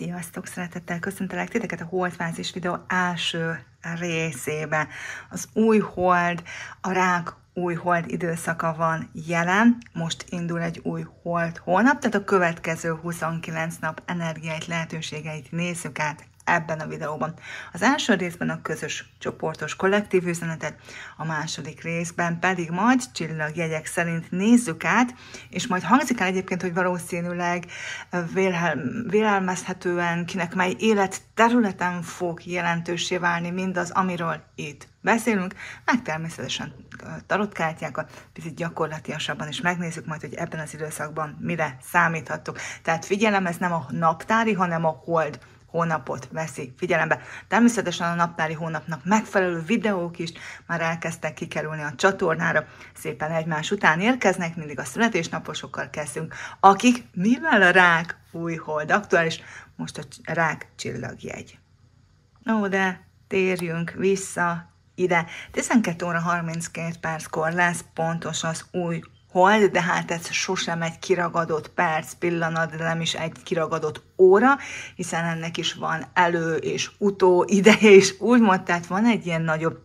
Sziasztok! Szeretettel köszöntelek titeket a holdfázis videó első részébe. Az új hold, a rák új hold időszaka van jelen, most indul egy új hold hónap, tehát a következő 29 nap energiáit, lehetőségeit nézzük át ebben a videóban. Az első részben a közös csoportos kollektív üzenetet, a második részben pedig majd csillagjegyek szerint nézzük át, és majd hangzik el egyébként, hogy valószínűleg vélelmezhetően kinek mely életterületen fog jelentőssé válni mindaz, amiről itt beszélünk, meg természetesen tarotkártyákat, picit gyakorlatilasabban is megnézzük majd, hogy ebben az időszakban mire számíthatok. Tehát figyelem, ez nem a naptári, hanem a hold hónapot veszi figyelembe. Természetesen a naptári hónapnak megfelelő videók is már elkezdtek kikerülni a csatornára, szépen egymás után érkeznek, mindig a születésnaposokkal kezdünk, akik, mivel a rák új hold aktuális, most a rák csillagjegy. Ó, de térjünk vissza ide. 12 óra 32 perckor lesz pontos az új hold, de hát ez sosem egy kiragadott perc, pillanat, de nem is egy kiragadott óra, hiszen ennek is van elő és utó ideje is, úgymond, tehát van egy ilyen nagyobb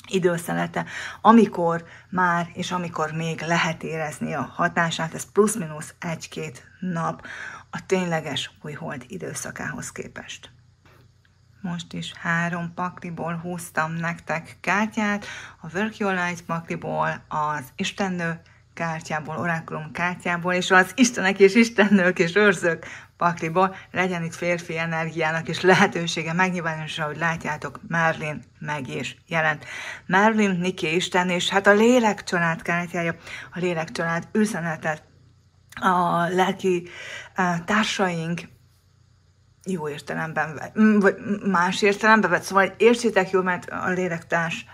időszelete, amikor már és amikor még lehet érezni a hatását, ez plusz-minusz 1-2 nap a tényleges új hold időszakához képest. Most is 3 pakliból húztam nektek kártyát, a Work Your Light pakliból, az Istennő kártyából, orákulum kártyából, és az Istenek és Istennők és őrzők pakliból. Legyen itt férfi energiának és lehetősége megnyilvánulása, ahogy látjátok, Merlin meg is jelent. Merlin, Niki Isten, és hát a lélekcsalád kártyája, a lélekcsalád üzenetet, a lelki társaink, jó értelemben, vagy más értelemben vett, szóval értsétek jól, mert a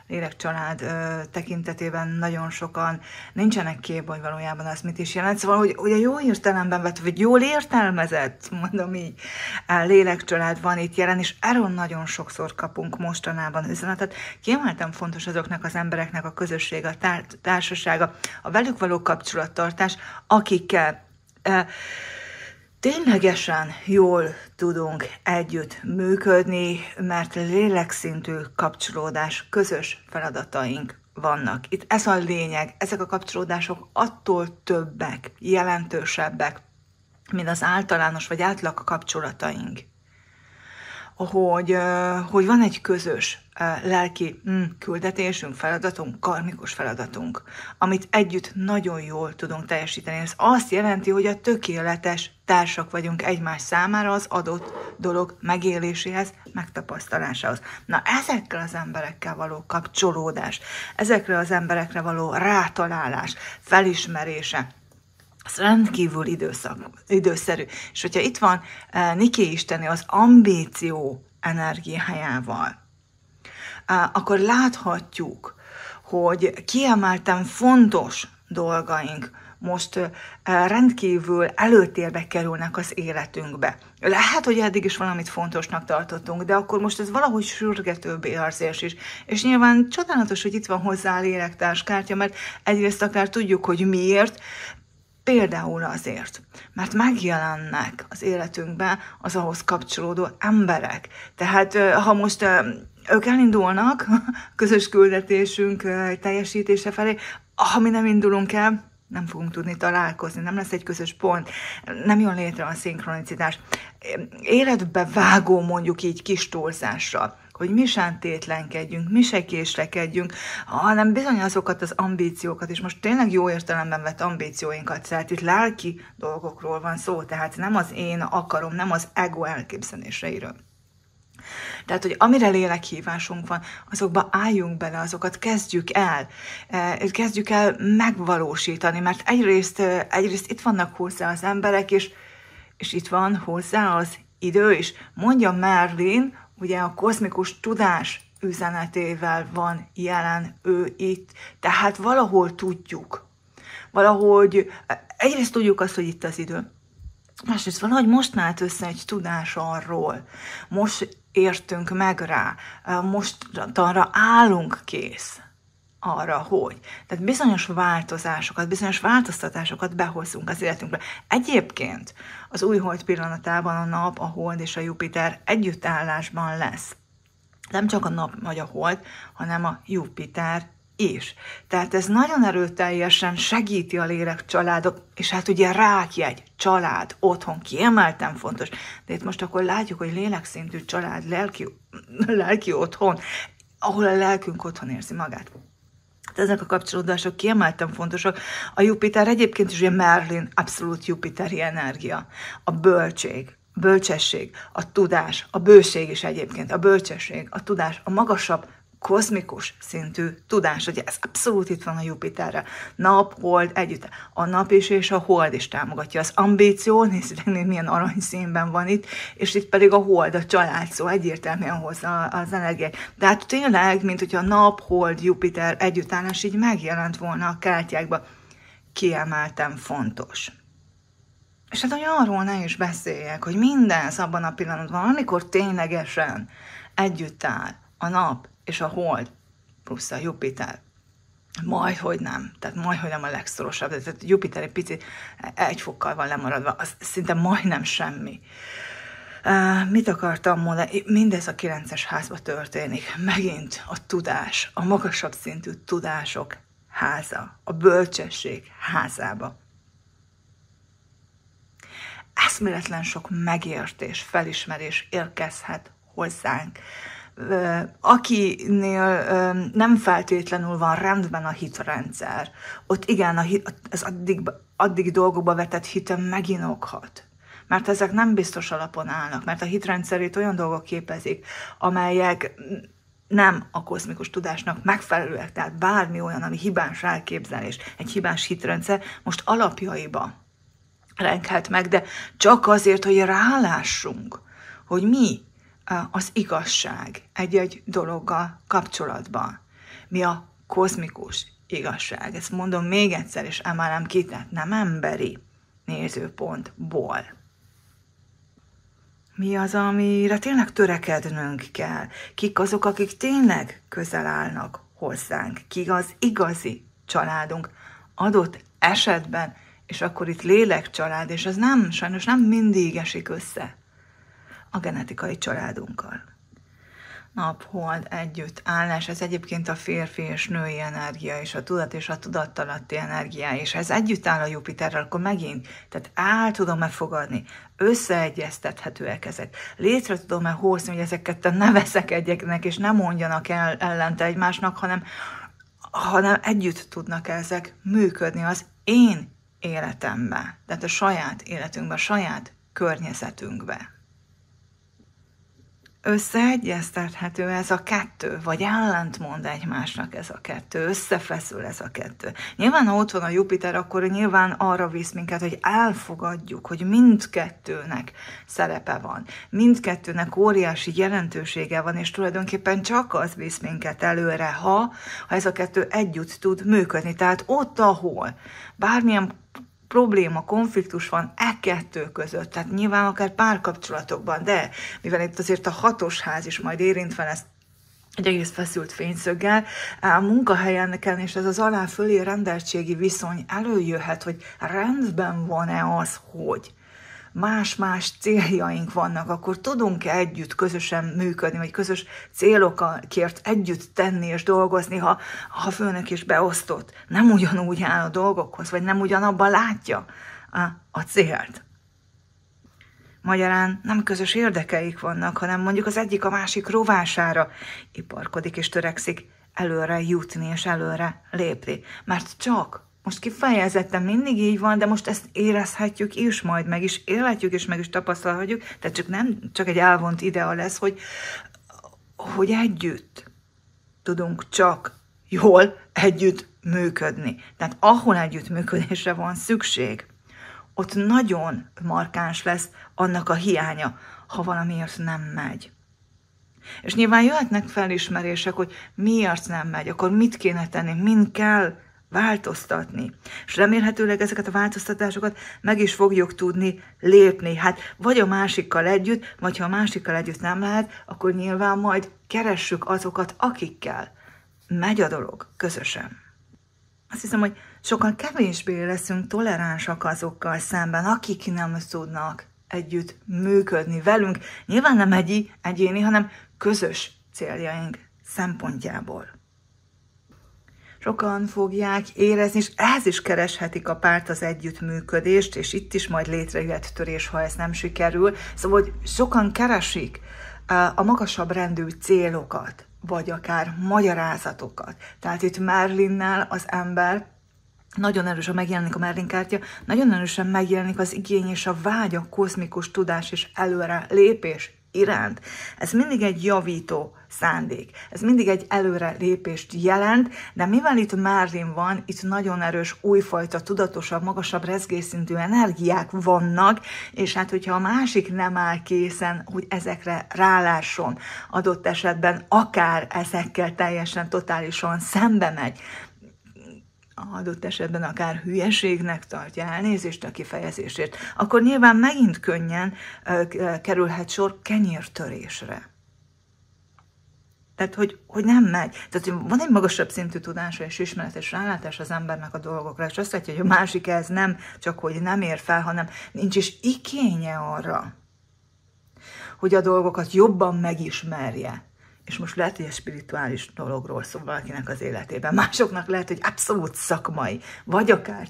lélekcsalád tekintetében nagyon sokan nincsenek képbe, hogy valójában az mit is jelent, szóval, hogy a jó értelemben vett, vagy jól értelmezett, mondom így, lélekcsalád van itt jelen, és erről nagyon sokszor kapunk mostanában üzenetet. Kiemelten fontos azoknak az embereknek a közösség, a társasága, a velük való kapcsolattartás, akikkel ténylegesen jól tudunk együtt működni, mert lélekszintű kapcsolódás, közös feladataink vannak. Itt ez a lényeg, ezek a kapcsolódások attól többek, jelentősebbek, mint az általános vagy átlag kapcsolataink, hogy van egy közös lelki küldetésünk, feladatunk, karmikus feladatunk, amit együtt nagyon jól tudunk teljesíteni. Ez azt jelenti, hogy a tökéletes társak vagyunk egymás számára az adott dolog megéléséhez, megtapasztalásához. Na, ezekkel az emberekkel való kapcsolódás, ezekre az emberekre való rátalálás, felismerése, ez rendkívül időszerű. És hogyha itt van Niki Isteni az ambíció energiájával, akkor láthatjuk, hogy kiemelten fontos dolgaink most rendkívül előtérbe kerülnek az életünkbe. Lehet, hogy eddig is valamit fontosnak tartottunk, de akkor most ez valahogy sürgetőbb érzés is. És nyilván csodálatos, hogy itt van hozzá a lélektárskártya, mert egyrészt akár tudjuk, hogy miért, például azért, mert megjelennek az életünkben az ahhoz kapcsolódó emberek. Tehát ha most ők elindulnak közös küldetésünk teljesítése felé, ha mi nem indulunk el, nem fogunk tudni találkozni, nem lesz egy közös pont, nem jön létre a szinkronicitás. Életbe vágó, mondjuk így kis túlzással, hogy mi sem tétlenkedjünk, mi se késlekedjünk, hanem bizony azokat az ambíciókat, és most tényleg jó értelemben vett ambícióinkat, tehát itt lelki dolgokról van szó, tehát nem az én akarom, nem az ego elképzeléseiről. Tehát, hogy amire lélekhívásunk van, azokba álljunk bele, azokat kezdjük el megvalósítani, mert egyrészt itt vannak hozzá az emberek, és itt van hozzá az idő is. Mondja Merlin, ugye a kozmikus tudás üzenetével van jelen ő itt, tehát valahol tudjuk, egyrészt tudjuk azt, hogy itt az idő, másrészt valahogy most állt össze egy tudás arról, most értünk meg rá, mostanra állunk kész arra, hogy. Tehát bizonyos változásokat, bizonyos változtatásokat behozzunk az életünkbe. Egyébként az új hold pillanatában a nap, a hold és a Jupiter együttállásban lesz. Nem csak a nap vagy a hold, hanem a Jupiter is. Tehát ez nagyon erőteljesen segíti a lélekcsaládok, és hát ugye rákjegy, család, otthon, kiemelten fontos. De itt most akkor látjuk, hogy lélekszintű család, lelki otthon, ahol a lelkünk otthon érzi magát. Ezek a kapcsolódások kiemelten fontosak. A Jupiter egyébként is ugye Merlin, abszolút jupiteri energia. A bölcsesség, a tudás, a bőség is egyébként, a bölcsesség, a tudás, a magasabb, kozmikus szintű tudás. Ugye ez abszolút itt van a Jupiterre. Nap, hold együtt. A nap is és a hold is támogatja. Az ambíció, nézzétek, milyen aranyszínben van itt, és itt pedig a hold, a család szó egyértelműen hozza az energiát. De hát tényleg, mint hogyha a nap, hold, Jupiter együttállás így megjelent volna a kártyákba. Kiemelten fontos. És hát, hogy arról ne is beszéljek, hogy minden abban a pillanatban, amikor ténylegesen együtt áll a nap és a hold plusz a Jupiter, majdhogy nem, tehát majdhogy nem a legszorosabb, tehát Jupiter egy picit egy fokkal van lemaradva, az szinte majdnem semmi. Mit akartam mondani? Mindez a 9-es házba történik. Megint a tudás, a magasabb szintű tudások háza, a bölcsesség házába. Eszméletlen sok megértés, felismerés érkezhet hozzánk. Akinél nem feltétlenül van rendben a hitrendszer, ott igen, az addig dolgokba vetett hite meginokhat. Mert ezek nem biztos alapon állnak, mert a hitrendszerét olyan dolgok képezik, amelyek nem a kozmikus tudásnak megfelelőek, tehát bármi olyan, ami hibás elképzelés, egy hibás hitrendszer most alapjaiba renghet meg, de csak azért, hogy rálássunk, hogy mi az igazság egy-egy dologgal kapcsolatban. Mi a kozmikus igazság. Ezt mondom még egyszer, és emelem ki, tehát nem emberi nézőpontból. Mi az, amire tényleg törekednünk kell? Kik azok, akik tényleg közel állnak hozzánk? Kik az igazi családunk adott esetben, és akkor itt lélekcsalád, és ez nem, sajnos nem mindig esik össze a genetikai családunkkal. Nap, hold, együtt állás, ez egyébként a férfi és női energia, és a tudat és a tudattalatti energiá, és ha ez együtt áll a Jupiterrel, akkor megint, tehát el tudom-e fogadni, összeegyeztethetőek ezek, létre tudom-e hozni, hogy ezeket ne veszekedjenek, és nem mondjanak el ellente egymásnak, hanem együtt tudnak ezek működni az én életembe, tehát a saját életünkbe, a saját környezetünkbe. Összeegyeztethető ez a kettő, vagy ellentmond egymásnak ez a kettő, összefeszül ez a kettő. Nyilván, ha ott van a Jupiter, akkor nyilván arra visz minket, hogy elfogadjuk, hogy mindkettőnek szerepe van. Mindkettőnek óriási jelentősége van, és tulajdonképpen csak az visz minket előre, ha ez a kettő együtt tud működni. Tehát ott, ahol bármilyen probléma, konfliktus van kettő között, tehát nyilván akár párkapcsolatokban, de mivel itt azért a 6-os ház is majd érintve lesz egy egész feszült fényszöggel, a munkahelyeken és ez az alá-fölé rendeltségi viszony előjöhet, hogy rendben van-e az, hogy más-más céljaink vannak, akkor tudunk-e együtt közösen működni, vagy közös célokért együtt tenni és dolgozni, ha a főnök is beosztott, nem ugyanúgy áll a dolgokhoz, vagy nem ugyanabban látja a célt. Magyarán nem közös érdekeik vannak, hanem mondjuk az egyik a másik rovására iparkodik és törekszik előre jutni és előre lépni. Mert csak most kifejezetten mindig így van, de most ezt érezhetjük is, majd meg is élhetjük, és meg is tapasztalhatjuk, tehát nem csak egy elvont idea lesz, hogy együtt tudunk csak jól együtt működni. Tehát ahol együttműködésre van szükség, ott nagyon markáns lesz annak a hiánya, ha valamiért nem megy. És nyilván jöhetnek felismerések, hogy miért nem megy, akkor mit kéne tenni, min kell változtatni. És remélhetőleg ezeket a változtatásokat meg is fogjuk tudni lépni. Hát vagy a másikkal együtt, vagy ha a másikkal együtt nem lehet, akkor nyilván majd keressük azokat, akikkel megy a dolog közösen. Azt hiszem, hogy sokkal kevésbé leszünk toleránsak azokkal szemben, akik nem tudnak együtt működni velünk. Nyilván nem egyéni, hanem közös céljaink szempontjából. Sokan fogják érezni, és ehhez is kereshetik a párt az együttműködést, és itt is majd létrejöhet törés, ha ez nem sikerül. Szóval, hogy sokan keresik a magasabb rendű célokat, vagy akár magyarázatokat. Tehát itt Merlinnel az ember nagyon erősen megjelenik a Merlin kártya, nagyon erősen megjelenik az igény és a vágy a kozmikus tudás és előre lépés iránt. Ez mindig egy javító szándék. Ez mindig egy előre lépést jelent, de mivel itt Merlin van, itt nagyon erős, újfajta, tudatosabb, magasabb rezgésszintű energiák vannak, és hát hogyha a másik nem áll készen, hogy ezekre rálásson, adott esetben akár ezekkel teljesen, totálisan szembe megy, adott esetben akár hülyeségnek tartja, elnézést a kifejezésért, akkor nyilván megint könnyen kerülhet sor kenyértörésre. Tehát, hogy nem megy. Tehát, van egy magasabb szintű tudása és ismeret és rálátás az embernek a dolgokra, és azt látja, hogy a másik ez nem csak, hogy nem ér fel, hanem nincs is igénye arra, hogy a dolgokat jobban megismerje. És most lehet, hogy egy spirituális dologról szól valakinek az életében. Másoknak lehet, hogy abszolút szakmai, vagy akár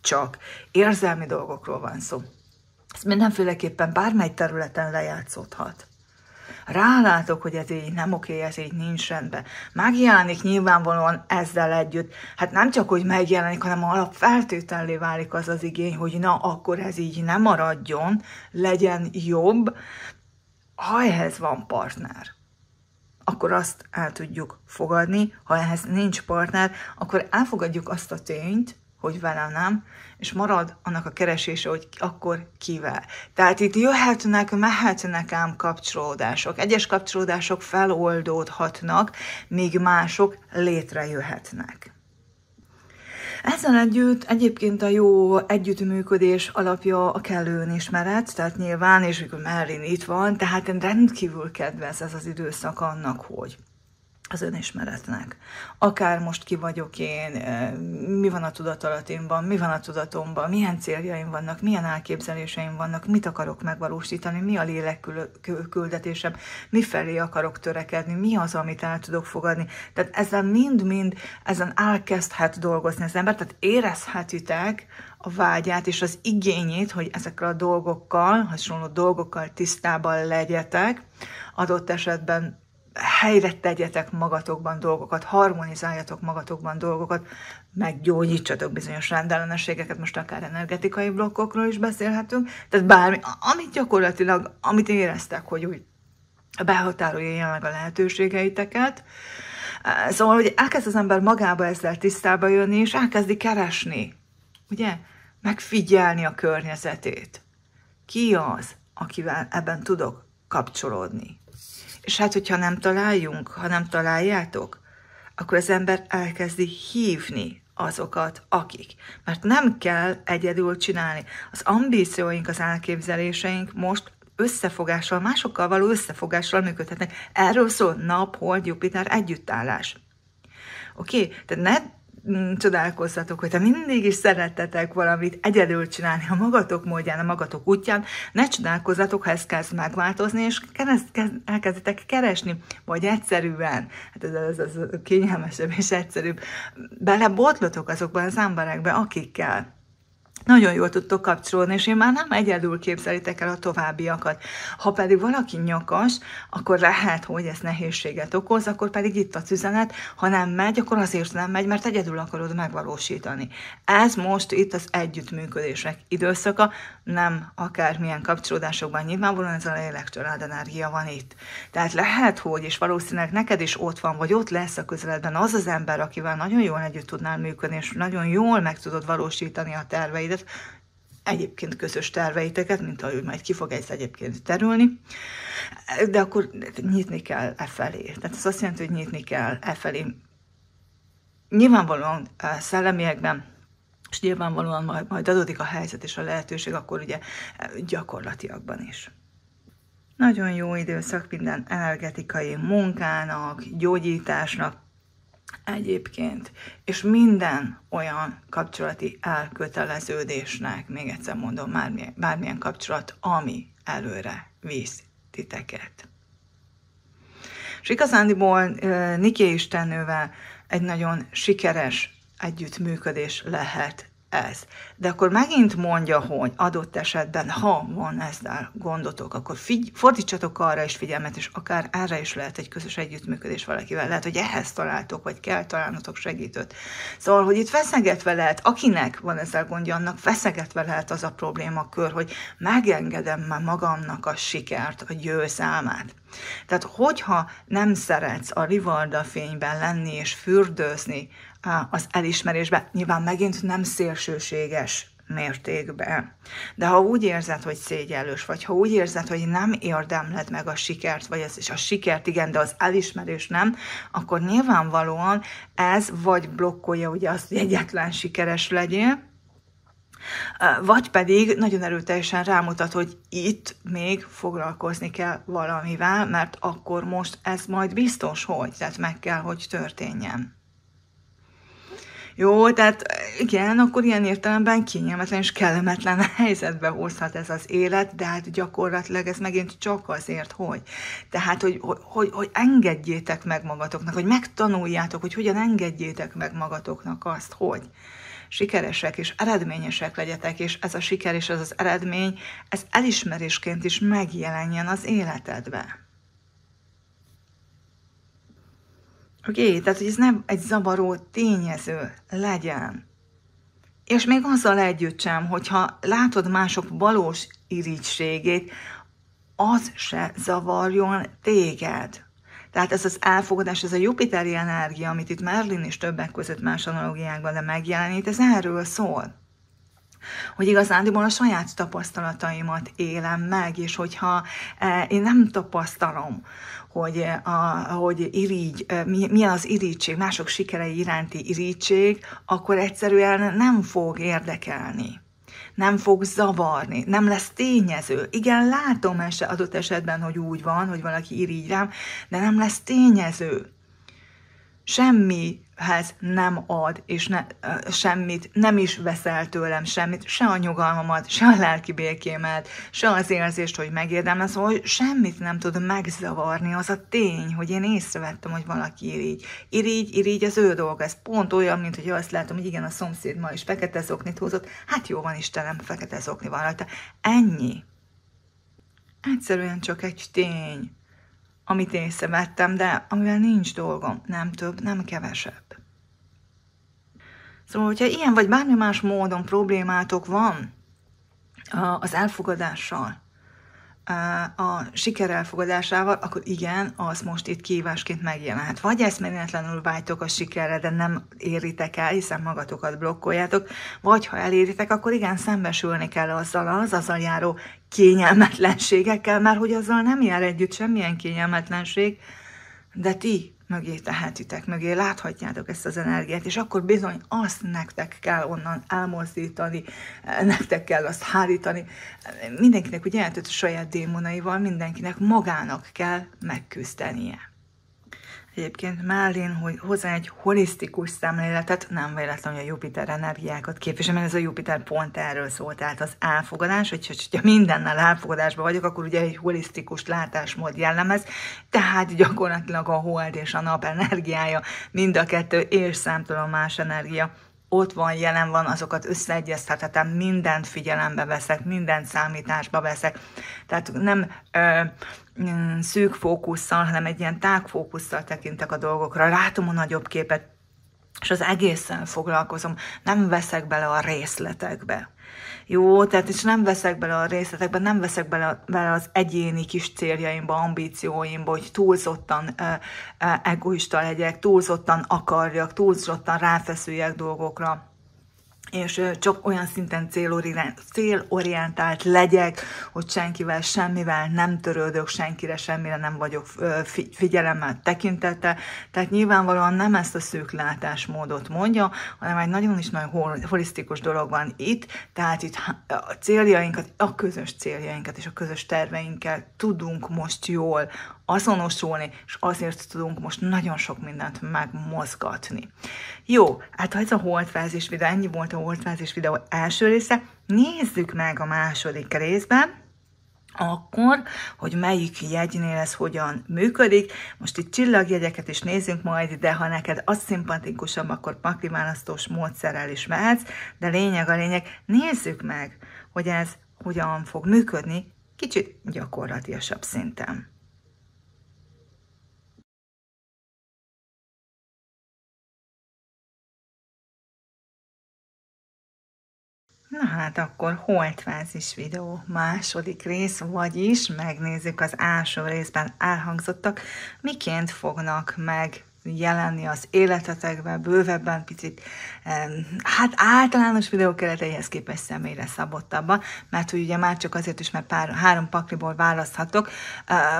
csak érzelmi dolgokról van szó. Ez mindenféleképpen bármely területen lejátszódhat. Rálátok, hogy ez így nem oké, ez így nincs rendben. Megjelenik nyilvánvalóan ezzel együtt. Hát nem csak, hogy megjelenik, hanem alapfeltétellé válik az az igény, hogy na, akkor ez így nem maradjon, legyen jobb. Ha ehhez van partner, akkor azt el tudjuk fogadni, ha ehhez nincs partner, akkor elfogadjuk azt a tényt, hogy velem nem, és marad annak a keresése, hogy akkor kivel. Tehát itt jöhetnek, mehetnek ám kapcsolódások. Egyes kapcsolódások feloldódhatnak, míg mások létrejöhetnek. Ezzel együtt egyébként a jó együttműködés alapja a kellő önismeret, tehát nyilván, és amikor Merlin itt van, tehát rendkívül kedvez ez az időszak annak, hogy az önismeretnek. Akár most ki vagyok én, mi van a tudatalatimban, mi van a tudatomban, milyen céljaim vannak, milyen elképzeléseim vannak, mit akarok megvalósítani, mi a lélek küldetésem, mifelé akarok törekedni, mi az, amit el tudok fogadni. Tehát ezzel mind-mind, ezen elkezdhet dolgozni az ember, tehát érezhetitek a vágyát és az igényét, hogy ezekkel a dolgokkal, hasonló dolgokkal tisztában legyetek, adott esetben helyre tegyetek magatokban dolgokat, harmonizáljatok magatokban dolgokat, meggyógyítsatok bizonyos rendellenességeket, most akár energetikai blokkokról is beszélhetünk, tehát bármi, amit gyakorlatilag, amit éreztek, hogy úgy behatárolja jelenleg a lehetőségeiteket. Szóval, hogy elkezd az ember magába ezzel tisztába jönni, és elkezdi keresni, ugye, megfigyelni a környezetét. Ki az, akivel ebben tudok kapcsolódni? És hát, hogyha nem találjunk, ha nem találjátok, akkor az ember elkezdi hívni azokat, akik. Mert nem kell egyedül csinálni. Az ambícióink, az elképzeléseink most összefogással, másokkal való összefogással működhetnek. Erről szól nap, hold, Jupiter együttállás. Oké? Tehát ne csodálkozzatok, hogy te mindig is szerettetek valamit egyedül csinálni a magatok módján, a magatok útján, ne csodálkozzatok, ha ez kezd megváltozni, és elkezditek keresni, vagy egyszerűen, hát ez kényelmesebb és egyszerűbb, belebotlotok azokban az emberekbe, akikkel nagyon jól tudtok kapcsolódni, és én már nem egyedül képzelitek el a továbbiakat. Ha pedig valaki nyakas, akkor lehet, hogy ez nehézséget okoz, akkor pedig itt az üzenet, ha nem megy, akkor azért nem megy, mert egyedül akarod megvalósítani. Ez most itt az együttműködések időszaka, nem akármilyen kapcsolódásokban, nyilvánvalóan ez a lélek-család energia van itt. Tehát lehet, hogy, és valószínűleg neked is ott van, vagy ott lesz a közeledben az az ember, akivel nagyon jól együtt tudnál működni, és nagyon jól meg tudod valósítani a terveidet, egyébként közös terveiteket, mint ahogy majd ki fog ez egyébként terülni, de akkor nyitni kell e felé. Tehát ez azt jelenti, hogy nyitni kell e felé. Nyilvánvalóan szellemiekben, és nyilvánvalóan majd adódik a helyzet és a lehetőség, akkor ugye gyakorlatiakban is. Nagyon jó időszak minden energetikai munkának, gyógyításnak, egyébként. És minden olyan kapcsolati elköteleződésnek, még egyszer mondom, bármilyen kapcsolat, ami előre visz titeket. És igazándiból Niki istennővel egy nagyon sikeres együttműködés lehet ez. De akkor megint mondja, hogy adott esetben, ha van ezzel gondotok, akkor fordítsatok arra is figyelmet, és akár erre is lehet egy közös együttműködés valakivel. Lehet, hogy ehhez találtok, vagy kell találnotok segítőt. Szóval, hogy itt feszegetve lehet, akinek van ezzel gondja, annak feszegetve lehet az a problémakör, hogy megengedem már magamnak a sikert, a győzelmet. Tehát, hogyha nem szeretsz a rivalda fényben lenni és fürdőzni az elismerésbe, nyilván megint nem szélsőséges mértékben, de ha úgy érzed, hogy szégyellős vagy, ha úgy érzed, hogy nem érdemled meg a sikert, vagy a sikert igen, de az elismerés nem, akkor nyilvánvalóan ez vagy blokkolja ugye azt, hogy egyetlen sikeres legyél, vagy pedig nagyon erőteljesen rámutat, hogy itt még foglalkozni kell valamivel, mert akkor most ez majd biztos, hogy, tehát meg kell, hogy történjen. Jó, tehát igen, akkor ilyen értelemben kényelmetlen és kellemetlen helyzetbe hozhat ez az élet, de hát gyakorlatilag ez megint csak azért, hogy. Tehát, hogy engedjétek meg magatoknak, hogy megtanuljátok, hogy hogyan engedjétek meg magatoknak azt, hogy sikeresek és eredményesek legyetek, és ez a siker és ez az eredmény, ez elismerésként is megjelenjen az életedbe. Oké, tehát hogy ez nem egy zavaró tényező legyen. És még azzal együtt sem, hogyha látod mások valós irigységét, az se zavarjon téged. Tehát ez az elfogadás, ez a jupiteri energia, amit itt Merlin is többek között más analógiákban de megjelenít, ez erről szól. Hogy igazándiból a saját tapasztalataimat élem meg, és hogyha én nem tapasztalom, hogy milyen az irigység, mások sikerei iránti irigység, akkor egyszerűen nem fog érdekelni. Nem fog zavarni, nem lesz tényező. Igen, látom adott esetben, hogy úgy van, hogy valaki irigy rám, de nem lesz tényező. Semmihez nem ad, és semmit nem is veszel tőlem, semmit, se a nyugalmamat, se a lelki békémet, se az érzést, hogy megérdemlem, szóval hogy semmit nem tud megzavarni, az a tény, hogy én észrevettem, hogy valaki irigy, az ő dolga, ez pont olyan, mint hogy azt látom, hogy igen, a szomszéd ma is fekete zoknit hozott, hát jó van Istenem, fekete zokni van rajta. Ennyi. Egyszerűen csak egy tény, amit észrevettem, de amivel nincs dolgom, nem több, nem kevesebb. Szóval, hogyha ilyen vagy bármi más módon problémátok van az elfogadással, a siker elfogadásával, akkor igen, az most itt kihívásként megjelenhet. Vagy eszméletlenül vágytok a sikerre, de nem éritek el, hiszen magatokat blokkoljátok, vagy ha eléritek, akkor igen, szembesülni kell azzal járó kényelmetlenségekkel, mert hogy azzal nem jár együtt semmilyen kényelmetlenség, de ti mögé tehetitek, mögé láthatjátok ezt az energiát, és akkor bizony azt nektek kell onnan elmozdítani, nektek kell azt hárítani. Mindenkinek ugye a saját démonaival, mindenkinek magának kell megküzdenie. Egyébként Merlin, hogy hozzá egy holisztikus szemléletet, nem véletlenül, hogy a Jupiter energiákat képvisel, mert ez a Jupiter pont erről szól, tehát az elfogadás, hogyha mindennel elfogadásban vagyok, akkor ugye egy holisztikus látásmód jellemez, tehát gyakorlatilag a hold és a nap energiája, mind a kettő, és számtalan más energia ott van, jelen van, azokat összeegyeztethetem, mindent figyelembe veszek, mindent számításba veszek, tehát nem szűk fókusszal, hanem egy ilyen tágfókusszal tekintek a dolgokra, látom a nagyobb képet, és az egészen foglalkozom, nem veszek bele a részletekbe. Jó, tehát és nem veszek bele a részletekbe, nem veszek bele az egyéni kis céljaimba, ambícióimba, hogy túlzottan egoista legyek, túlzottan akarjak, túlzottan ráfeszüljek dolgokra, és csak olyan szinten célorientált legyek, hogy senkivel, semmivel nem törődök, senkire, semmire nem vagyok figyelemmel, tekintettel. Tehát nyilvánvalóan nem ezt a szűk látásmódot mondja, hanem egy nagyon is nagyon holisztikus dolog van itt, tehát itt a céljainkat, a közös céljainkat és a közös terveinkkel tudunk most jól azonosulni, és azért tudunk most nagyon sok mindent megmozgatni. Jó, hát ha ez a holdfázis videó, ennyi volt a holdfázis videó első része, nézzük meg a második részben, akkor, hogy melyik jegynél ez hogyan működik. Most itt csillagjegyeket is nézzünk majd, de ha neked az szimpatikusabb, akkor pakliválasztós módszerrel is mehetsz, de lényeg a lényeg, nézzük meg, hogy ez hogyan fog működni kicsit gyakorlatilasabb szinten. Na hát akkor holdfázis videó második rész, vagyis megnézzük az első részben elhangzottak, miként fognak megjelenni az életetekben, bővebben, picit, hát általános videó kereteihez képest személyre szabottabban, mert ugye már csak azért is, mert 3 pakliból választhatok.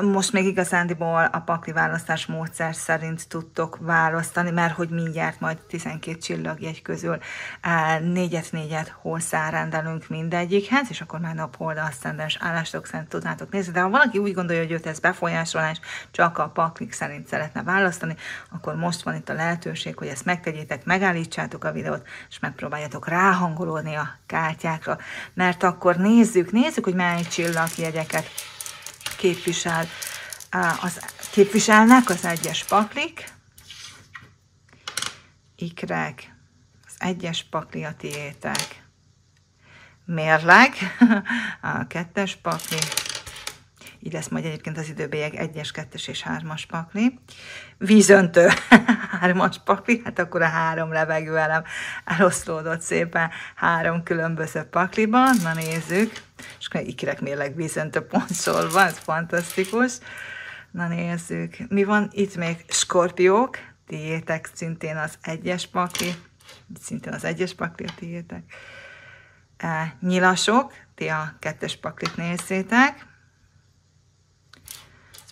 Most még igazándiból a pakli választás módszer szerint tudtok választani, mert hogy mindjárt majd 12 csillagjegy közül 4-4 hozzárendelünk mindegyikhez, és akkor már naphold aszcendens állástok szerint tudnátok nézni, de ha valaki úgy gondolja, hogy őt ez befolyásolás, csak a paklik szerint szeretne választani, akkor most van itt a lehetőség, hogy ezt megtegyétek, megállítsátok a videót, és megpróbáljatok ráhangolódni a kártyákra, mert akkor nézzük, hogy mely csillagjegyeket képviselnek az egyes paklik. Ikrek, az egyes pakli a tiétek. Mérleg, a 2-es pakli. Így lesz majd egyébként az időbélyeg 1-es, 2-es és 3-as pakli. Vízöntő 3-as pakli, hát akkor a 3 levegőelem eloszlódott szépen 3 különböző pakliban. Na nézzük. És akkor ikrek, mérleg, vízöntő pontsolva, ez fantasztikus. Na nézzük. Mi van itt még? Skorpiók, tiétek szintén az 1-es pakli. Szintén az 1-es pakli a tiétek. Nyilasok, ti a 2-es paklit nézzétek.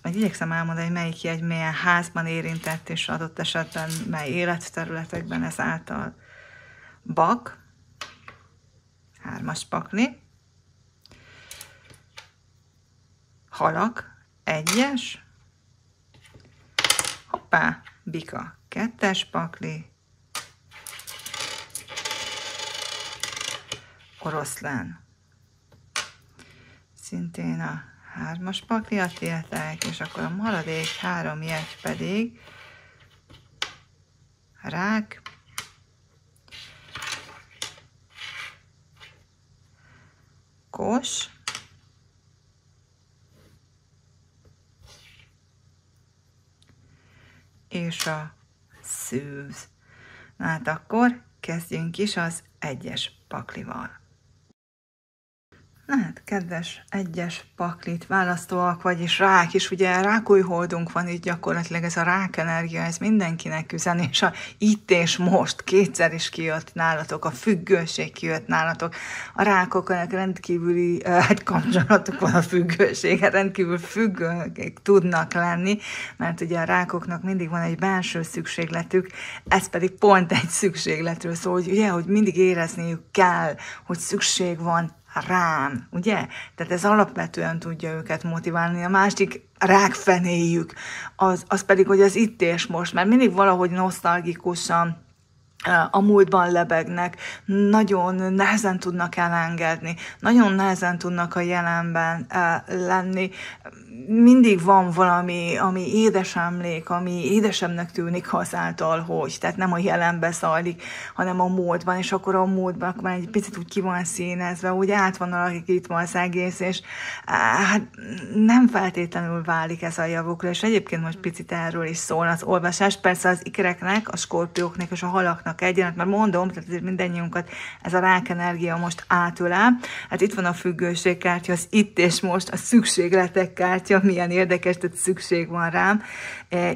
Majd igyekszem elmondani, hogy melyik jegy milyen házban érintett, és adott esetben mely életterületekben ezáltal. Bak, 3-as pakli. Halak, 1-es. Hoppá, bika, 2-es pakli. Oroszlán. Szintén a 3-as pakliat éltek, és akkor a maradék 3 jegy pedig rák, kos, és a szűz. Na hát akkor kezdjünk is az 1-es paklival. Na hát, kedves 1-es paklit választóak, vagyis rák is, ugye rákújholdunk van itt gyakorlatilag, ez a rákenergia, ez mindenkinek üzen, és a itt és most kétszer is kijött nálatok, a függőség kijött nálatok, a rákoknak rendkívüli kapcsolatuk van a függőséggel, rendkívül függők tudnak lenni, mert ugye a rákoknak mindig van egy belső szükségletük, ez pedig pont egy szükségletről szól, hogy ugye, hogy mindig érezniük kell, hogy szükség van rám, ugye? Tehát ez alapvetően tudja őket motiválni. A másik rákfenéjük, az pedig, hogy az itt és most, mert mindig valahogy nosztalgikusan a múltban lebegnek, nagyon nehezen tudnak elengedni, nagyon nehezen tudnak a jelenben lenni. Mindig van valami, ami édes emlék, ami édesebbnek tűnik azáltal, hogy. Tehát nem a jelenbe zajlik, hanem a múltban, és akkor a múltban akkor egy picit úgy ki van színezve, úgy át van alakítva az egész, és hát nem feltétlenül válik ez a javukra, és egyébként most picit erről is szól az olvasás. Persze az ikreknek, a skorpióknak és a halaknak egyaránt, mert mondom, tehát azért mindennyiunkat ez a rákenergia most átölel. Hát itt van a függőségkártya, az itt és most, a szükségletek kártya, milyen érdekes, tehát szükség van rám,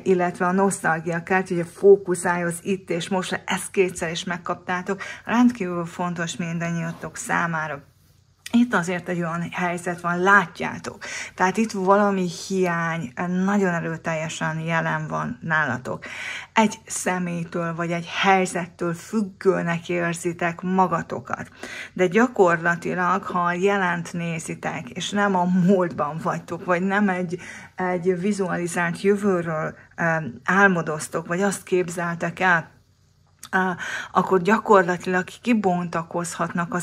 illetve a nosztalgia kártya, hogy a fókuszálj az itt és most, ezt kétszer is megkaptátok. Rendkívül fontos mindannyiatok számára. Itt azért egy olyan helyzet van, látjátok. Tehát itt valami hiány nagyon erőteljesen jelen van nálatok. Egy személytől vagy egy helyzettől függőnek érzitek magatokat. De gyakorlatilag, ha a jelent nézitek, és nem a múltban vagytok, vagy nem egy vizualizált jövőről álmodoztok, vagy azt képzeltek el, akkor gyakorlatilag kibontakozhatnak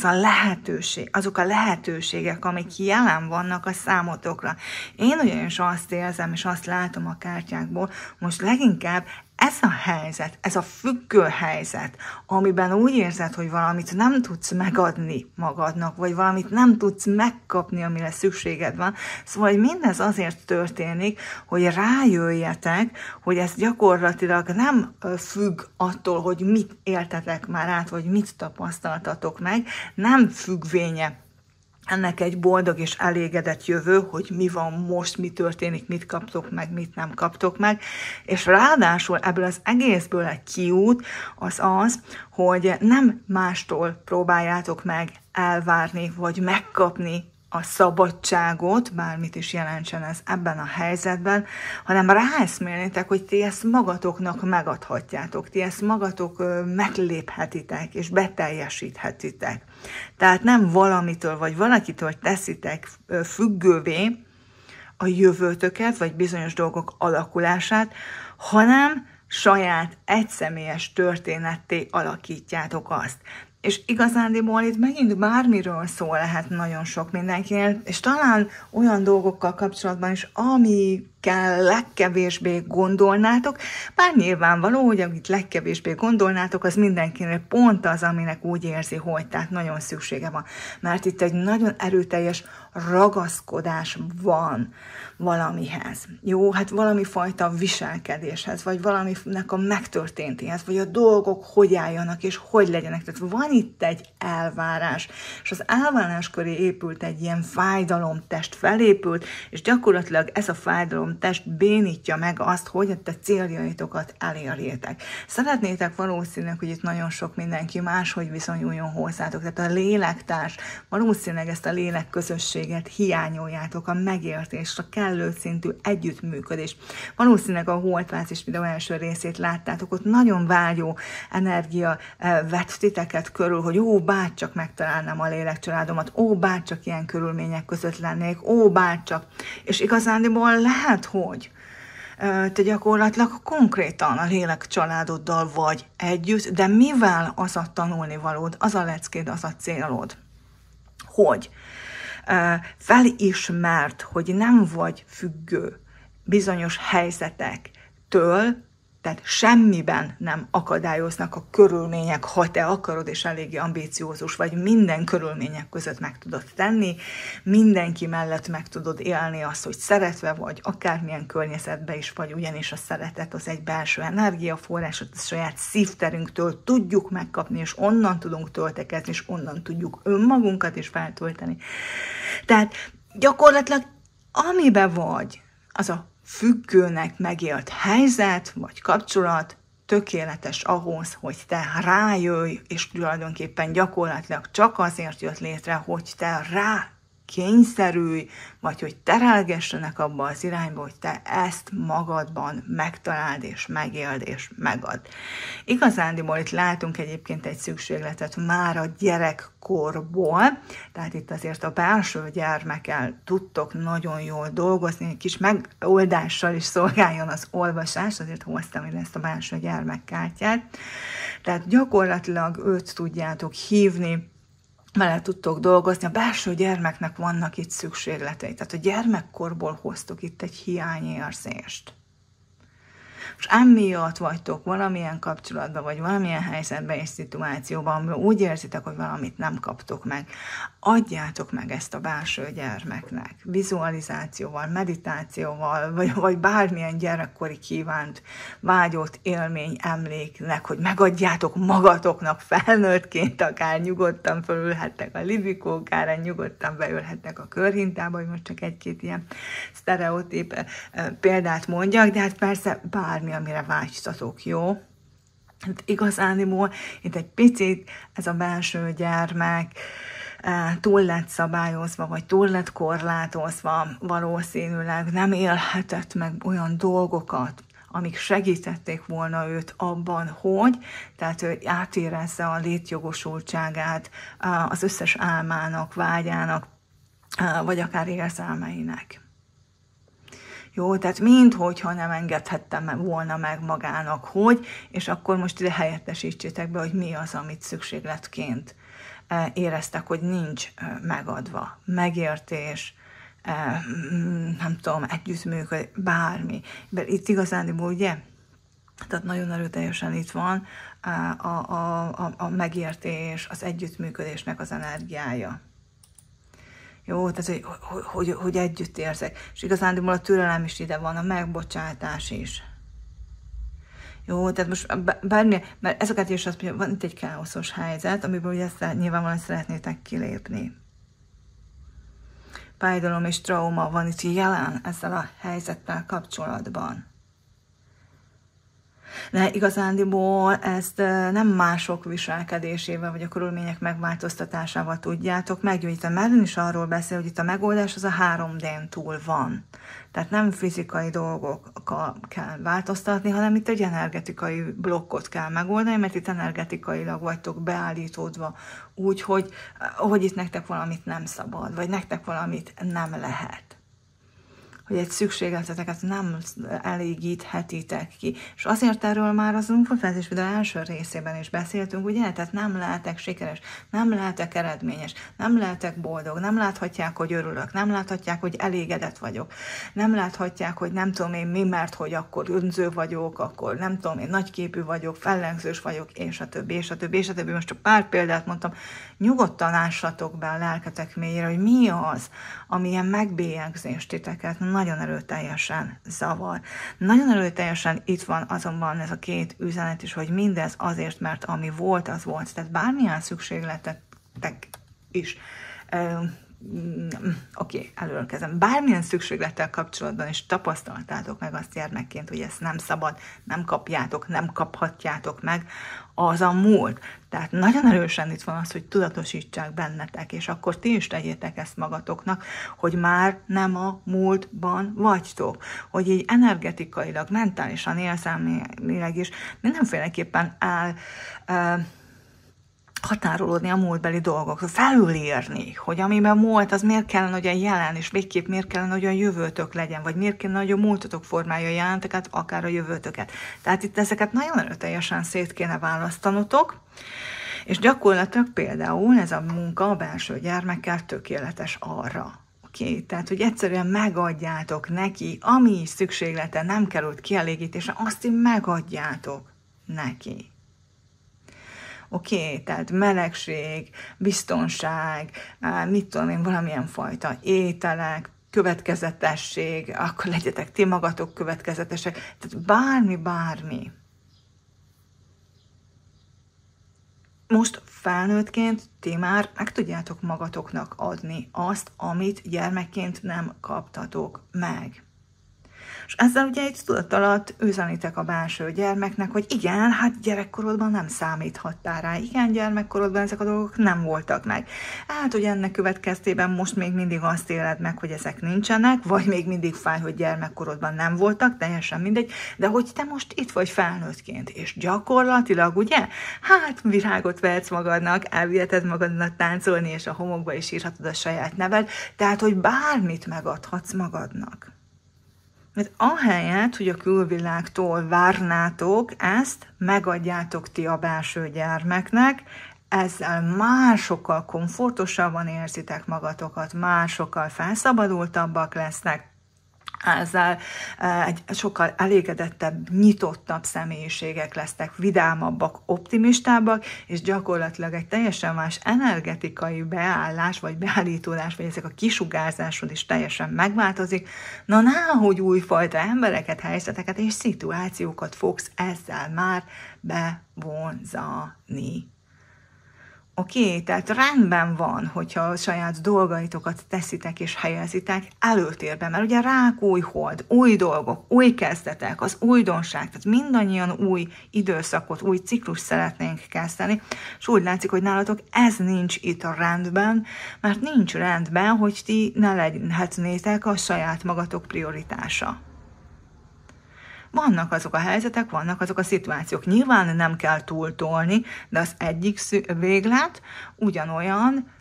azok a lehetőségek, amik jelen vannak a számotokra. Én ugyanis azt érzem, és azt látom a kártyákból, most leginkább ez a helyzet, ez a függő helyzet, amiben úgy érzed, hogy valamit nem tudsz megadni magadnak, vagy valamit nem tudsz megkapni, amire szükséged van. Szóval mindez azért történik, hogy rájöjjetek, hogy ez gyakorlatilag nem függ attól, hogy mit éltetek már át, vagy mit tapasztaltatok meg, nem függvénye ennek egy boldog és elégedett jövő, hogy mi van most, mi történik, mit kaptok meg, mit nem kaptok meg, és ráadásul ebből az egészből egy kiút az, hogy nem mástól próbáljátok meg elvárni, vagy megkapni a szabadságot, bármit is jelentsen ez ebben a helyzetben, hanem ráeszmélnétek, hogy ti ezt magatoknak megadhatjátok, ti ezt magatok megléphetitek és beteljesíthetitek. Tehát nem valamitől vagy valakitől teszitek függővé a jövőtöket, vagy bizonyos dolgok alakulását, hanem saját egyszemélyes történetté alakítjátok azt. És igazándiból itt megint bármiről szó lehet nagyon sok mindenkinél, és talán olyan dolgokkal kapcsolatban is, amikkel legkevésbé gondolnátok, bár nyilvánvaló, hogy amit legkevésbé gondolnátok, az mindenkinél pont az, aminek úgy érzi, hogy tehát nagyon szüksége van. Mert itt egy nagyon erőteljes ragaszkodás van valamihez. Jó, hát valami fajta viselkedéshez, vagy valaminek a megtörténtéhez, vagy a dolgok hogy álljanak, és hogy legyenek. Tehát van itt egy elvárás, és az elvárás köré épült egy ilyen fájdalomtest, felépült, és gyakorlatilag ez a fájdalomtest bénítja meg azt, hogy a te céljaitokat elérjétek. Szeretnétek valószínűleg, hogy itt nagyon sok mindenki máshogy viszonyuljon hozzátok, tehát a lélektárs, valószínűleg ezt a lélekközösséget hiányoljátok, a megértést, a kellő szintű együttműködés. Valószínűleg a Holdfázis videó első részét láttátok, ott nagyon vágyó energia vett titeket körül, hogy ó, bárcsak megtalálnám a lélekcsaládomat, ó, bárcsak ilyen körülmények között lennék, ó, bárcsak. És igazándiból lehet, hogy te gyakorlatilag konkrétan a lélekcsaládoddal vagy együtt, de mivel az a tanulnivalód, az a leckéd, az a célod, hogy felismert, hogy nem vagy függő bizonyos helyzetektől, tehát semmiben nem akadályoznak a körülmények, ha te akarod, és eléggé ambíciózus vagy, minden körülmények között meg tudod tenni, mindenki mellett meg tudod élni azt, hogy szeretve vagy, akármilyen környezetben is vagy, ugyanis a szeretet az egy belső energiaforrás, a saját szívterünktől tudjuk megkapni, és onnan tudunk töltekezni, és onnan tudjuk önmagunkat is feltölteni. Tehát gyakorlatilag amiben vagy, az a függőnek megélt helyzet vagy kapcsolat tökéletes ahhoz, hogy te rájöjj, és tulajdonképpen gyakorlatilag csak azért jött létre, hogy te rá kényszerülj, vagy hogy terelgessenek abba az irányba, hogy te ezt magadban megtaláld, és megéld, és megad. Igazándiból itt látunk egyébként egy szükségletet már a gyerekkorból, tehát itt azért a belső gyermekkel tudtok nagyon jól dolgozni, egy kis megoldással is szolgáljon az olvasás, azért hoztam ide ezt a belső gyermekkártyát. Tehát gyakorlatilag őt tudjátok hívni, vele tudtok dolgozni, a belső gyermeknek vannak itt szükségletei. Tehát a gyermekkorból hoztok itt egy hiányérzést. És emiatt vagytok valamilyen kapcsolatban, vagy valamilyen helyzetben és szituációban, amiben úgy érzitek, hogy valamit nem kaptok meg. Adjátok meg ezt a belső gyermeknek. Vizualizációval, meditációval, vagy bármilyen gyerekkori kívánt, vágyott élmény, emléknek, hogy megadjátok magatoknak felnőttként, akár nyugodtan fölülhettek a libikókára, nyugodtan beülhettek a körhintába, hogy most csak egy-két ilyen sztereotíp példát mondjak, de hát persze bármi, amire vágytatok, jó? Hát igazániból itt egy picit ez a belső gyermek túl lett szabályozva, vagy túl lett korlátozva, valószínűleg nem élhetett meg olyan dolgokat, amik segítették volna őt abban, hogy, tehát ő átérezze a létjogosultságát az összes álmának, vágyának, vagy akár érzelmeinek. Jó, tehát minthogyha nem engedhettem volna meg magának, hogy, és akkor most ide helyettesítsétek be, hogy mi az, amit szükségletként éreztek, hogy nincs megadva. Megértés, nem tudom, együttműködés, bármi. De itt igazándiból, ugye, tehát nagyon erőteljesen itt van a megértés, az együttműködésnek az energiája. Jó, tehát hogy együtt érzek. És igazándiból a türelem is ide van, a megbocsátás is. Jó, tehát most bármi, mert ezeket is azt mondja, van itt egy káoszos helyzet, amiből ugye nyilvánvalóan szeretnétek kilépni. Fájdalom és trauma van itt jelen ezzel a helyzettel kapcsolatban. De igazándiból ezt nem mások viselkedésével, vagy a körülmények megváltoztatásával tudjátok meggyógyítani. Merlin is arról beszél, hogy itt a megoldás az a 3D-n túl van. Tehát nem fizikai dolgokkal kell változtatni, hanem itt egy energetikai blokkot kell megoldani, mert itt energetikailag vagytok beállítódva úgy, hogy itt nektek valamit nem szabad, vagy nektek valamit nem lehet. Hogy egy szükségleteteket nem elégíthetitek ki. És azért erről már az unfulfillment videó első részében is beszéltünk, ugye? Tehát nem lehetek sikeres, nem lehetek eredményes, nem lehetek boldog, nem láthatják, hogy örülök, nem láthatják, hogy elégedett vagyok, nem láthatják, hogy nem tudom én mi, mert hogy akkor önző vagyok, akkor nem tudom én nagyképű vagyok, fellengzős vagyok, és a többi, és a többi, és a többi. Most csak pár példát mondtam, nyugodtan lássatok be a lelketek mélyére, hogy mi az, ami ilyen megbélyegzést titeket nagyon erőteljesen zavar. Nagyon erőteljesen itt van azonban ez a két üzenet is, hogy mindez azért, mert ami volt, az volt. Tehát bármilyen szükségletetek is, előről kezdem. Bármilyen szükséglettel kapcsolatban is tapasztaltátok meg azt gyermekként, hogy ezt nem szabad, nem kapjátok, nem kaphatjátok meg, az a múlt. Tehát nagyon erősen itt van az, hogy tudatosítsák bennetek, és akkor ti is tegyétek ezt magatoknak, hogy már nem a múltban vagytok. Hogy így energetikailag, mentálisan, érzelmileg is mindenféleképpen határolódni a múltbeli dolgokról, felülírni, hogy amiben volt, az miért kellene, hogy a jelen, és végképp miért kellene, hogy a jövőtök legyen, vagy miért kellene, hogy a múltotok formálja a jelenteket, akár a jövőtöket. Tehát itt ezeket nagyon erőteljesen szét kéne választanotok, és gyakorlatilag például ez a munka a belső gyermekkel tökéletes arra. Tehát, hogy egyszerűen megadjátok neki, ami szükséglete nem került kielégítésre, azt így megadjátok neki. Tehát melegség, biztonság, mit tudom én, valamilyen fajta ételek, következetesség, akkor legyetek ti magatok következetesek, tehát bármi. Most felnőttként ti már meg tudjátok magatoknak adni azt, amit gyermekként nem kaptatok meg. És ezzel ugye egy tudat alatt üzenitek a belső gyermeknek, hogy igen, hát gyerekkorodban nem számíthattál rá, igen, gyermekkorodban ezek a dolgok nem voltak meg. Hát, hogy ennek következtében most még mindig azt éled meg, hogy ezek nincsenek, vagy még mindig fáj, hogy gyermekkorodban nem voltak, teljesen mindegy, de hogy te most itt vagy felnőttként, és gyakorlatilag, ugye, hát virágot vehetsz magadnak, elviheted magadnak táncolni, és a homokba is írhatod a saját neved, tehát, hogy bármit megadhatsz magadnak. Mert ahelyett, hogy a külvilágtól várnátok ezt, megadjátok ti a belső gyermeknek, ezzel már sokkal komfortosabban érzitek magatokat, már sokkal felszabadultabbak lesznek, ezzel egy sokkal elégedettebb, nyitottabb személyiségek lesznek, vidámabbak, optimistábbak, és gyakorlatilag egy teljesen más energetikai beállás, vagy beállítódás, vagy ezek a kisugárzásod is teljesen megváltozik. Na, hogy újfajta embereket, helyzeteket és szituációkat fogsz ezzel már bevonzani. Oké, tehát rendben van, hogyha a saját dolgaitokat teszitek és helyezitek előtérbe, mert ugye rák új hold, új dolgok, új kezdetek, az újdonság, tehát mindannyian új időszakot, új ciklus szeretnénk kezdeni, és úgy látszik, hogy nálatok ez nincs itt a rendben, mert nincs rendben, hogy ti ne lehetnétek a saját magatok prioritása. Vannak azok a helyzetek, vannak azok a szituációk. Nyilván nem kell túltolni, de az egyik véglet ugyanolyan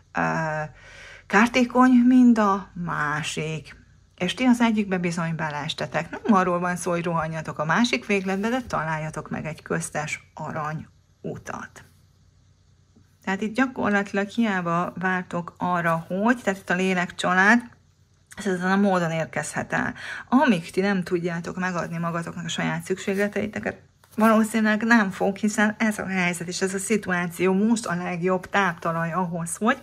kártékony, mint a másik. És ti az egyikbe bizony beleestetek. Nem arról van szó, hogy rohanjatok a másik végletbe, de találjatok meg egy köztes arany utat. Tehát itt gyakorlatilag hiába vártok arra, hogy, tehát itt a lélekcsalád, ez ezen a módon érkezhet el. Amíg ti nem tudjátok megadni magatoknak a saját szükségleteiteket, valószínűleg nem fog, hiszen ez a helyzet és ez a szituáció most a legjobb táptalaj ahhoz, hogy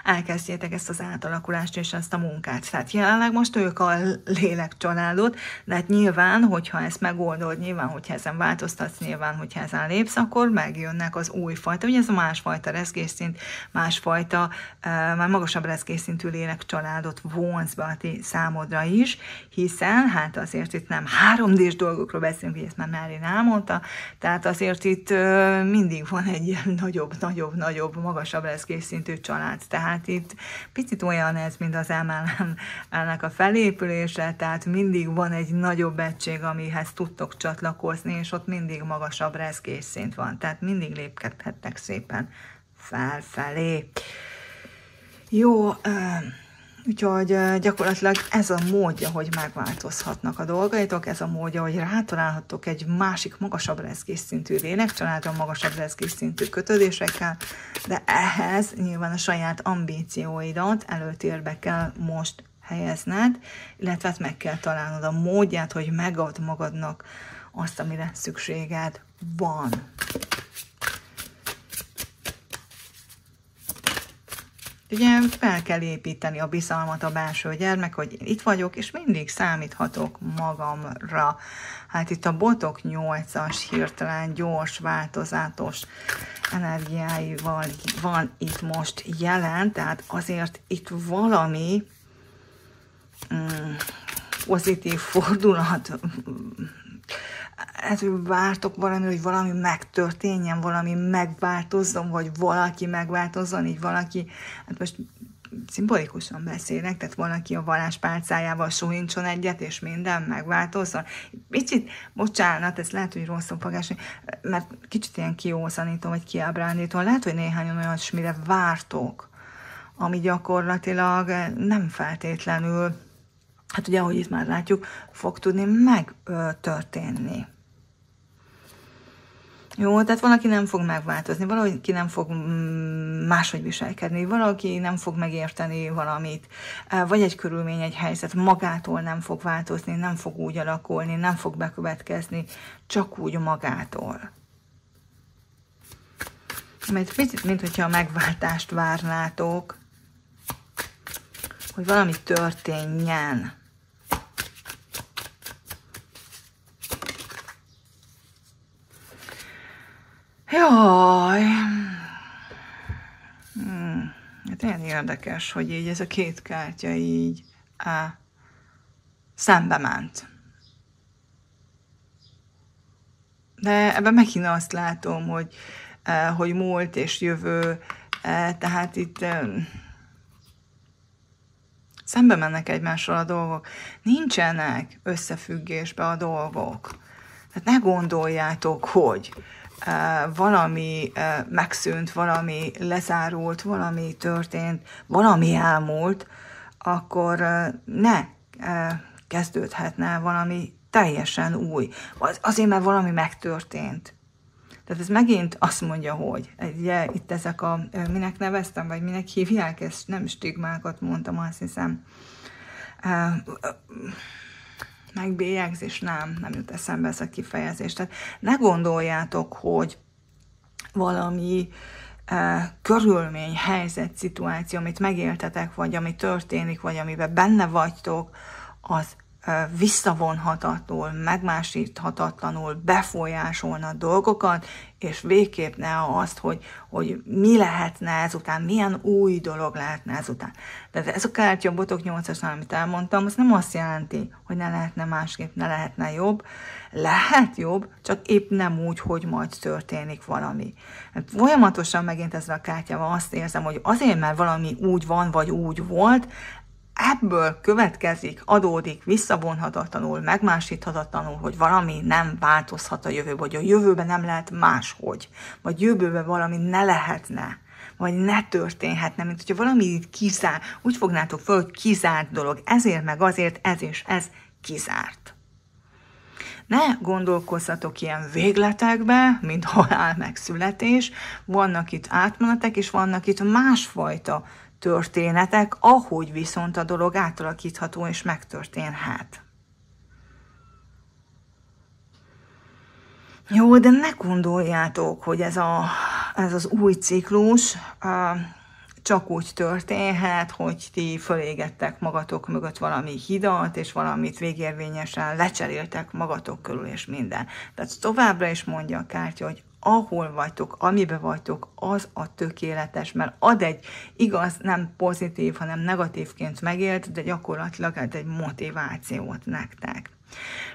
elkezdjétek ezt az átalakulást és ezt a munkát. Tehát jelenleg most ők a lélekcsaládod, de hát nyilván, hogyha ezt megoldod, nyilván, hogyha ezen változtatsz, nyilván, hogyha ezen lépsz, akkor megjönnek az újfajta, ugye ez a másfajta rezgésszint, másfajta, már magasabb rezgésszintű lélekcsaládot vonz be a ti számodra is, hiszen hát azért itt nem 3D-s dolgokról beszélünk, hogy ezt már Merlin elmondta, tehát azért itt mindig van egy ilyen nagyobb, magasabb rezgésszintű család. Tehát itt picit olyan ez, mint az MLM-nek a felépülése, tehát mindig van egy nagyobb egység, amihez tudtok csatlakozni, és ott mindig magasabb rezgésszint van, tehát mindig lépkedhettek szépen felfelé. Jó, úgyhogy gyakorlatilag ez a módja, hogy megváltozhatnak a dolgaitok, ez a módja, hogy rátalálhattok egy másik, magasabb rezgésszintű lélekcsaládra, magasabb rezgésszintű kötődésekkel, de ehhez nyilván a saját ambícióidat előtérbe kell most helyezned, illetve hát meg kell találnod a módját, hogy megadd magadnak azt, amire szükséged van. Ugye fel kell építeni a bizalmat a belső gyermek, hogy itt vagyok, és mindig számíthatok magamra. Hát itt a botok 8-as, hirtelen, gyors, változatos energiáival van itt most jelen, tehát azért itt valami pozitív fordulat, hogy vártok valami, hogy valami megtörténjen, valami megváltozzon, vagy valaki megváltozzon, így valaki, hát most szimbolikusan beszélek, tehát valaki a varázspálcájával súlyintson egyet, és minden megváltozzon. Picit, bocsánat, ez lehet, hogy rosszul fogás, mert kicsit ilyen kiózanítom, vagy kiábrándítom, lehet, hogy néhányan olyasmire vártok, ami gyakorlatilag nem feltétlenül, hát ugye, ahogy itt már látjuk, fog tudni megtörténni. Jó, tehát valaki nem fog megváltozni, valaki nem fog máshogy viselkedni, valaki nem fog megérteni valamit, vagy egy körülmény, egy helyzet magától nem fog változni, nem fog úgy alakulni, nem fog bekövetkezni, csak úgy magától. Mert picit, mint hogyha a megváltást várnátok, hogy valami történjen. Jaj! Hát ilyen érdekes, hogy így ez a két kártya így szembe ment. De ebben megint azt látom, hogy múlt és jövő, tehát itt szembe mennek egymással a dolgok. Nincsenek összefüggésbe a dolgok. Tehát ne gondoljátok, hogy valami megszűnt, valami lezárult, valami történt, valami elmúlt, akkor ne kezdődhetne valami teljesen új. Azért, mert valami megtörtént. Tehát ez megint azt mondja, hogy ugye, itt ezek a, minek neveztem, vagy minek hívják, ezt nem stigmákat mondtam, azt hiszem, megbélyegzés, nem jut eszembe ez a kifejezés. Tehát ne gondoljátok, hogy valami körülmény, helyzet, szituáció, amit megéltetek, vagy ami történik, vagy amiben benne vagytok, az visszavonhatatlanul, megmásíthatatlanul befolyásolna dolgokat, és végképp ne azt, hogy mi lehetne ezután, milyen új dolog lehetne ezután. De ez a kártya, a botok 8-asnál, amit elmondtam, az nem azt jelenti, hogy ne lehetne másképp, ne lehetne jobb. Lehet jobb, csak épp nem úgy, hogy majd történik valami. Folyamatosan megint ezzel a kártyával azt érzem, hogy azért, mert valami úgy van, vagy úgy volt, ebből következik, adódik visszavonhatatlanul, megmásíthatatlanul, hogy valami nem változhat a jövőben, vagy a jövőben nem lehet máshogy, vagy jövőben valami ne lehetne, vagy ne történhetne, mint hogyha valami kizár, úgy fognátok fel, hogy kizárt dolog, ezért meg azért ez és ez kizárt. Ne gondolkozzatok ilyen végletekbe, mint halál meg születés, vannak itt átmenetek, és vannak itt másfajta történetek, ahogy viszont a dolog átalakítható és megtörténhet. Jó, de ne gondoljátok, hogy ez az új ciklus csak úgy történhet, hogy ti fölégettek magatok mögött valami hidat, és valamit végérvényesen lecseréltek magatok körül, és minden. Tehát továbbra is mondja a kártya, hogy ahol vagytok, amiben vagytok, az a tökéletes, mert ad egy igaz, nem pozitív, hanem negatívként megélt, de gyakorlatilag ad egy motivációt nektek.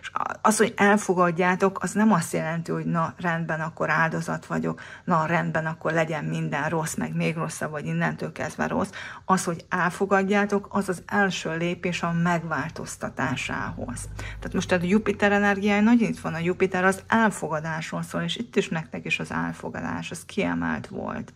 És az, hogy elfogadjátok, az nem azt jelenti, hogy na rendben, akkor áldozat vagyok, na rendben, akkor legyen minden rossz, meg még rosszabb, vagy innentől kezdve rossz. Az, hogy elfogadjátok, az az első lépés a megváltoztatásához. Tehát most a Jupiter energiája nagyon itt van, a Jupiter az elfogadásról szól, és itt is nektek is az elfogadás, az kiemelt volt.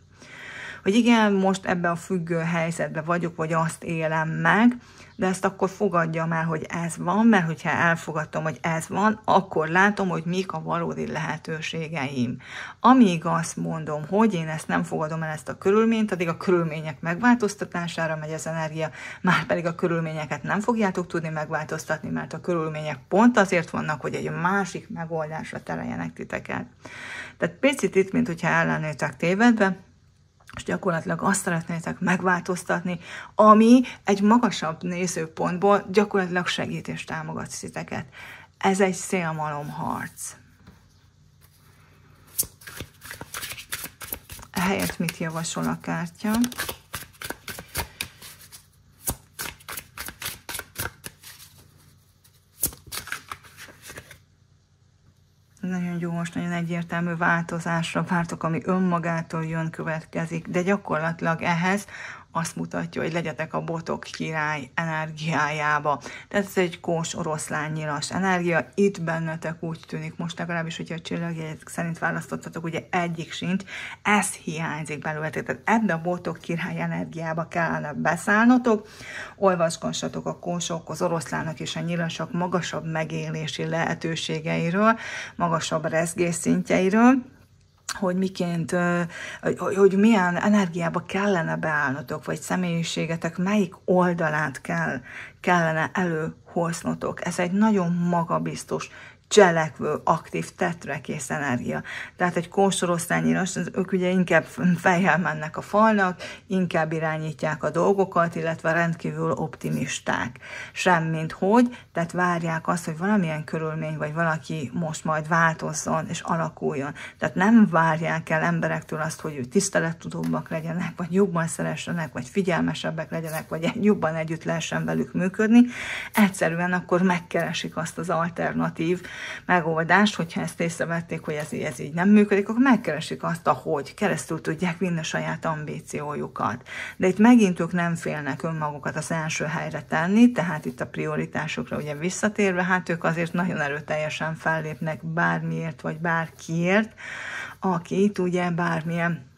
Hogy igen, most ebben a függő helyzetben vagyok, vagy azt élem meg, de ezt akkor fogadjam el, hogy ez van, mert hogyha elfogadtam, hogy ez van, akkor látom, hogy mik a valódi lehetőségeim. Amíg azt mondom, hogy én ezt nem fogadom el, ezt a körülményt, addig a körülmények megváltoztatására megy az energia, már pedig a körülményeket nem fogjátok tudni megváltoztatni, mert a körülmények pont azért vannak, hogy egy másik megoldásra tereljenek titeket. Tehát picit itt, mint hogyha el lennétek tévedve, és gyakorlatilag azt szeretnétek megváltoztatni, ami egy magasabb nézőpontból gyakorlatilag segít és támogat titeket. Ez egy szélmalomharc. Ehelyett mit javasol a kártya? Nagyon gyors, nagyon egyértelmű változásra vártok, ami önmagától jön, következik, de gyakorlatilag ehhez azt mutatja, hogy legyetek a botok király energiájába. Tehát ez egy kós oroszlán nyilas energia. Itt bennetek úgy tűnik, most legalábbis, hogyha a csillagjegyek szerint választottatok, ugye egyik sincs, ez hiányzik belőletek. Tehát ebbe a botok király energiába kellene beszállnotok, olvasgassatok a kósok, az oroszlánok és a nyilasok magasabb megélési lehetőségeiről, magasabb rezgés szintjeiről, hogy miként, hogy milyen energiába kellene beállnotok, vagy személyiségetek melyik oldalát kellene előhoznotok. Ez egy nagyon magabiztos, cselekvő, aktív, tetrekész energia. Tehát egy kósoroszlányiras, ők ugye inkább fejjel mennek a falnak, inkább irányítják a dolgokat, illetve rendkívül optimisták. Semmint hogy, tehát várják azt, hogy valamilyen körülmény, vagy valaki most majd változzon és alakuljon. Tehát nem várják el emberektől azt, hogy tisztelettudóbbak legyenek, vagy jobban szeressenek, vagy figyelmesebbek legyenek, vagy jobban együtt lehessen velük működni. Egyszerűen akkor megkeresik azt az alternatív megoldást, hogyha ezt észrevették, hogy ez így nem működik, akkor megkeresik azt, ahogy keresztül tudják vinni a saját ambíciójukat. De itt megint ők nem félnek önmagukat az első helyre tenni, tehát itt a prioritásokra ugye visszatérve, hát ők azért nagyon erőteljesen fellépnek bármiért, vagy bárkiért, akit ugye bármilyen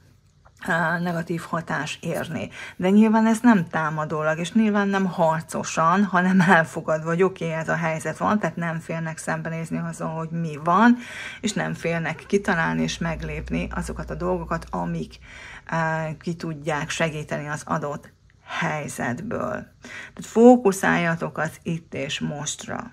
negatív hatás érni. De nyilván ez nem támadólag, és nyilván nem harcosan, hanem elfogadva, hogy oké, ez a helyzet van, tehát nem félnek szembenézni azon, hogy mi van, és nem félnek kitalálni és meglépni azokat a dolgokat, amik ki tudják segíteni az adott helyzetből. Tehát fókuszáljatok az itt és mostra.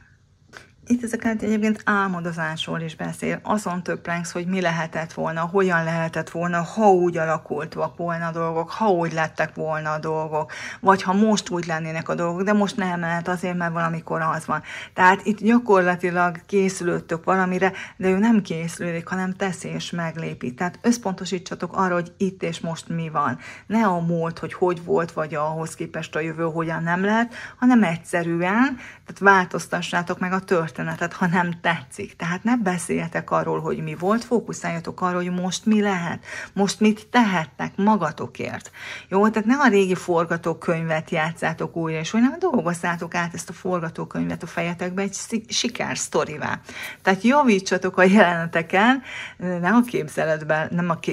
Itt ez a kártya egyébként álmodozásról is beszél, azon töprengsz, hogy mi lehetett volna, hogyan lehetett volna, ha úgy alakultak volna a dolgok, ha úgy lettek volna a dolgok, vagy ha most úgy lennének a dolgok, de most nem lehet azért, mert valamikor az van. Tehát itt gyakorlatilag készülődtök valamire, de ő nem készülődik, hanem teszi és meglépi. Tehát összpontosítsatok arra, hogy itt és most mi van. Ne a múlt, hogy volt, vagy ahhoz képest a jövő hogyan nem lehet, hanem egyszerűen, tehát változtassátok meg a történetet, ha nem tetszik. Tehát ne beszéljetek arról, hogy mi volt, fókuszáljatok arra, hogy most mi lehet, most mit tehettek magatokért. Jó, tehát ne a régi forgatókönyvet játszátok újra, és hogy nem dolgozzátok át ezt a forgatókönyvet a fejetekbe egy sikersztorivá. Tehát javítsatok a jeleneteken,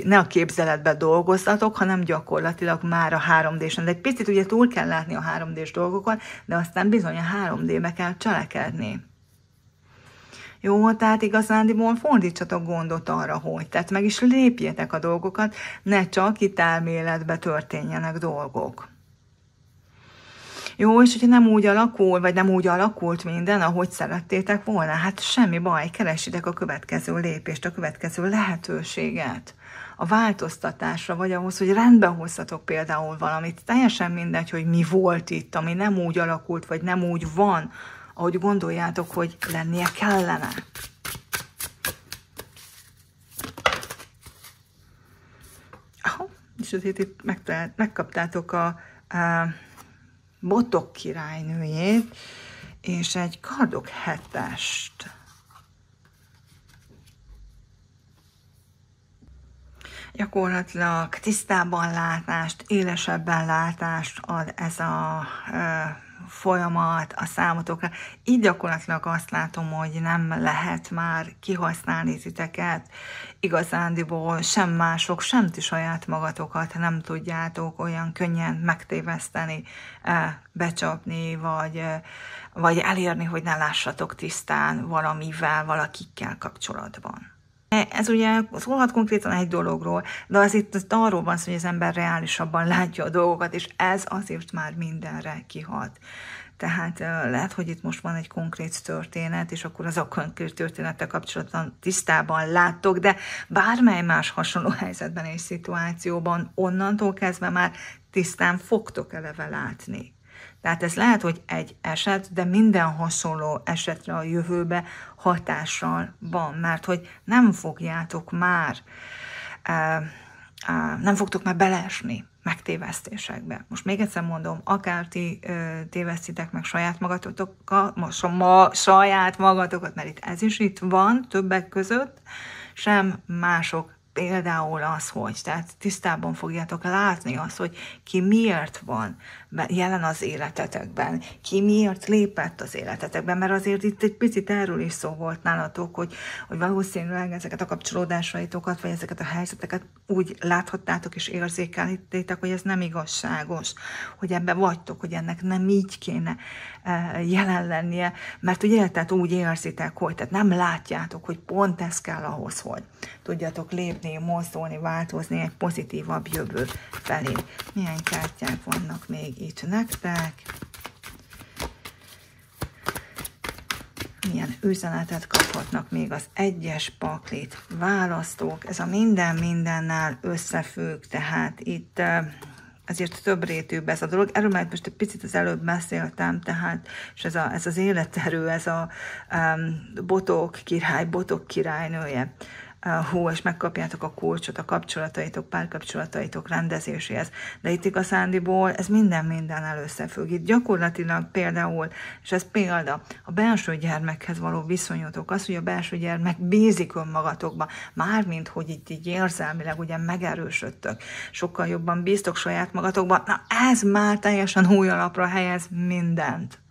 ne a képzeletben dolgozzatok, hanem gyakorlatilag már a 3D-sen. De egy picit ugye túl kell látni a 3D-s dolgokon, de aztán bizony a 3D-be kell cselekedni. Jó, tehát igazándiból fordítsatok gondot arra, hogy tehát meg is lépjetek a dolgokat, ne csak itt elméletbe történjenek dolgok. Jó, és hogyha nem úgy alakul, vagy nem úgy alakult minden, ahogy szerettétek volna, hát semmi baj, keresitek a következő lépést, a következő lehetőséget a változtatásra, vagy ahhoz, hogy rendbe hozzatok például valamit. Teljesen mindegy, hogy mi volt itt, ami nem úgy alakult, vagy nem úgy van, ahogy gondoljátok, hogy lennie kellene. És azért itt megkaptátok a botok királynőjét, és egy kardok 7-est. Gyakorlatilag tisztában látást, élesebben látást ad ez a folyamat a számotokra. Így gyakorlatilag azt látom, hogy nem lehet már kihasználni titeket. Igazándiból sem mások, sem ti saját magatokat nem tudjátok olyan könnyen megtéveszteni, becsapni, vagy elérni, hogy ne lássatok tisztán valamivel, valakikkel kapcsolatban. Ez ugye szólhat konkrétan egy dologról, de az itt arról van szó, hogy az ember reálisabban látja a dolgokat, és ez azért már mindenre kihat. Tehát lehet, hogy itt most van egy konkrét történet, és akkor az a konkrét történettel kapcsolatban tisztában láttok, de bármely más hasonló helyzetben és szituációban onnantól kezdve már tisztán fogtok eleve látni. Tehát ez lehet, hogy egy eset, de minden hasonló esetre a jövőbe hatással van, mert hogy nem fogjátok már, nem fogtok már beleesni megtévesztésekbe. Most még egyszer mondom, akár ti tévesztitek meg saját magatokat, mert itt ez is itt van többek között, sem mások. Például az, hogy tehát tisztában fogjátok látni azt, hogy ki miért van jelen az életetekben, ki miért lépett az életetekben, mert azért itt egy picit erről is szó volt nálatok, hogy valószínűleg ezeket a kapcsolódásaitokat, vagy ezeket a helyzeteket úgy láthattátok és érzékeltétek, hogy ez nem igazságos, hogy ebben vagytok, hogy ennek nem így kéne jelen lennie, mert ugye tehát úgy érzitek, hogy tehát nem látjátok, hogy pont ez kell ahhoz, hogy tudjatok lépni, mozdulni, változni egy pozitívabb jövő felé. Milyen kártyák vannak még itt nektek? Milyen üzenetet kaphatnak még az 1-es paklit? Választók, ez a minden mindennel összefügg, tehát itt azért több rétűbb ez a dolog. Erről már most egy picit az előbb beszéltem, tehát, és ez az életerő, ez a botok királynője. És megkapjátok a kulcsot a kapcsolataitok, párkapcsolataitok rendezéséhez. De itt igazándiból ez minden összefügg. Itt gyakorlatilag például, és ez példa, a belső gyermekhez való viszonyotok, az, hogy a belső gyermek bízik önmagatokba, mármint, hogy itt így érzelmileg ugye megerősödtök, sokkal jobban bíztok saját magatokba, na ez már teljesen új alapra helyez mindent.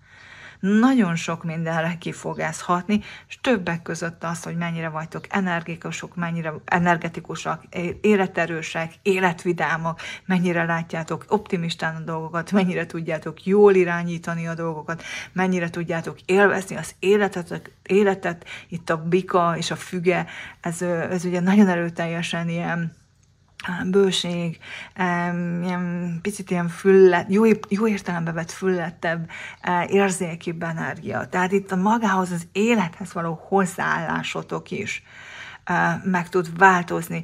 Nagyon sok mindenre ki fog ez hatni, és többek között az, hogy mennyire vagytok energikusok, mennyire energetikusak, életerősek, életvidámak, mennyire látjátok optimistán a dolgokat, mennyire tudjátok jól irányítani a dolgokat, mennyire tudjátok élvezni az életet, itt a bika és a füge, ez ugye nagyon erőteljesen ilyen bőség, ilyen picit ilyen jó értelembe vett füllettebb, érzékibb energia. Tehát itt a magához, az élethez való hozzáállásotok is meg tud változni.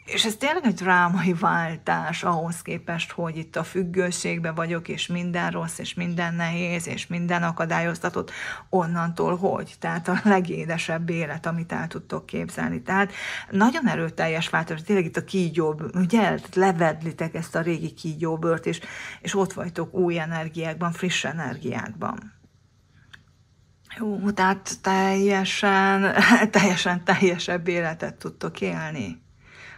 És ez tényleg egy drámai váltás ahhoz képest, hogy itt a függőségben vagyok, és minden rossz, és minden nehéz, és minden akadályoztatott, onnantól hogy? Tehát a legédesebb élet, amit el tudtok képzelni. Tehát nagyon erőteljes változás, tényleg itt a kígyó, ugye, levedlitek ezt a régi kígyóbört, és ott vagytok új energiákban, friss energiákban. Jó, tehát teljesebb életet tudtok élni.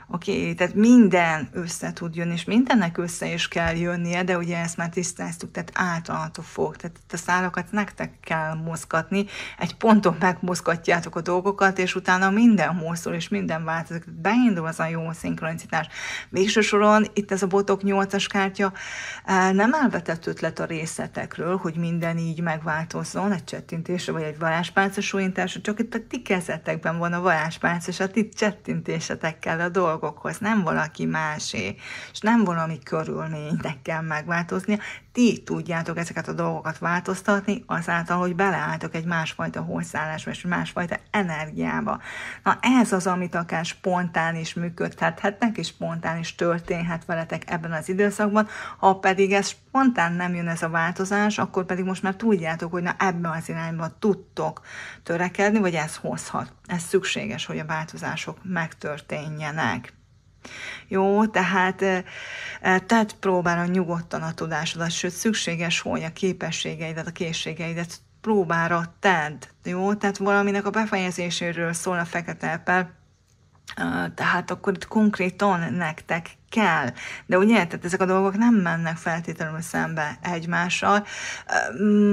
Oké, tehát minden össze tud jönni, és mindennek össze is kell jönnie, de ugye ezt már tisztáztuk, tehát általatok fog, tehát a szálakat nektek kell mozgatni, egy ponton megmozgatjátok a dolgokat, és utána minden mozdul, és minden változik, beindul az a jó szinkronicitás. Végső soron itt ez a botok 8-as kártya nem elvetett ötlet a részletekről, hogy minden így megváltozzon, egy csettintésre, vagy egy varázspálca súlyintásra, csak itt a ti kezetekben van a varázspálca, és a ti csettintésetekkel a dolgokhoz, nem valaki másé, és nem valami körülménynek kell megváltoznia. Ti tudjátok ezeket a dolgokat változtatni azáltal, hogy beleálltok egy másfajta hozzáállásba, és másfajta energiába. Na ez az, amit akár spontán is működhetnek, és spontán is történhet veletek ebben az időszakban. Ha pedig ez spontán nem jön ez a változás, akkor pedig most már tudjátok, hogy na ebben az irányban tudtok törekedni, vagy ez hozhat. Ez szükséges, hogy a változások megtörténjenek. Jó, tehát próbálj nyugodtan a tudásodat, sőt szükséges, hogy a képességeidet, a készségeidet próbára tedd. Jó, tehát valaminek a befejezéséről szól a fekete epel, tehát akkor itt konkrétan nektek kell. De ugye, tehát ezek a dolgok nem mennek feltétlenül szembe egymással,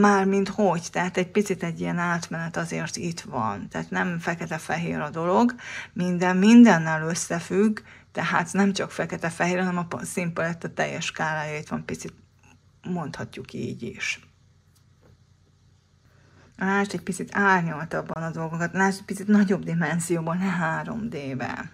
mármint hogy, tehát egy picit egy ilyen átmenet azért itt van. Tehát nem fekete-fehér a dolog, mindennel összefügg, tehát nem csak fekete-fehér, hanem a színpaletta teljes skálája itt van, picit mondhatjuk így is. Lásd egy picit árnyaltabban a dolgokat, lásd egy picit nagyobb dimenzióban, ne 3D-be.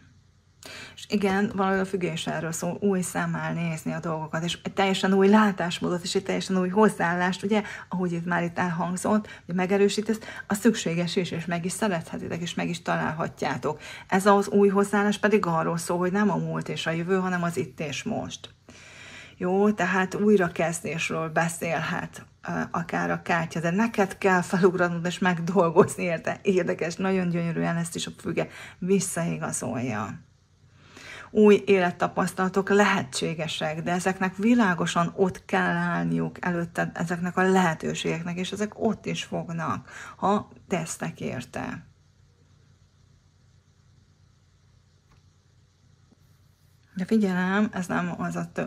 És igen, valahogy a függés erről szól, új szemmel nézni a dolgokat, és egy teljesen új látásmódot, és egy teljesen új hozzáállást, ugye, ahogy itt már itt elhangzott, hogy megerősítesz, az szükséges is, és meg is szerethetitek, és meg is találhatjátok. Ez az új hozzáállás pedig arról szól, hogy nem a múlt és a jövő, hanem az itt és most. Jó, tehát újrakezdésről beszélhet akár a kártya, de neked kell felugranod és megdolgozni érte. Érdekes, nagyon gyönyörűen ezt is a füge visszaigazolja. Új élettapasztalatok lehetségesek, de ezeknek világosan ott kell állniuk előtted, ezeknek a lehetőségeknek, és ezek ott is fognak, ha tesztek érte. De figyelem, ez nem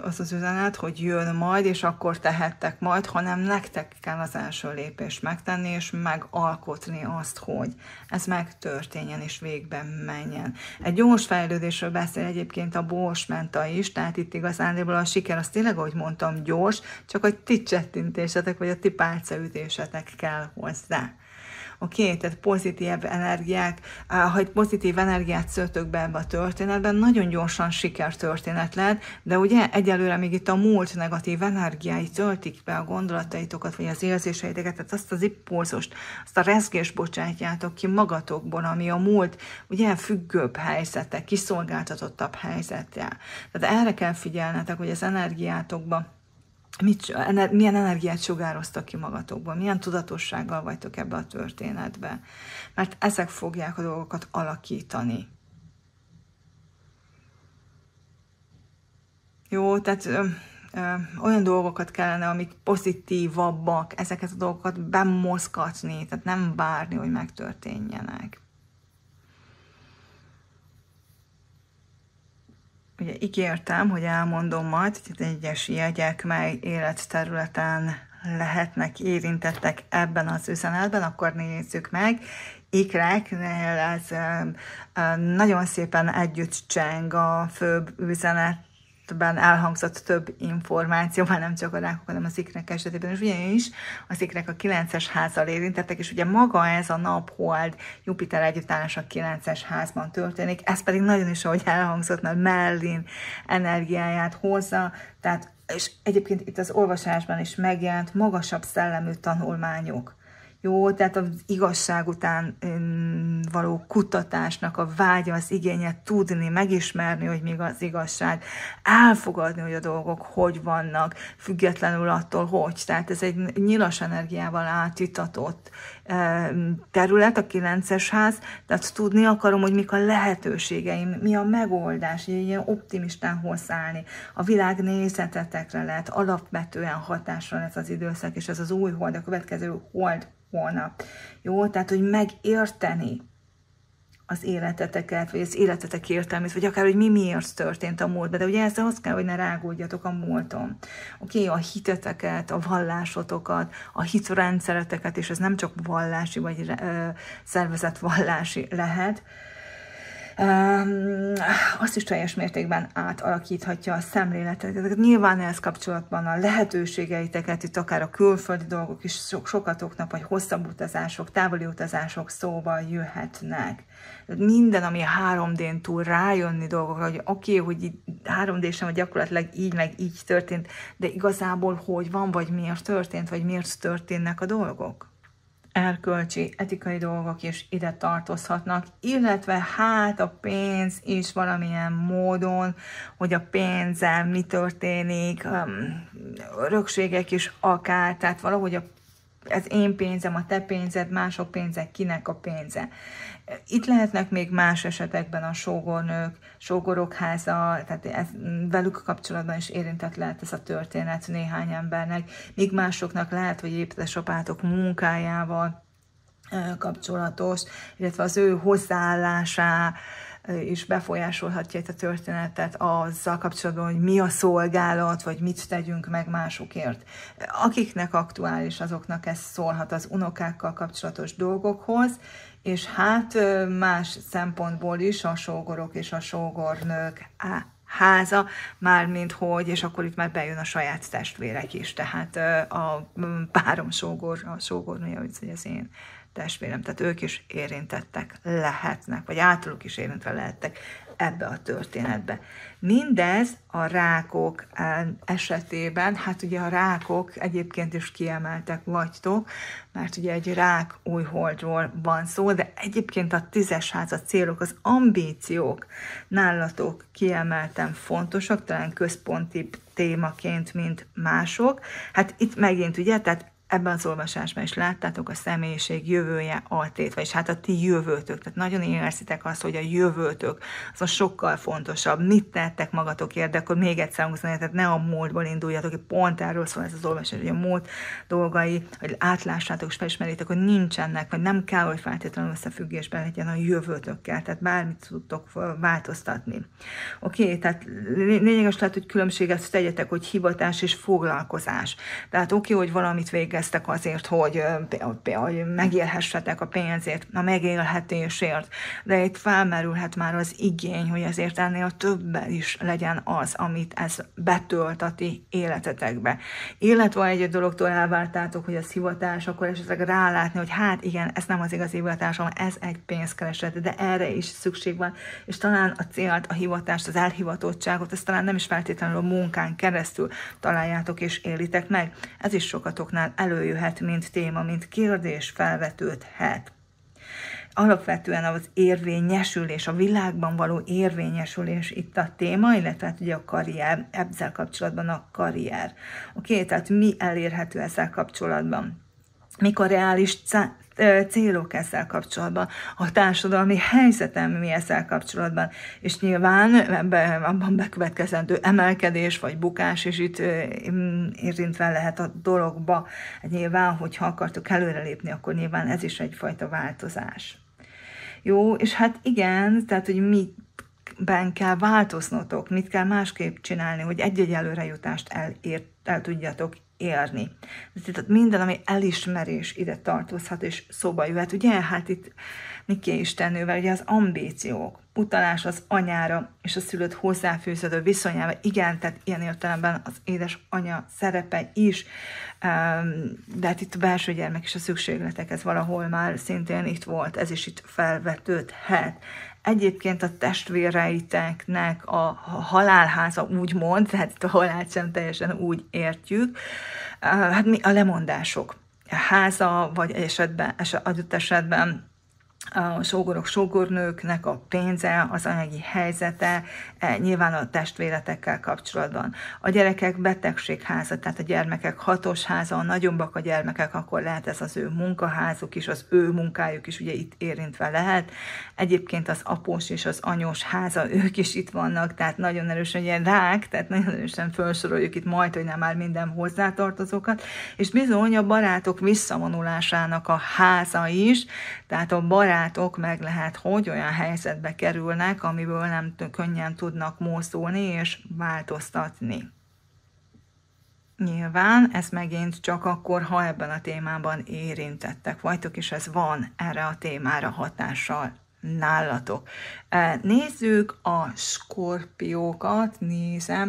az üzenet, hogy jön majd, és akkor tehettek majd, hanem nektek kell az első lépést megtenni, és megalkotni azt, hogy ez megtörténjen, és végbe menjen. Egy gyors fejlődésről beszél egyébként a borsmenta is, tehát itt igazándiból a siker, az tényleg, ahogy mondtam, gyors, csak a ti csettintésetek, vagy a ti pálcaütésetek kell hozzá. Oké, tehát pozitív energiák, ha egy pozitív energiát szöltök be ebbe a történetben, nagyon gyorsan sikertörténet lehet, de ugye egyelőre még itt a múlt negatív energiái töltik be a gondolataitokat, vagy az érzéseiteket, tehát azt az impulzust, azt a rezgést bocsátjátok ki magatokból, ami a múlt, ugye függőbb helyzete, kiszolgáltatottabb helyzete. Tehát erre kell figyelnetek, hogy az energiátokba milyen energiát sugároztak ki magatokból, milyen tudatossággal vagytok ebbe a történetbe. Mert ezek fogják a dolgokat alakítani. Jó, tehát olyan dolgokat kellene, amik pozitívabbak, ezeket a dolgokat bemozgatni, tehát nem várni, hogy megtörténjenek. Ugye ígértem, hogy elmondom majd, hogy egyes jegyek, mely életterületen lehetnek érintettek ebben az üzenetben, akkor nézzük meg. Ikreknél ez nagyon szépen együtt cseng a főbb üzenet podcastben elhangzott több információ, már nem csak a rákok, hanem az ikrek esetében, és ugyanis az ikrek a 9-es házzal érintettek, és ugye maga ez a nap-hold Jupiter együttállás a 9-es házban történik, ez pedig nagyon is, ahogy elhangzott, mert Merlin energiáját hozza, tehát és egyébként itt az olvasásban is megjelent magasabb szellemű tanulmányok. Jó, tehát az igazság után való kutatásnak a vágya, az igénye tudni, megismerni, hogy még az igazság, elfogadni, hogy a dolgok hogy vannak, függetlenül attól, hogy. Tehát ez egy nyilas energiával átitatott terület, a 9-es ház, tehát tudni akarom, hogy mik a lehetőségeim, mi a megoldás, ilyen optimistán hozzáállni. A világ nézetetekre lehet, alapvetően hatásra lesz az időszak, és ez az új hold, a következő hold holnap. Jó, tehát, hogy megérteni az életeteket, vagy az életetek értelmét, vagy akár, hogy mi miért történt a múltban, de ugye ezzel az kell, hogy ne rágódjatok a múlton. Oké, a hiteteket, a vallásotokat, a hitrendszereteket, és ez nem csak vallási, vagy szervezetvallási lehet, azt is teljes mértékben átalakíthatja a szemléleteket. Nyilván ehhez kapcsolatban a lehetőségeiteket, itt akár a külföldi dolgok is sokatoknak, vagy hosszabb utazások, távoli utazások szóba jöhetnek. Minden, ami a 3D-n túl rájönni dolgokra, hogy oké, hogy 3D sem, vagy gyakorlatilag így, meg így történt, de igazából hogy van, vagy miért történt, vagy miért történnek a dolgok. Erkölcsi, etikai dolgok is ide tartozhatnak, illetve hát a pénz is valamilyen módon, hogy a pénzzel mi történik, örökségek is akár, tehát valahogy ez én pénzem, a te pénzed, mások pénzek, kinek a pénze. Itt lehetnek még más esetekben a sógornők, sógorok háza, tehát velük kapcsolatban is érintett lehet ez a történet néhány embernek, míg másoknak lehet, hogy édesapátok munkájával kapcsolatos, illetve az ő hozzáállásá is befolyásolhatja itt a történetet azzal kapcsolatban, hogy mi a szolgálat, vagy mit tegyünk meg másokért. Akiknek aktuális, azoknak ez szólhat az unokákkal kapcsolatos dolgokhoz, és hát más szempontból is a sógorok és a sógornők háza, mármint hogy, és akkor itt már bejön a saját testvérek is, tehát a párom sógor, a sógornője, hogy az én testvérem, tehát ők is érintettek lehetnek, vagy általuk is érintve lehettek ebbe a történetbe. Mindez a rákok esetében, hát ugye a rákok egyébként is kiemeltek vagytok, mert ugye egy rák új holdról van szó, de egyébként a 10-es ház, a célok, az ambíciók nálatok kiemelten fontosak, talán központi témaként, mint mások. Hát itt megint ugye, tehát ebben az olvasásban is láttátok a személyiség jövője altét, vagyis hát a ti jövőtök. Tehát nagyon érzitek azt, hogy a jövőtök az a sokkal fontosabb. Mit tettek magatokért, de akkor még egyszer hangzani, tehát ne a múltból induljatok, hogy pont erről szól ez az olvasás, hogy a múlt dolgai, hogy átlássátok és felismerjétek, hogy nincsenek, vagy nem kell, hogy feltétlenül összefüggésben legyen a jövőtökkel, tehát bármit tudtok változtatni. Oké, tehát lényeges lehet, hogy különbséget tegyetek, hogy hivatás és foglalkozás. Tehát oké, hogy valamit végeztek azért, hogy megélhessetek a pénzért, a megélhetésért, de itt felmerülhet már az igény, hogy azért ennél többen is legyen az, amit ez betölt a ti életetekbe. Illetve egy dologtól elvártátok, hogy az hivatás, akkor esetleg rálátni, hogy hát igen, ez nem az igazi hivatásom, ez egy pénzkereset, de erre is szükség van, és talán a célt, a hivatást, az elhivatottságot, ezt talán nem is feltétlenül a munkán keresztül találjátok és élitek meg. Ez is sokatoknál előjöhet, mint téma, mint kérdés felvetődhet. Alapvetően az érvényesülés, a világban való érvényesülés itt a téma, illetve hát ugye a karrier, ezzel kapcsolatban a karrier. Oké, tehát mi elérhető ezzel kapcsolatban? Mik a reális célok ezzel kapcsolatban, a társadalmi helyzetem mi ezzel kapcsolatban, és nyilván abban bekövetkezendő emelkedés vagy bukás is itt érintve lehet a dologba. Nyilván, hogyha akartok előrelépni, akkor nyilván ez is egyfajta változás. Jó, és hát igen, tehát, hogy mi miben kell változnotok, mit kell másképp csinálni, hogy egy-egy előrejutást el tudjatok érni. Tehát minden, ami elismerés ide tartozhat és szóba jöhet. Ugye, hát itt Niki Istennővel, ugye az ambíciók, utalás az anyára és a szülőt hozzáfűződő viszonyába. Igen, tehát ilyen értelemben az édesanya szerepe is, de hát itt a belső gyermek és a szükségletek, ez valahol már szintén itt volt, ez is itt felvetődhet. Egyébként a testvéreiteknek a halálháza úgymond, tehát itt a halált sem teljesen úgy értjük, hát mi a lemondások háza, vagy adott esetben a sógorok, sógornőknek a pénze, az anyagi helyzete, nyilván a testvéretekkel kapcsolatban. A gyerekek betegségháza, tehát a gyermekek hatos háza, a nagyobbak a gyermekek, akkor lehet ez az ő munkaházuk is, az ő munkájuk is ugye itt érintve lehet. Egyébként az após és az anyós háza, ők is itt vannak, tehát nagyon erősen ilyen rák, tehát nagyon erősen felsoroljuk itt majd, hogy nem már minden hozzátartozókat, és bizony a barátok visszavonulásának a háza is, tehát a barátok meg lehet, hogy olyan helyzetbe kerülnek, amiből nem könnyen tudnak mozdulni és változtatni. Nyilván ez megint csak akkor, ha ebben a témában érintettek vagytok, és ez van erre a témára hatással nálatok. Nézzük a skorpiókat,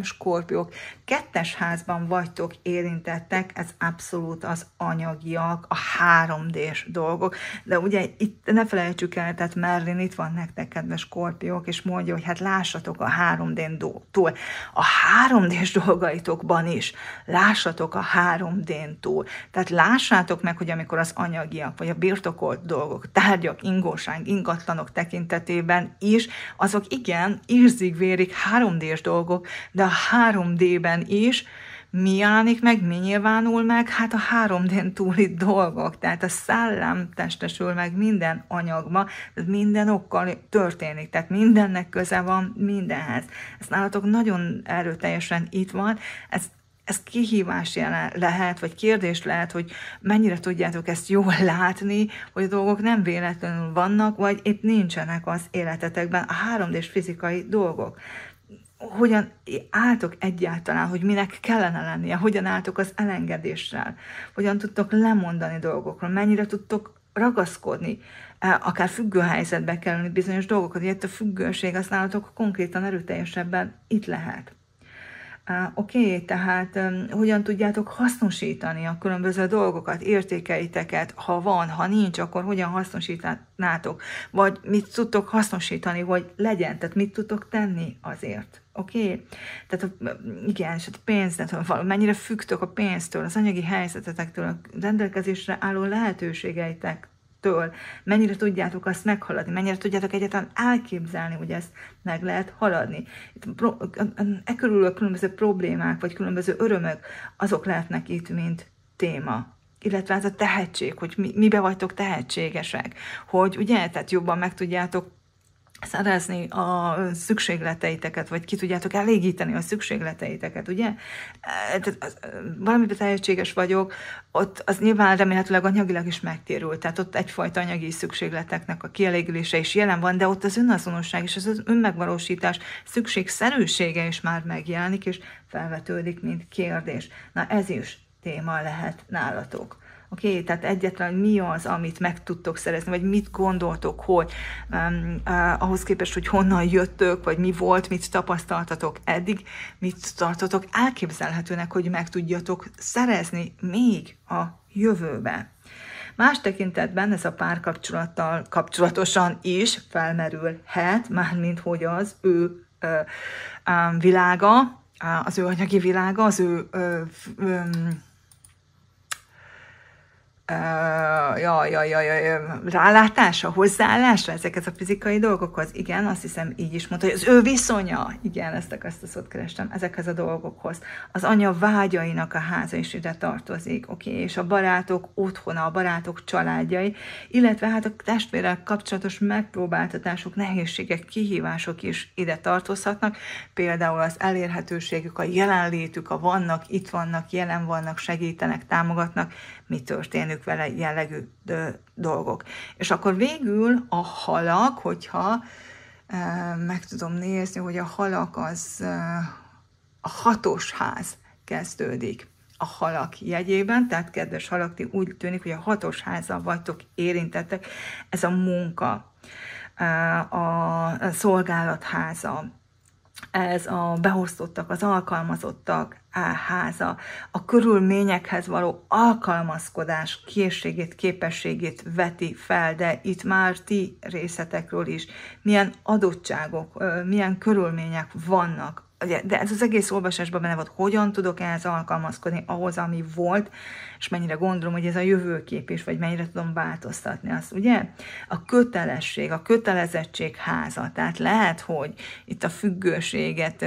skorpiók. 2. házban vagytok érintettek, ez abszolút az anyagiak, a 3D-s dolgok, de ugye itt ne felejtsük el, tehát Merlin itt van nektek, kedves skorpiók, és mondja, hogy hát lássatok a 3D-n túl. A 3D-s dolgaitokban is lássatok a 3D-n túl. Tehát lássátok meg, hogy amikor az anyagiak, vagy a birtokolt dolgok, tárgyak, ingóság, ingatlanok tekintetében is, azok igen, ízig-vérig 3D-s dolgok, de a 3D-ben is mi jelenik meg, mi nyilvánul meg? Hát a 3D-n túli dolgok, tehát a szellem testesül meg minden anyagba, minden okkal történik, tehát mindennek köze van mindenhez. Ez nálatok nagyon erőteljesen itt van, ez kihívás lehet, vagy kérdés lehet, hogy mennyire tudjátok ezt jól látni, hogy a dolgok nem véletlenül vannak, vagy épp nincsenek az életetekben a 3D-s fizikai dolgok. Hogyan álltok egyáltalán, hogy minek kellene lennie, hogyan álltok az elengedéssel, hogyan tudtok lemondani dolgokról, mennyire tudtok ragaszkodni, akár függő helyzetbe kerülni bizonyos dolgokat, hogy a függőség az nálatok konkrétan erőteljesebben itt lehet. Oké, tehát hogyan tudjátok hasznosítani a különböző dolgokat, értékeiteket, ha van, ha nincs, akkor hogyan hasznosítanátok, vagy mit tudtok hasznosítani, hogy legyen, tehát mit tudtok tenni azért. Oké? Tehát igen, és a pénzt, mennyire függtök a pénztől, az anyagi helyzetetektől, a rendelkezésre álló lehetőségeitek, mennyire tudjátok azt meghaladni, mennyire tudjátok egyáltalán elképzelni, hogy ezt meg lehet haladni. E körül a különböző problémák, vagy különböző örömök, azok lehetnek itt, mint téma. Illetve ez a tehetség, hogy mibe vagytok tehetségesek, hogy ugye, tehát jobban meg tudjátok szerezni a szükségleteiteket, vagy ki tudjátok elégíteni a szükségleteiteket, ugye? Valamiben tehetséges vagyok, ott az nyilván remélhetőleg anyagilag is megtérül, tehát ott egyfajta anyagi szükségleteknek a kielégülése is jelen van, de ott az önazonosság és az önmegvalósítás szükségszerűsége is már megjelenik, és felvetődik, mint kérdés. Na ez is téma lehet nálatok. Oké, tehát egyetlen mi az, amit meg tudtok szerezni, vagy mit gondoltok, hogy ahhoz képest, hogy honnan jöttök, vagy mi volt, mit tapasztaltatok eddig, mit tartotok elképzelhetőnek, hogy meg tudjatok szerezni még a jövőbe. Más tekintetben ez a párkapcsolattal kapcsolatosan is felmerülhet, mármint hogy az ő világa, az ő anyagi világa, az ő rálátása, hozzáállása ezekhez a fizikai dolgokhoz. Igen, azt hiszem így is mondta, hogy az ő viszonya, igen, ezt a szót kerestem, ezekhez a dolgokhoz. Az anya vágyainak a háza is ide tartozik, oké, és a barátok otthona, a barátok családjai, illetve hát a testvérrel kapcsolatos megpróbáltatások, nehézségek, kihívások is ide tartozhatnak, például az elérhetőségük, a jelenlétük, a vannak, itt vannak, jelen vannak, segítenek, támogatnak, mi történik vele jellegű dolgok. És akkor végül a halak, hogyha meg tudom nézni, hogy a halak az a 6-os ház kezdődik a halak jegyében, tehát kedves halak, ti úgy tűnik, hogy a 6-os házzal vagytok érintettek. Ez a munka, a szolgálatháza, ez a beosztottak, az alkalmazottak háza, a körülményekhez való alkalmazkodás készségét, képességét veti fel, de itt már ti részletekről is milyen adottságok, milyen körülmények vannak. De ez az egész olvasásban benne volt, hogyan tudok ehhez alkalmazkodni ahhoz, ami volt, és mennyire gondolom, hogy ez a jövőkép is, vagy mennyire tudom változtatni azt, ugye? A kötelesség, a kötelezettség háza, tehát lehet, hogy itt a függőséget,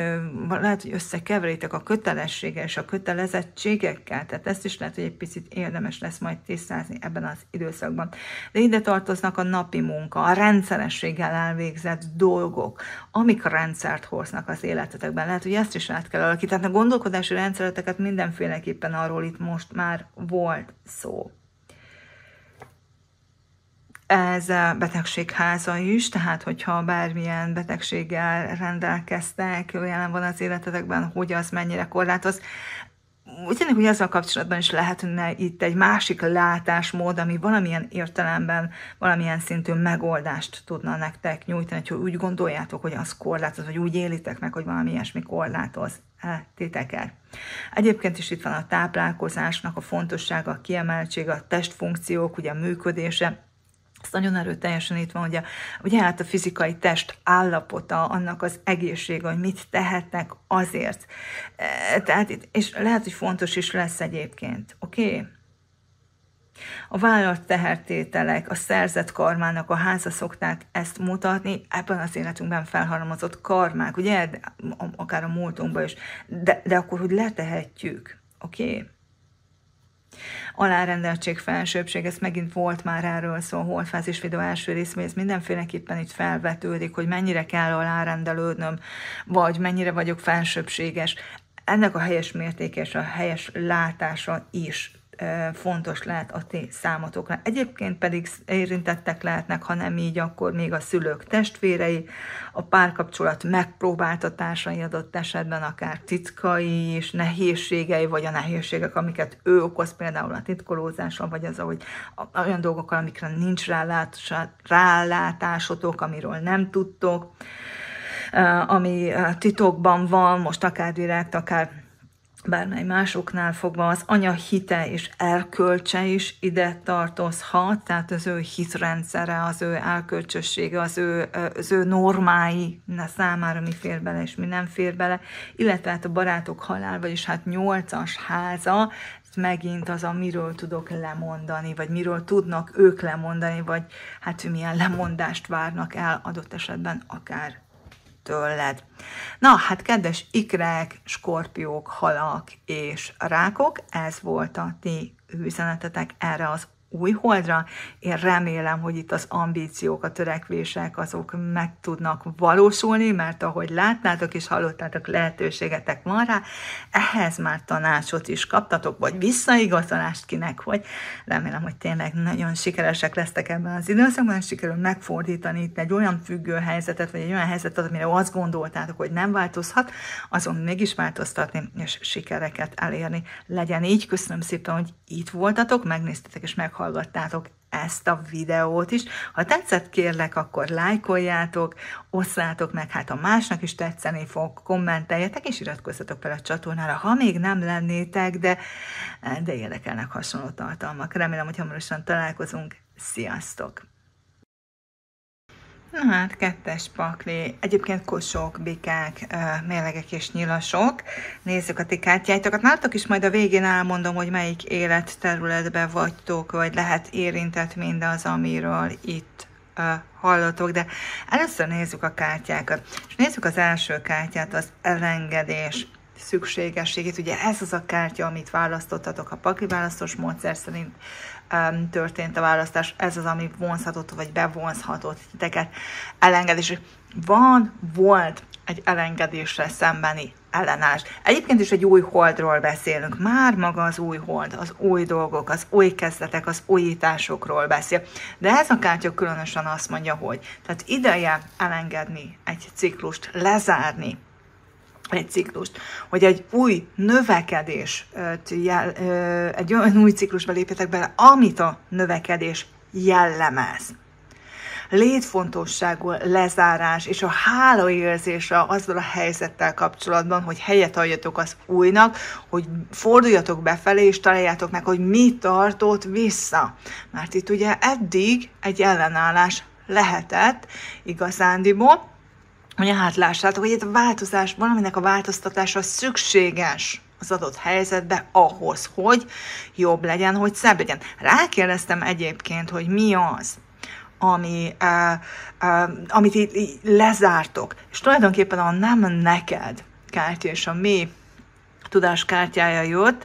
lehet, hogy összekeveritek a kötelességgel és a kötelezettségekkel, tehát ezt is lehet, hogy egy picit érdemes lesz majd tisztázni ebben az időszakban. De ide tartoznak a napi munka, a rendszerességgel elvégzett dolgok, amik a rendszert hoznak az életetekben. Lehet, hogy ezt is át kell alakítani. A gondolkodási rendszereteket mindenféleképpen arról itt most már volt szó. Ez a betegségháza is, tehát hogyha bármilyen betegséggel rendelkeztek, jelen van az életetekben, hogy az mennyire korlátoz. Úgy tűnik, hogy ezzel kapcsolatban is lehetne itt egy másik látásmód, ami valamilyen értelemben, valamilyen szintű megoldást tudna nektek nyújtani, hogy úgy gondoljátok, hogy az korlátoz, vagy úgy élitek meg, hogy valami ilyesmi korlátoz titeket. Egyébként is itt van a táplálkozásnak a fontossága, a kiemeltsége, a testfunkciók, ugye a működése. Ez nagyon erőteljesen itt van, ugye hát a fizikai test állapota, annak az egészsége, hogy mit tehetnek azért. Tehát itt, és lehet, hogy fontos is lesz egyébként, oké? A vállalt tehertételek, a szerzett karmának a háza szokták ezt mutatni, ebben az életünkben felhalmozott karmák, ugye, akár a múltunkban is, de akkor, hogy letehetjük, oké? Alárendeltség, felsőbbség, ez megint volt már erről szó, holdfázis videó első részben, ez mindenféleképpen itt felvetődik, hogy mennyire kell alárendelődnöm, vagy mennyire vagyok felsőbbséges. Ennek a helyes mértéke és a helyes látása is fontos lehet a ti számotokra. Egyébként pedig érintettek lehetnek, ha nem így, akkor még a szülők testvérei, a párkapcsolat megpróbáltatásai adott esetben, akár titkai és nehézségei, vagy a nehézségek, amiket ő okoz, például a titkolózással, vagy az, hogy olyan dolgokkal, amikre nincs rálátásotok, amiről nem tudtok, ami titokban van, most akár direkt, akár bármely másoknál fogva, az anya hite és erkölcse is ide tartozhat, tehát az ő hitrendszere, az ő erkölcsössége, az ő normái számára mi fér bele és mi nem fér bele, illetve hát a barátok halál, vagyis hát 8-as háza, megint az, amiről tudok lemondani, vagy miről tudnak ők lemondani, vagy hát milyen lemondást várnak el adott esetben akár tőled. Na, hát kedves ikrek, skorpiók, halak és rákok, ez volt a ti üzenetetek erre az új holdra. Én remélem, hogy itt az ambíciók, a törekvések azok meg tudnak valósulni, mert ahogy látnátok és hallottátok, lehetőségetek van rá, ehhez már tanácsot is kaptatok, vagy visszaigazolást kinek, hogy remélem, hogy tényleg nagyon sikeresek lesztek ebben az időszakban, és sikerül megfordítani itt egy olyan függő helyzetet, vagy egy olyan helyzetet, amire azt gondoltátok, hogy nem változhat, azon mégis változtatni, és sikereket elérni. Legyen így, köszönöm szépen, hogy itt voltatok, megnéztetek és meghallgattátok ezt a videót is. Ha tetszett, kérlek, akkor lájkoljátok, osszátok meg, hát ha másnak is tetszeni fog, kommenteljetek, és iratkozzatok fel a csatornára, ha még nem lennétek, de érdekelnek hasonló tartalmak. Remélem, hogy hamarosan találkozunk. Sziasztok! Na hát, kettes pakli, egyébként kosok, bikák, mérlegek és nyilasok. Nézzük a ti kártyáitokat. Nálatok is majd a végén elmondom, hogy melyik életterületben vagytok, vagy lehet érintett mindaz, amiről itt hallotok, de először nézzük a kártyákat. És nézzük az első kártyát, az elengedés szükségességét. Ugye ez az a kártya, amit választottatok a pakli választós módszer szerint történt a választás, ez az, ami vonzhatott, vagy bevonzhatott titeket. Elengedés. Volt egy elengedésre szembeni ellenállás. Egyébként is egy új holdról beszélünk. Már maga az új hold, az új dolgok, az új kezdetek, az újításokról beszél. De ez a kártya különösen azt mondja, hogy tehát ideje elengedni egy ciklust, lezárni egy ciklust, hogy egy új növekedés, egy olyan új ciklusba lépjetek bele, amit a növekedés jellemez. Létfontosságú lezárás és a hálaérzésre azzal a helyzettel kapcsolatban, hogy helyet adjatok az újnak, hogy forduljatok befelé, és találjátok meg, hogy mi tartott vissza. Mert itt ugye eddig egy ellenállás lehetett igazándiból, hogy hát lássátok, hogy itt a változás, valaminek a változtatása szükséges az adott helyzetbe ahhoz, hogy jobb legyen, hogy szebb legyen. Rákérdeztem egyébként, hogy mi az, amit így lezártok. És tulajdonképpen a nem neked kártya és a mi tudás kártyája jött,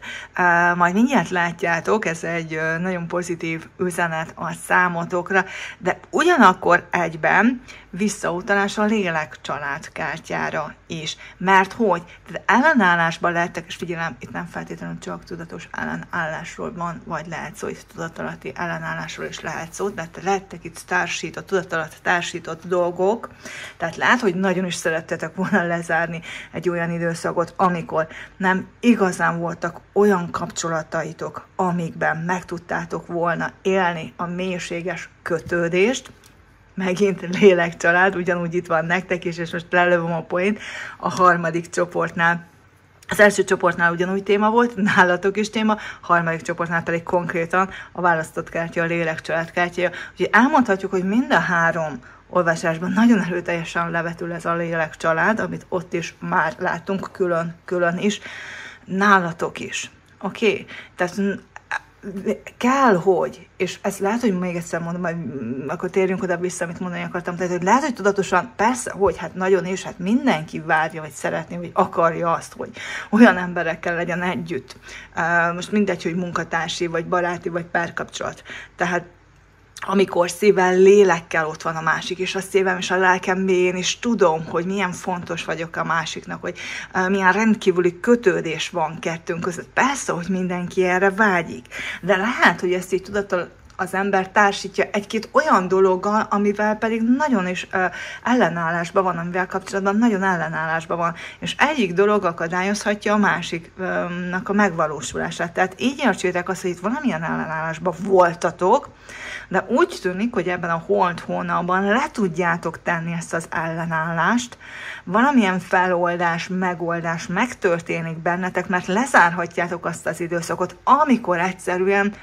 majd mindjárt látjátok, ez egy nagyon pozitív üzenet a számotokra, de ugyanakkor egyben visszautalás a lélekcsalád kártyára is. Mert hogy? Tehát ellenállásban lehettek, és figyelem, itt nem feltétlenül csak tudatos ellenállásról van, vagy lehet szó, itt tudatalatti ellenállásról is lehet szó, de lettek itt társított, tudatalatt társított dolgok, tehát lehet, hogy nagyon is szerettetek volna lezárni egy olyan időszakot, amikor nem igazán voltak olyan kapcsolataitok, amikben meg tudtátok volna élni a mélységes kötődést. Megint lélekcsalád, ugyanúgy itt van nektek is, és most lelövöm a poént a harmadik csoportnál. Az első csoportnál ugyanúgy téma volt, nálatok is téma, a harmadik csoportnál pedig konkrétan a választott kártya, a lélekcsalád kártyája. Úgyhogy elmondhatjuk, hogy mind a három olvasásban nagyon erőteljesen levetül ez a lélekcsalád, amit ott is már láttunk külön is, nálatok is. Oké? Tehát kell, hogy, és ezt lehet, hogy még egyszer mondom, majd akkor térjünk oda vissza, amit mondani akartam, tehát hogy lehet, hogy tudatosan, persze, hogy hát nagyon és hát mindenki várja, vagy szeretné, vagy akarja azt, hogy olyan emberekkel legyen együtt. Most mindegy, hogy munkatársi, vagy baráti, vagy párkapcsolat. Tehát amikor szívvel, lélekkel ott van a másik, és a szívem és a lelkem mélyén is tudom, hogy milyen fontos vagyok a másiknak, hogy milyen rendkívüli kötődés van kettőnk között. Persze, hogy mindenki erre vágyik, de lehet, hogy ezt így tudattal az ember társítja egy-két olyan dologgal, amivel pedig nagyon is ellenállásban van, amivel kapcsolatban nagyon ellenállásban van, és egyik dolog akadályozhatja a másiknak a megvalósulását. Tehát így értsétek azt, hogy itt valamilyen ellenállásban voltatok, de úgy tűnik, hogy ebben a holt hónapban le tudjátok tenni ezt az ellenállást, valamilyen feloldás, megoldás megtörténik bennetek, mert lezárhatjátok azt az időszakot, amikor egyszerűen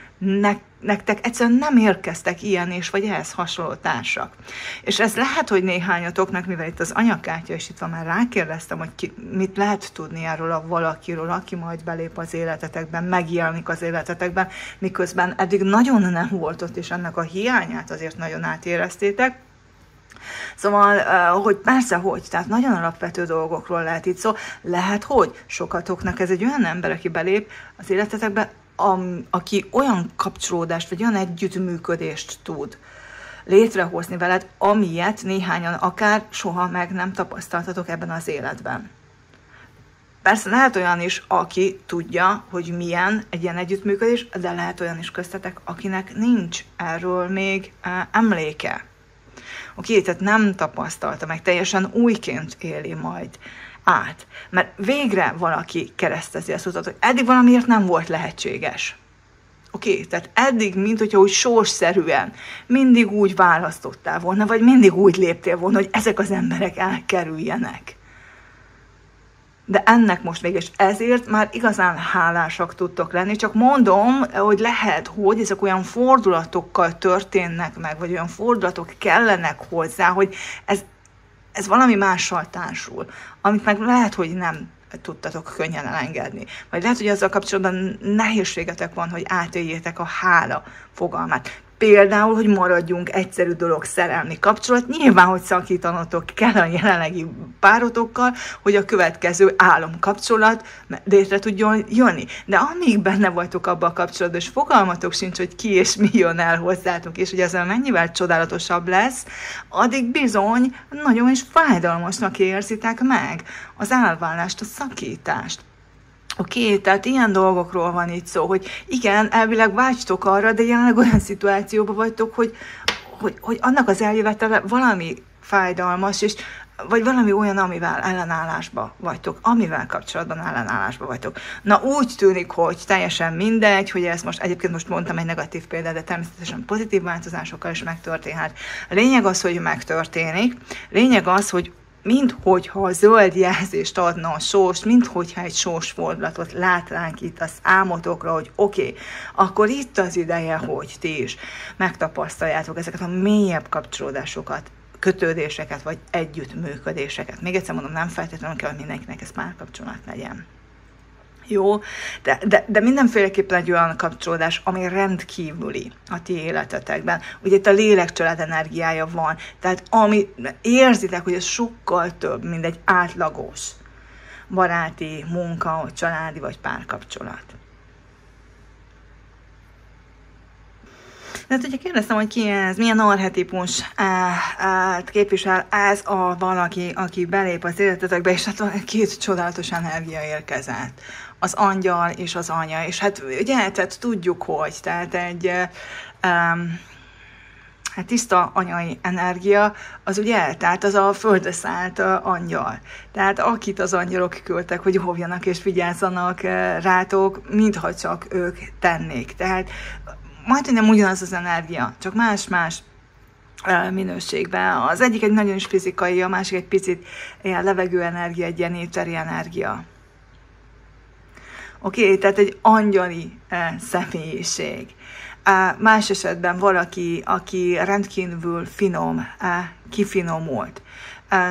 nektek egyszerűen nem érkeztek ilyen és vagy ehhez hasonló társak. És ez lehet, hogy néhányatoknak, mivel itt az anyakártya, és itt van, már rákérdeztem, hogy mit lehet tudni erről a valakiről, aki majd belép az életetekben, megjelenik az életetekben, miközben eddig nagyon nem volt ott, és ennek a hiányát azért nagyon átéreztétek. Szóval, hogy persze, hogy, tehát nagyon alapvető dolgokról lehet itt szó. Lehet, hogy sokatoknak ez egy olyan ember, aki belép az életetekbe, aki olyan kapcsolódást, vagy olyan együttműködést tud létrehozni veled, amilyet néhányan akár soha meg nem tapasztaltatok ebben az életben. Persze lehet olyan is, aki tudja, hogy milyen egy ilyen együttműködés, de lehet olyan is köztetek, akinek nincs erről még emléke. Oké, tehát nem tapasztalta meg, teljesen újként éli majd át. Mert végre valaki keresztezi azt utat, hogy eddig valamiért nem volt lehetséges. Oké, tehát eddig, mint hogyha úgy sorsszerűen mindig úgy választottál volna, vagy mindig úgy léptél volna, hogy ezek az emberek elkerüljenek. De ennek most végül, és ezért már igazán hálásak tudtok lenni, csak mondom, hogy lehet, hogy ezek olyan fordulatokkal történnek meg, vagy olyan fordulatok kellenek hozzá, hogy ez valami mással társul, amit meg lehet, hogy nem tudtatok könnyen elengedni. Vagy lehet, hogy azzal kapcsolatban nehézségetek van, hogy átéljétek a hála fogalmát. Például, hogy maradjunk egyszerű dolog, szerelmi kapcsolat. Nyilván, hogy szakítanotok kell a jelenlegi párotokkal, hogy a következő álomkapcsolat létre tudjon jönni. De amíg benne vagytok abban a kapcsolatban, és fogalmatok sincs, hogy ki és mi jön el hozzátok, és hogy ezzel mennyivel csodálatosabb lesz, addig bizony nagyon is fájdalmasnak érzitek meg az elválást, a szakítást. Oké, tehát ilyen dolgokról van itt szó, hogy igen, elvileg vágytok arra, de jelenleg olyan szituációban vagytok, hogy annak az eljövetele valami fájdalmas, és vagy valami olyan, amivel ellenállásba vagytok, amivel kapcsolatban ellenállásba vagytok. Na úgy tűnik, hogy teljesen mindegy, hogy ezt egyébként most mondtam egy negatív példát, de természetesen pozitív változásokkal is megtörténhet. A lényeg az, hogy megtörténik, lényeg az, hogy minthogyha zöld jelzést adna a sós, minthogyha egy sós fordulatot látnánk itt az álmotokra, hogy oké, akkor itt az ideje, hogy ti is megtapasztaljátok ezeket a mélyebb kapcsolódásokat, kötődéseket, vagy együttműködéseket. Még egyszer mondom, nem feltétlenül kell, hogy mindenkinek ez párkapcsolat legyen. Jó, de mindenféleképpen egy olyan kapcsolódás, ami rendkívüli a ti életetekben. Ugye itt a lélekcsalád energiája van, tehát ami érzitek, hogy ez sokkal több, mint egy átlagos baráti, munka, családi vagy párkapcsolat. De ugye kérdeztem, hogy ki ez, milyen archetípus képvisel ez a valaki, aki belép az életetekbe, és hát két csodálatos energia érkezett. Az angyal és az anya. És hát ugye, tehát tudjuk, hogy, tehát egy hát tiszta anyai energia, az ugye, tehát az a földre szállt angyal. Tehát akit az angyalok küldtek, hogy óvjanak és vigyázzanak rátok, mintha csak ők tennék. Tehát majdnem ugyanaz az energia, csak más-más minőségben. Az egyik egy nagyon is fizikai, a másik egy picit ilyen levegő energia, egy ilyen éteri energia. Oké, tehát egy angyali személyiség. Más esetben valaki, aki rendkívül finom, kifinomult.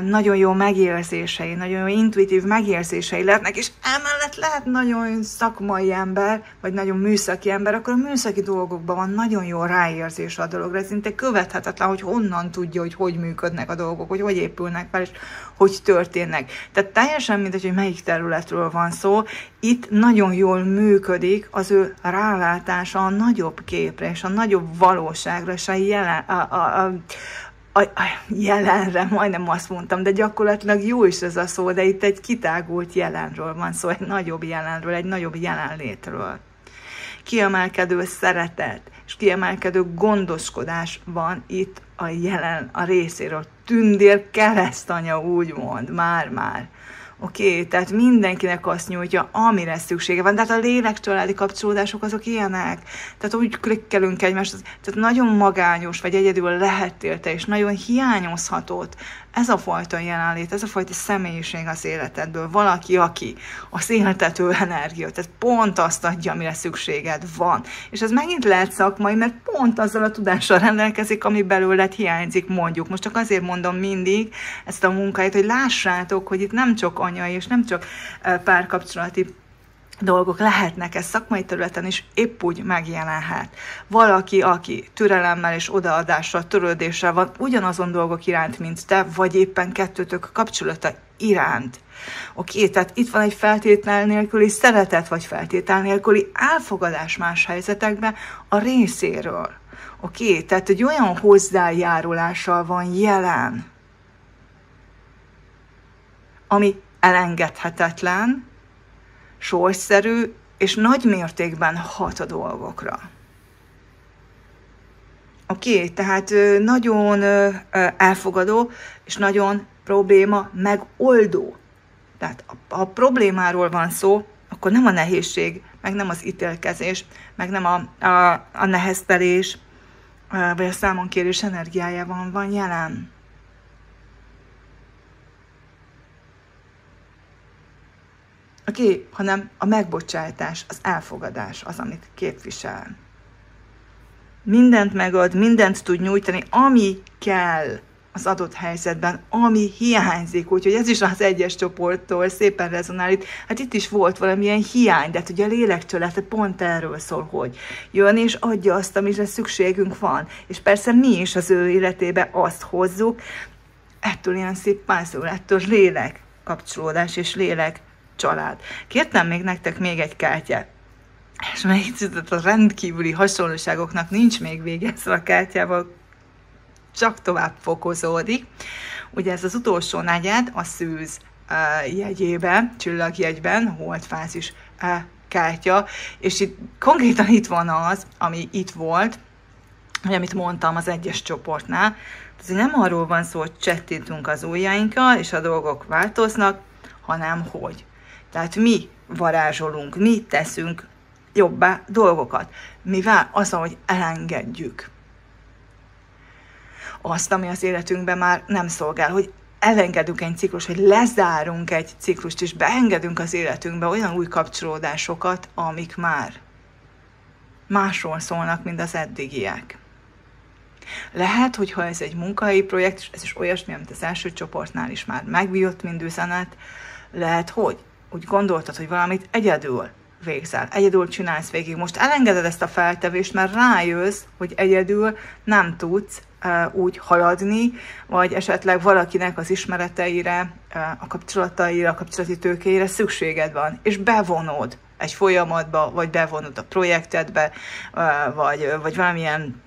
Nagyon jó megérzései, nagyon jó intuitív megérzései lehetnek, és emellett lehet nagyon szakmai ember, vagy nagyon műszaki ember, akkor a műszaki dolgokban van nagyon jó ráérzés a dologra, ez szinte követhetetlen, hogy honnan tudja, hogy működnek a dolgok, hogy épülnek fel, és hogy történnek. Tehát teljesen mindegy, hogy melyik területről van szó, itt nagyon jól működik az ő rálátása a nagyobb képre, és a nagyobb valóságra, és a jelenre, majdnem azt mondtam, de gyakorlatilag jó is ez a szó, de itt egy kitágult jelenről van szó, egy nagyobb jelenről, egy nagyobb jelenlétről. Kiemelkedő szeretet és kiemelkedő gondoskodás van itt a jelen, a részéről. Tündér keresztanya, úgymond, már. Oké, tehát mindenkinek azt nyújtja, amire szüksége van. Tehát a lélekcsaládi kapcsolódások azok ilyenek. Tehát úgy klikkelünk egymást, tehát nagyon magányos, vagy egyedül lehettél te, és nagyon hiányozhatott ez a fajta jelenlét, ez a fajta személyiség az életedből. Valaki, aki az életető energia, tehát pont azt adja, amire szükséged van. És ez megint lehet szakmai, mert pont azzal a tudással rendelkezik, ami belőled hiányzik, mondjuk. Most csak azért mondom mindig ezt a munkáit, hogy lássátok, hogy itt nem csak anyai, és nem csak párkapcsolati dolgok lehetnek, ez szakmai területen is épp úgy megjelenhet. Valaki, aki türelemmel és odaadással, törődéssel van ugyanazon dolgok iránt, mint te, vagy éppen kettőtök kapcsolata iránt. Oké, tehát itt van egy feltétel nélküli szeretet, vagy feltétel nélküli elfogadás más helyzetekben a részéről. Oké, tehát egy olyan hozzájárulással van jelen, ami elengedhetetlen, sorszerű, és nagy mértékben hat a dolgokra. Oké, tehát nagyon elfogadó, és nagyon probléma megoldó. Tehát ha problémáról van szó, akkor nem a nehézség, meg nem az ítélkezés, meg nem a neheztelés, vagy a számonkérés energiájában van jelen. Oké, hanem a megbocsátás, az elfogadás az, amit képvisel. Mindent megad, mindent tud nyújtani, ami kell az adott helyzetben, ami hiányzik, úgyhogy ez is az egyes csoporttól szépen rezonál itt. Hát itt is volt valamilyen hiány, de hát ugye a lélektől pont erről szól, hogy jön és adja azt, amire szükségünk van. És persze mi is az ő életébe azt hozzuk, ettől ilyen szép pászol, ettől lélek kapcsolódás és lélek család. Kértem még nektek még egy kártyát, és még a rendkívüli hasonlóságoknak nincs még vége ezzel a kártyával, csak tovább fokozódik. Ugye ez az utolsó negyed a szűz jegyébe, csillagjegyben, holdfázis kártya, és itt konkrétan itt van az, ami itt volt, hogy amit mondtam az egyes csoportnál. Ez nem arról van szó, hogy csettintünk az ujjainkkal, és a dolgok változnak, hanem hogy. Tehát mi varázsolunk, mi teszünk jobbá dolgokat. Mivel az, hogy elengedjük azt, ami az életünkben már nem szolgál, hogy elengedünk egy ciklus, hogy lezárunk egy ciklust, és beengedünk az életünkbe olyan új kapcsolódásokat, amik már másról szólnak, mint az eddigiek. Lehet, hogyha ez egy munkahelyi projekt, és ez is olyasmi, amit az első csoportnál is már megbíjott, mint üzenet, lehet, hogy úgy gondoltad, hogy valamit egyedül végzel, egyedül csinálsz végig. Most elengeded ezt a feltevést, mert rájössz, hogy egyedül nem tudsz úgy haladni, vagy esetleg valakinek az ismereteire, a kapcsolataira, a kapcsolati tőkéire szükséged van, és bevonod egy folyamatba, vagy bevonod a projektedbe, vagy valamilyen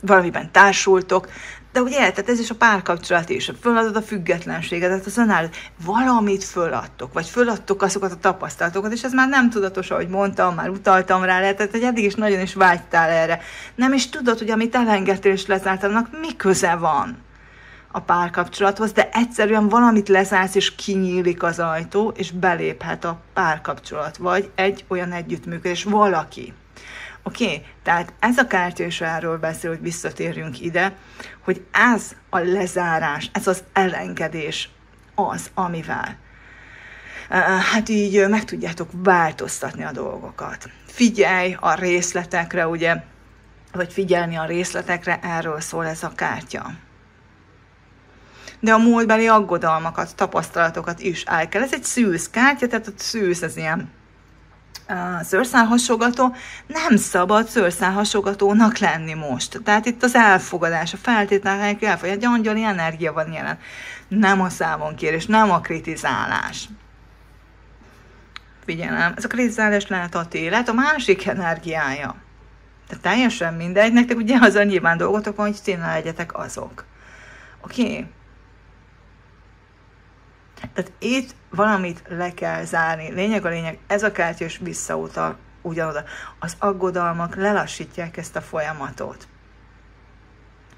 valamiben társultok, de ugye tehát ez is a párkapcsolat is, föladod a függetlenségedet, az önállót, valamit föladtok, vagy föladtok azokat a tapasztalatokat, és ez már nem tudatos, ahogy mondtam, már utaltam rá, lehetett, hogy eddig is nagyon is vágytál erre. Nem is tudod, hogy amit elengedtél és lezártad, annak mi köze van a párkapcsolathoz, de egyszerűen valamit lezársz, és kinyílik az ajtó, és beléphet a párkapcsolat, vagy egy olyan együttműködés, valaki. Oké, tehát ez a kártya is erről beszél, hogy visszatérjünk ide, hogy ez a lezárás, ez az elengedés az, amivel hát így meg tudjátok változtatni a dolgokat. Figyelj a részletekre, ugye, vagy figyelni a részletekre, erről szól ez a kártya. De a múltbeli aggodalmakat, tapasztalatokat is el kell. Ez egy szűz kártya, tehát a szűz az ilyen szőrszálhasogató, nem szabad szőrszálhasogatónak lenni most. Tehát itt az elfogadás, a feltétlenek elfogadás, egy angyali energia van jelen. Nem a számonkérés, nem a kritizálás. Figyelem, ez a kritizálás lehet a télet, a másik energiája. Tehát teljesen mindegy, nektek ugye az a nyilván dolgotok van, hogy tényleg legyetek azok. Oké? Tehát itt valamit le kell zárni. Lényeg a lényeg, ez a kártya is visszautal ugyanoda. Az aggodalmak lelassítják ezt a folyamatot.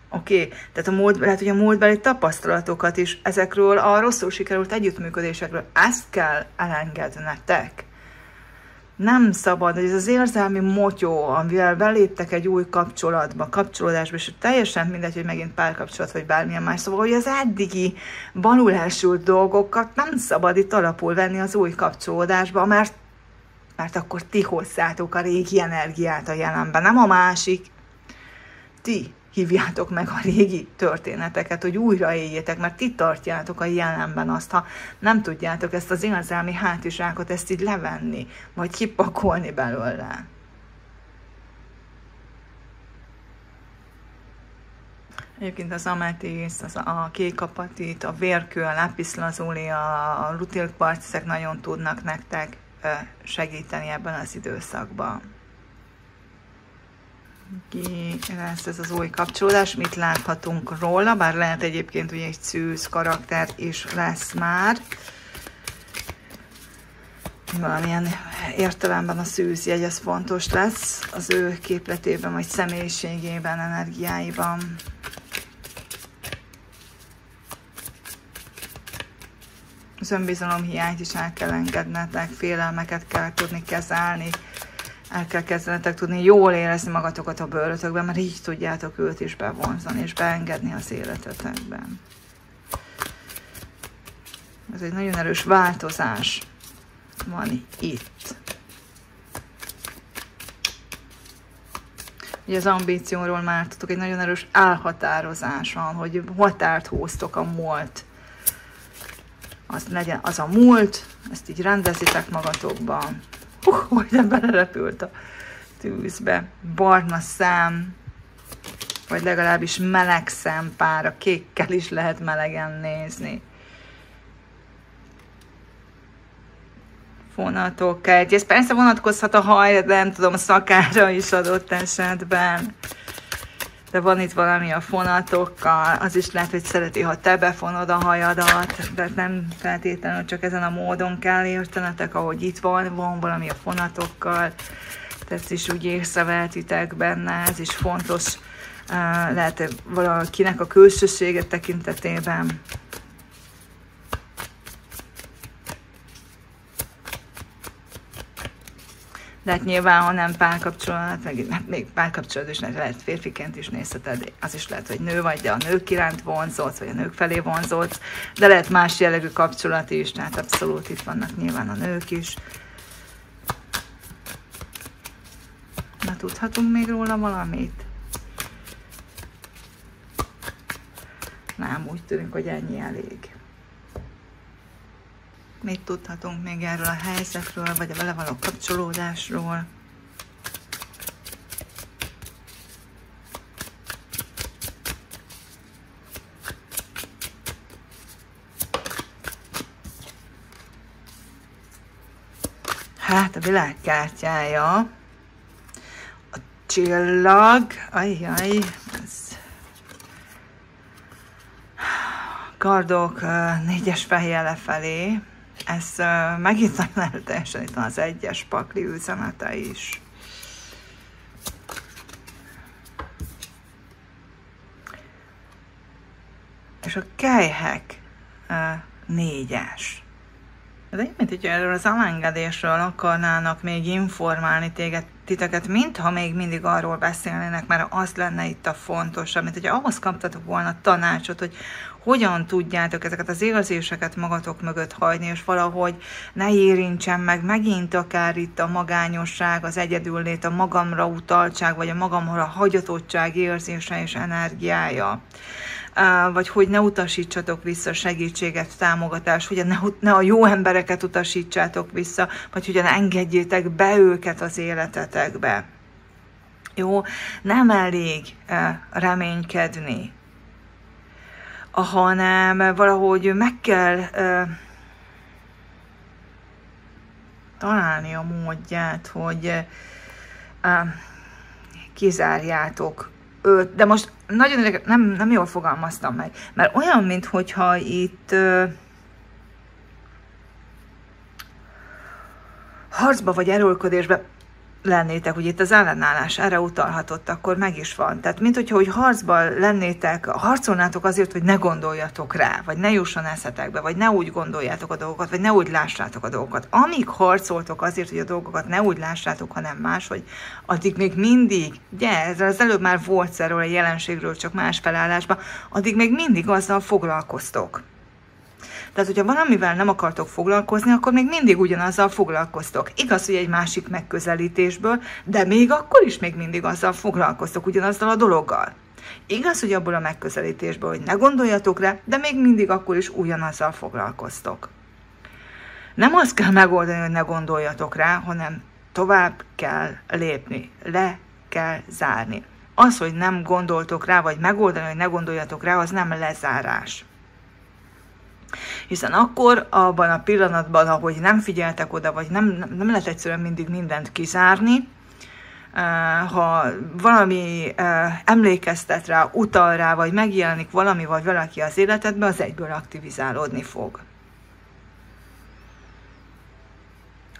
Oké, tehát lehet, hogy a múltbeli tapasztalatokat is, ezekről a rosszul sikerült együttműködésekről, ezt kell elengednetek. Nem szabad, hogy ez az érzelmi motyó, amivel beléptek egy új kapcsolódásba, és teljesen mindegy, hogy megint párkapcsolat, vagy bármilyen más. Szóval, hogy az eddigi balul elsült dolgokat nem szabad itt alapul venni az új kapcsolódásba, mert akkor ti hozzátok a régi energiát a jelenben, nem a másik. Ti hívjátok meg a régi történeteket, hogy újra éljétek, mert ti tartjátok a jelenben azt, ha nem tudjátok ezt az érzelmi hátizsákot, ezt így levenni, vagy kipakolni belőle. Egyébként az ametiszt, a kék apatit, a vérkő, a lápiszlazuli, a rutilkvarc, ezek nagyon tudnak nektek segíteni ebben az időszakban. Ki lesz ez az új kapcsolódás, mit láthatunk róla, bár lehet egyébként ugye egy szűz karakter is lesz már. Valamilyen értelemben a szűzjegy, ez fontos lesz az ő képletében, vagy személyiségében, energiáiban. Az önbizalom hiányt is el kell engednetek, félelmeket kell tudni kezelni, el kell kezdenetek tudni jól érezni magatokat a bőrötökben, mert így tudjátok őt is bevonzani és beengedni az életetekben. Ez egy nagyon erős változás van itt. Ugye az ambícióról már tudtok, egy nagyon erős elhatározás van, hogy határt húztok a múlt. Az legyen az a múlt, ezt így rendezitek magatokban. Majdnem belerepült a tűzbe. Barna szem, vagy legalábbis meleg szempár, a kékkel is lehet melegen nézni. Fonatok, ez persze vonatkozhat a haj, de nem tudom, a szakára is adott esetben. De van itt valami a fonatokkal, az is lehet, hogy szereti, ha te befonod a hajadat, de nem feltétlenül csak ezen a módon kell értenetek, ahogy itt van valami a fonatokkal, ezt is úgy észreveltitek benne, ez is fontos, lehet valakinek a külsősége tekintetében. De hát nyilván, ha nem párkapcsolat, meg még párkapcsolat is lehet férfiként is nézheted, az is lehet, hogy nő vagy, de a nők iránt vonzódsz, vagy a nők felé vonzódsz, de lehet más jellegű kapcsolat is, tehát abszolút itt vannak nyilván a nők is. Na, tudhatunk még róla valamit? Nem, úgy tűnik, hogy ennyi elég. Mit tudhatunk még erről a helyzetről, vagy a vele való kapcsolódásról? Hát a világkártyája, a csillag, ajjaj, ez kardok négyes fejjel lefelé. Ez megint nagyon erőteljesen itt van az egyes pakli üzenete is. És a kelyhek négyes. De én, mint hogyha erről az elengedésről akarnának még informálni titeket, mintha még mindig arról beszélnének, mert az lenne itt a fontosabb, mint hogyha ahhoz kaptatok volna tanácsot, hogy hogyan tudjátok ezeket az érzéseket magatok mögött hagyni, és valahogy ne érintsen meg megint akár itt a magányosság, az egyedüllét, a magamra utaltság, vagy a magamra hagyatottság érzése és energiája. Vagy hogy ne utasítsatok vissza segítséget, támogatást, hogy ne a jó embereket utasítsátok vissza, vagy hogy engedjétek be őket az életetekbe. Jó, nem elég reménykedni, hanem valahogy meg kell találni a módját, hogy kizárjátok őt, de most nagyon nem jól fogalmaztam meg, mert olyan, minthogyha itt harcba vagy erőlködésbe lennétek, hogy itt az ellenállás erre utalhatott, akkor meg is van. Tehát, hogy harcban lennétek, harcolnátok azért, hogy ne gondoljatok rá, vagy ne jusson eszetekbe, vagy ne úgy gondoljátok a dolgokat, vagy ne úgy lássátok a dolgokat. Amíg harcoltok azért, hogy a dolgokat ne úgy lássátok, hanem máshogy, addig még mindig, ugye, ezzel az előbb már volt erről a jelenségről, csak más felállásban, addig még mindig azzal foglalkoztok. Tehát, hogyha valamivel nem akartok foglalkozni, akkor még mindig ugyanazzal foglalkoztok. Igaz, hogy egy másik megközelítésből, de még akkor is még mindig azzal foglalkoztok, ugyanazzal a dologgal. Igaz, hogy abból a megközelítésből, hogy ne gondoljatok rá, de még mindig akkor is ugyanazzal foglalkoztok. Nem azt kell megoldani, hogy ne gondoljatok rá, hanem tovább kell lépni, le kell zárni. Az, hogy nem gondoltok rá, vagy megoldani, hogy ne gondoljatok rá, az nem lezárás. Hiszen akkor, abban a pillanatban, ahogy nem figyeltek oda, vagy nem lehet egyszerűen mindig mindent kizárni, ha valami emlékeztet rá, utal rá, vagy megjelenik valami, vagy valaki az életedben, az egyből aktivizálódni fog.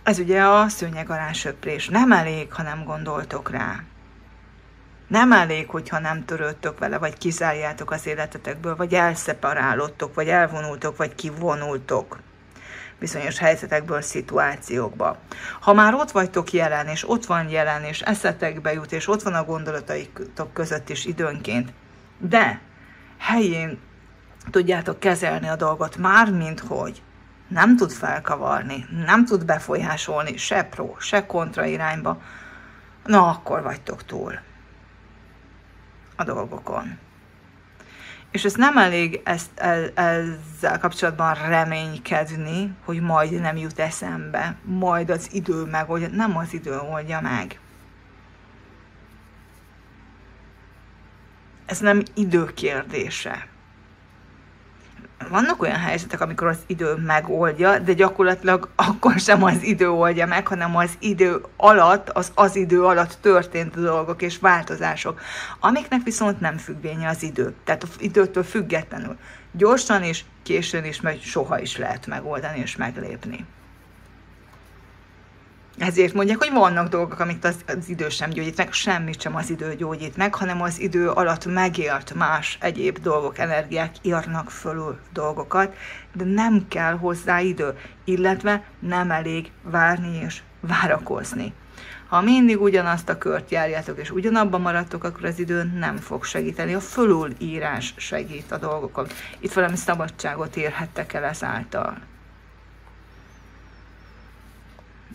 Ez ugye a szőnyeg alá söprés. Nem elég, ha nem gondoltok rá. Nem elég, hogyha nem törődtök vele, vagy kizárjátok az életetekből, vagy elszeparálódtok, vagy elvonultok, vagy kivonultok bizonyos helyzetekből, szituációkba. Ha már ott vagytok jelen, és ott van jelen, és eszetekbe jut, és ott van a gondolataitok között is időnként, de helyén tudjátok kezelni a dolgot, mármint hogy nem tud felkavarni, nem tud befolyásolni se pro, se kontra irányba, na akkor vagytok túl. a dolgokon. És ez nem elég ezzel kapcsolatban reménykedni, hogy majd nem jut eszembe, majd az idő megoldja. Nem az idő oldja meg. Ez nem idő kérdése. Vannak olyan helyzetek, amikor az idő megoldja, de gyakorlatilag akkor sem az idő oldja meg, hanem az idő alatt, az idő alatt történt dolgok és változások, amiknek viszont nem függvénye az idő. Tehát az időtől függetlenül gyorsan is, későn is, mert soha is lehet megoldani és meglépni. Ezért mondják, hogy vannak dolgok, amit az idő sem gyógyít meg, semmit sem az idő gyógyít meg, hanem az idő alatt megélt más egyéb dolgok, energiák írnak fölül dolgokat, de nem kell hozzá idő, illetve nem elég várni és várakozni. Ha mindig ugyanazt a kört járjátok és ugyanabban maradtok, akkor az idő nem fog segíteni. A fölülírás segít a dolgokon. Itt valami szabadságot érhettek el ezáltal.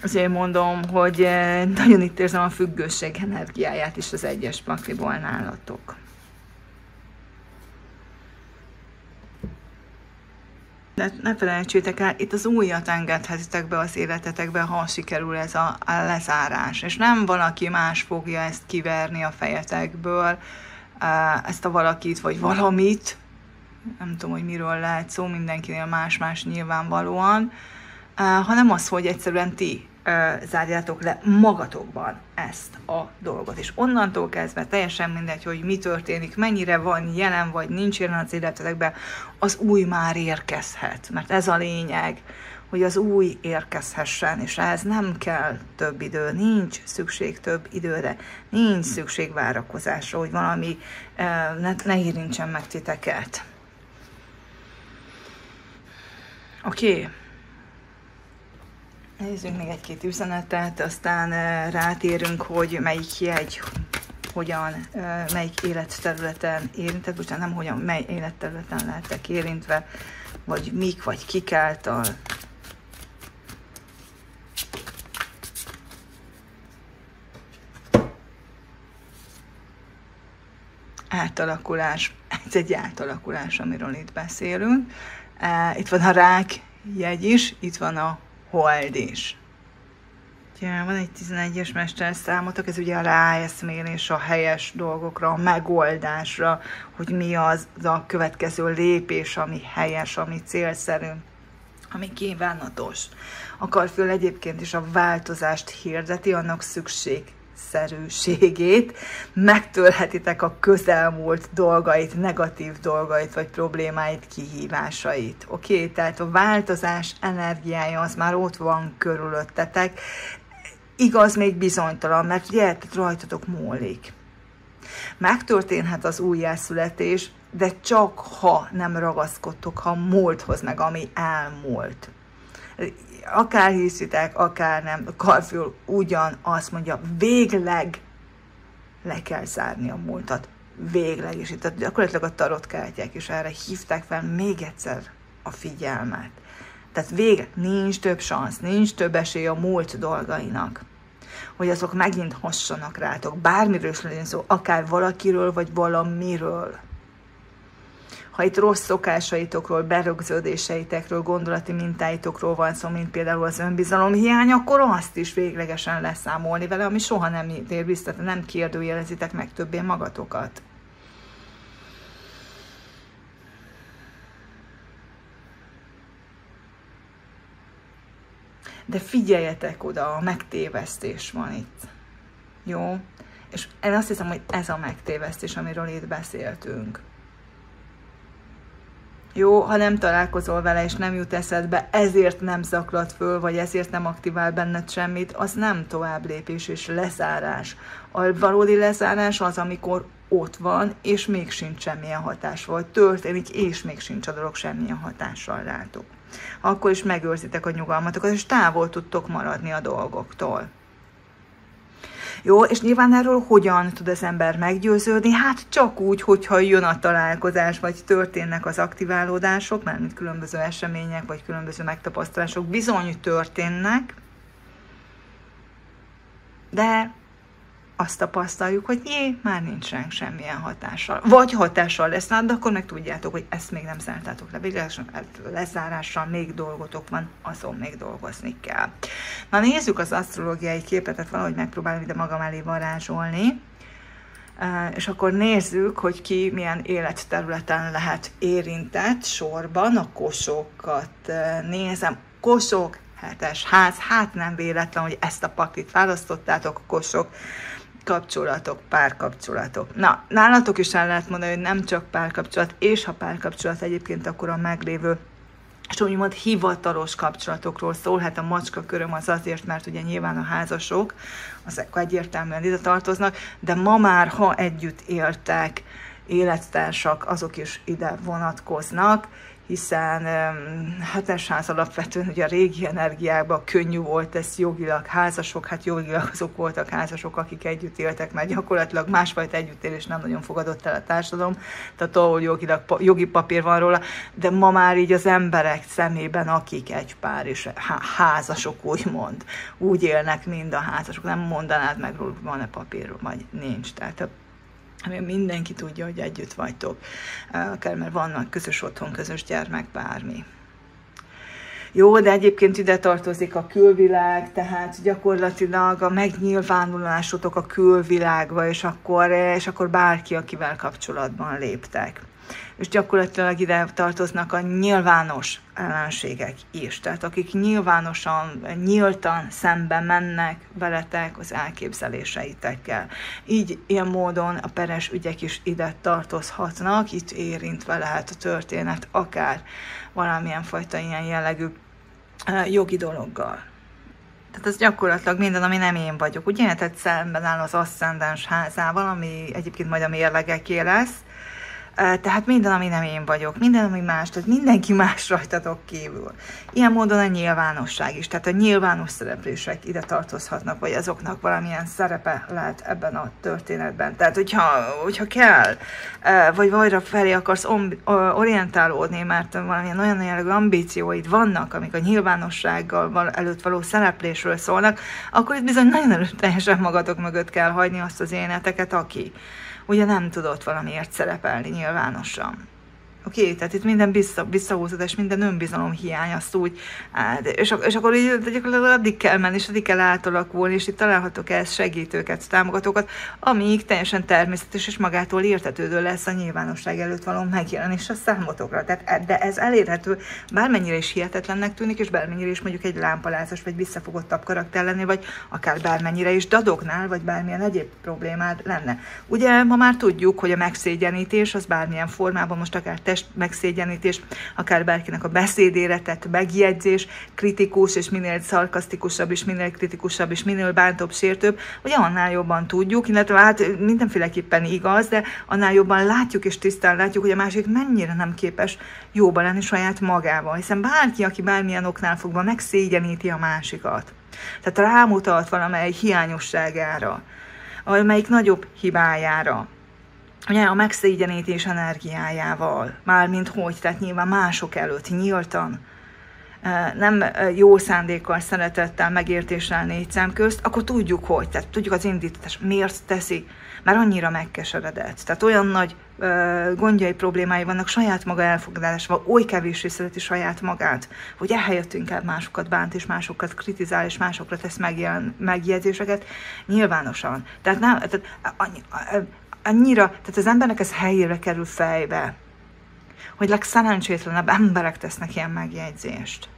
Azért mondom, hogy nagyon itt érzem a függőség energiáját is az egyes pakliból nálatok. De ne felejtsétek el, itt az újat engedhetitek be az életetekbe, ha sikerül ez a lezárás. És nem valaki más fogja ezt kiverni a fejetekből, ezt a valakit vagy valamit, nem tudom, hogy miről lehet szó, mindenkinél más-más nyilvánvalóan, hanem az, hogy egyszerűen ti zárjátok le magatokban ezt a dolgot. És onnantól kezdve teljesen mindegy, hogy mi történik, mennyire van jelen, vagy nincs jelen az életetekben, az új már érkezhet. Mert ez a lényeg, hogy az új érkezhessen, és ehhez nem kell több idő, nincs szükség több időre, nincs szükség várakozásra, hogy valami ne érintsen meg titeket. Oké. Nézzünk még egy-két üzenetet, aztán rátérünk, hogy melyik jegy, melyik életterületen érintett, bocsánat, nem hogyan, mely életterületen lehettek érintve, vagy mik, vagy kik által. Átalakulás, ez egy átalakulás, amiről itt beszélünk. Itt van a rák jegy is, itt van a hold is. Ja, van egy 11-es mesterszámotok, ez ugye a ráeszmélés a helyes dolgokra, a megoldásra, hogy mi az a következő lépés, ami helyes, ami célszerű, ami kívánatos. A karföl egyébként is a változást hirdeti, annak szükségszerűségét, megtörhetitek a közelmúlt dolgait, negatív dolgait, vagy problémáit, kihívásait. Oké? Tehát a változás energiája az már ott van körülöttetek. Igaz, még bizonytalan, mert ugye rajtatok múlik. Megtörténhet az újjászületés, de csak ha nem ragaszkodtok a múlthoz, meg ami elmúlt. Akár hiszitek, akár nem, a karföl ugyanazt mondja, végleg le kell zárni a múltat. Végleg, és itt gyakorlatilag a tarotkártyák is erre hívták fel még egyszer a figyelmet. Tehát végleg nincs több szansz, nincs több esély a múlt dolgainak, hogy azok megint hassanak rátok. Bármiről is legyen szó, akár valakiről, vagy valamiről. Ha itt rossz szokásaitokról, berögződéseitekről, gondolati mintáitokról van szó, mint például az önbizalom hiány, akkor azt is véglegesen leszámolni vele, ami soha nem ér vissza, nem kérdőjelezitek meg többé magatokat. De figyeljetek oda, a megtévesztés van itt. Jó? És én azt hiszem, hogy ez a megtévesztés, amiről itt beszéltünk. Jó, ha nem találkozol vele, és nem jut eszedbe, ezért nem zaklat föl, vagy ezért nem aktivál benned semmit, az nem tovább lépés és lezárás. A valódi lezárás az, amikor ott van, és még sincs semmilyen hatás, vagy történik, és még sincs a dolog semmilyen hatással rátok. Akkor is megőrzitek a nyugalmatokat, és távol tudtok maradni a dolgoktól. Jó, és nyilván erről hogyan tud az ember meggyőződni? Hát csak úgy, hogyha jön a találkozás, vagy történnek az aktiválódások, mármint különböző események, vagy különböző megtapasztalások bizony történnek, de azt tapasztaljuk, hogy már nincs ránk semmilyen hatással. Vagy hatással lesz, de akkor meg tudjátok, hogy ezt még nem zártátok le véglegesen, lezárással még dolgotok van, azon még dolgozni kell. Na nézzük az asztrológiai képet, tehát valahogy megpróbálom ide magam elé varázsolni, és akkor nézzük, hogy ki milyen életterületen lehet érintett sorban. A Kosokat nézem. Kosok, 7-es ház, hát nem véletlen, hogy ezt a paklit választottátok, a Kosok, kapcsolatok, párkapcsolatok. Na, nálatok is el lehet mondani, hogy nem csak párkapcsolat, és ha párkapcsolat egyébként, akkor a meglévő, és úgymond hivatalos kapcsolatokról szól. Hát a macska köröm az azért, mert ugye nyilván a házasok, azok egyértelműen ide tartoznak, de ma már, ha együtt éltek, élettársak, azok is ide vonatkoznak, hiszen 7-es ház alapvetően ugye a régi energiákban könnyű volt ez jogilag, házasok, hát jogilag azok voltak házasok, akik együtt éltek, mert gyakorlatilag másfajta együttélés nem nagyon fogadott el a társadalom, tehát ahol jogilag, jogi papír van róla, de ma már így az emberek szemében, akik egy pár és házasok úgymond, úgy élnek, mind a házasok, nem mondanád meg róluk, van-e papír, vagy nincs, tehát mindenki tudja, hogy együtt vagytok, akár mert vannak közös otthon, közös gyermek, bármi. Jó, de egyébként ide tartozik a külvilág, tehát gyakorlatilag a megnyilvánulásotok a külvilágba, és akkor bárki, akivel kapcsolatban léptek. És gyakorlatilag ide tartoznak a nyilvános ellenségek is, tehát akik nyilvánosan, nyíltan szembe mennek veletek az elképzeléseitekkel. Így ilyen módon a peres ügyek is ide tartozhatnak, itt érintve lehet a történet, akár valamilyen fajta ilyen jellegű jogi dologgal. Tehát ez gyakorlatilag minden, ami nem én vagyok. Ugye, tehát szemben áll az aszcendens házával, ami egyébként majd a mérlegeké lesz. Tehát minden, ami nem én vagyok, minden, ami más, tehát mindenki más rajtatok kívül. Ilyen módon a nyilvánosság is, tehát a nyilvános szereplések ide tartozhatnak, vagy azoknak valamilyen szerepe lehet ebben a történetben. Tehát, hogyha kell, vagy vajra felé akarsz orientálódni, mert valamilyen olyan jellegű ambícióid vannak, amik a nyilvánossággal előtt való szereplésről szólnak, akkor itt bizony nagyon erőteljesen magatok mögött kell hagyni azt az éneteket, aki ugye nem tudott valamiért szerepelni nyilvánosan. Oké, tehát itt minden visszahúzódás, minden önbizalom hiány, azt úgy, és akkor így addig kell menni, és addig kell átalakulni, és itt találhatok ehhez segítőket, támogatókat, amíg teljesen természetes és magától értetődő lesz a nyilvánosság előtt való megjelenés a számotokra. Tehát, de ez elérhető, bármennyire is hihetetlennek tűnik, és bármennyire is mondjuk egy lámpalázas, vagy visszafogottabb karakter lenni, vagy akár bármennyire is dadognál, vagy bármilyen egyéb problémád lenne. Ugye ma már tudjuk, hogy a megszégyenítés az bármilyen formában, most akár megszégyenítés, akár bárkinek a beszédére tett megjegyzés, kritikus, és minél szarkasztikusabb, és minél kritikusabb, és minél bántóbb, sértőbb, ugye annál jobban tudjuk, illetve hát mindenféleképpen igaz, de annál jobban látjuk és tisztán látjuk, hogy a másik mennyire nem képes jóba lenni saját magával, hiszen bárki, aki bármilyen oknál fogva megszégyeníti a másikat, tehát rámutat valamely hiányosságára, valamelyik nagyobb hibájára, ugye a megszégyenítés energiájával, mármint hogy, tehát nyilván mások előtt nyíltan, nem jó szándékkal, szeretettel, megértéssel négy szem közt, akkor tudjuk hogy, tehát tudjuk az indítatás, miért teszi, mert annyira megkeseredett. Tehát olyan nagy gondjai, problémái vannak saját maga elfogadásával, oly kevéssé szereti saját magát, hogy ehelyett inkább másokat bánt, és másokat kritizál, és másokra tesz megjegyzéseket nyilvánosan. Tehát annyira, tehát az embernek ez helyére kerül fejbe, hogy legszerencsétlenebb emberek tesznek ilyen megjegyzést.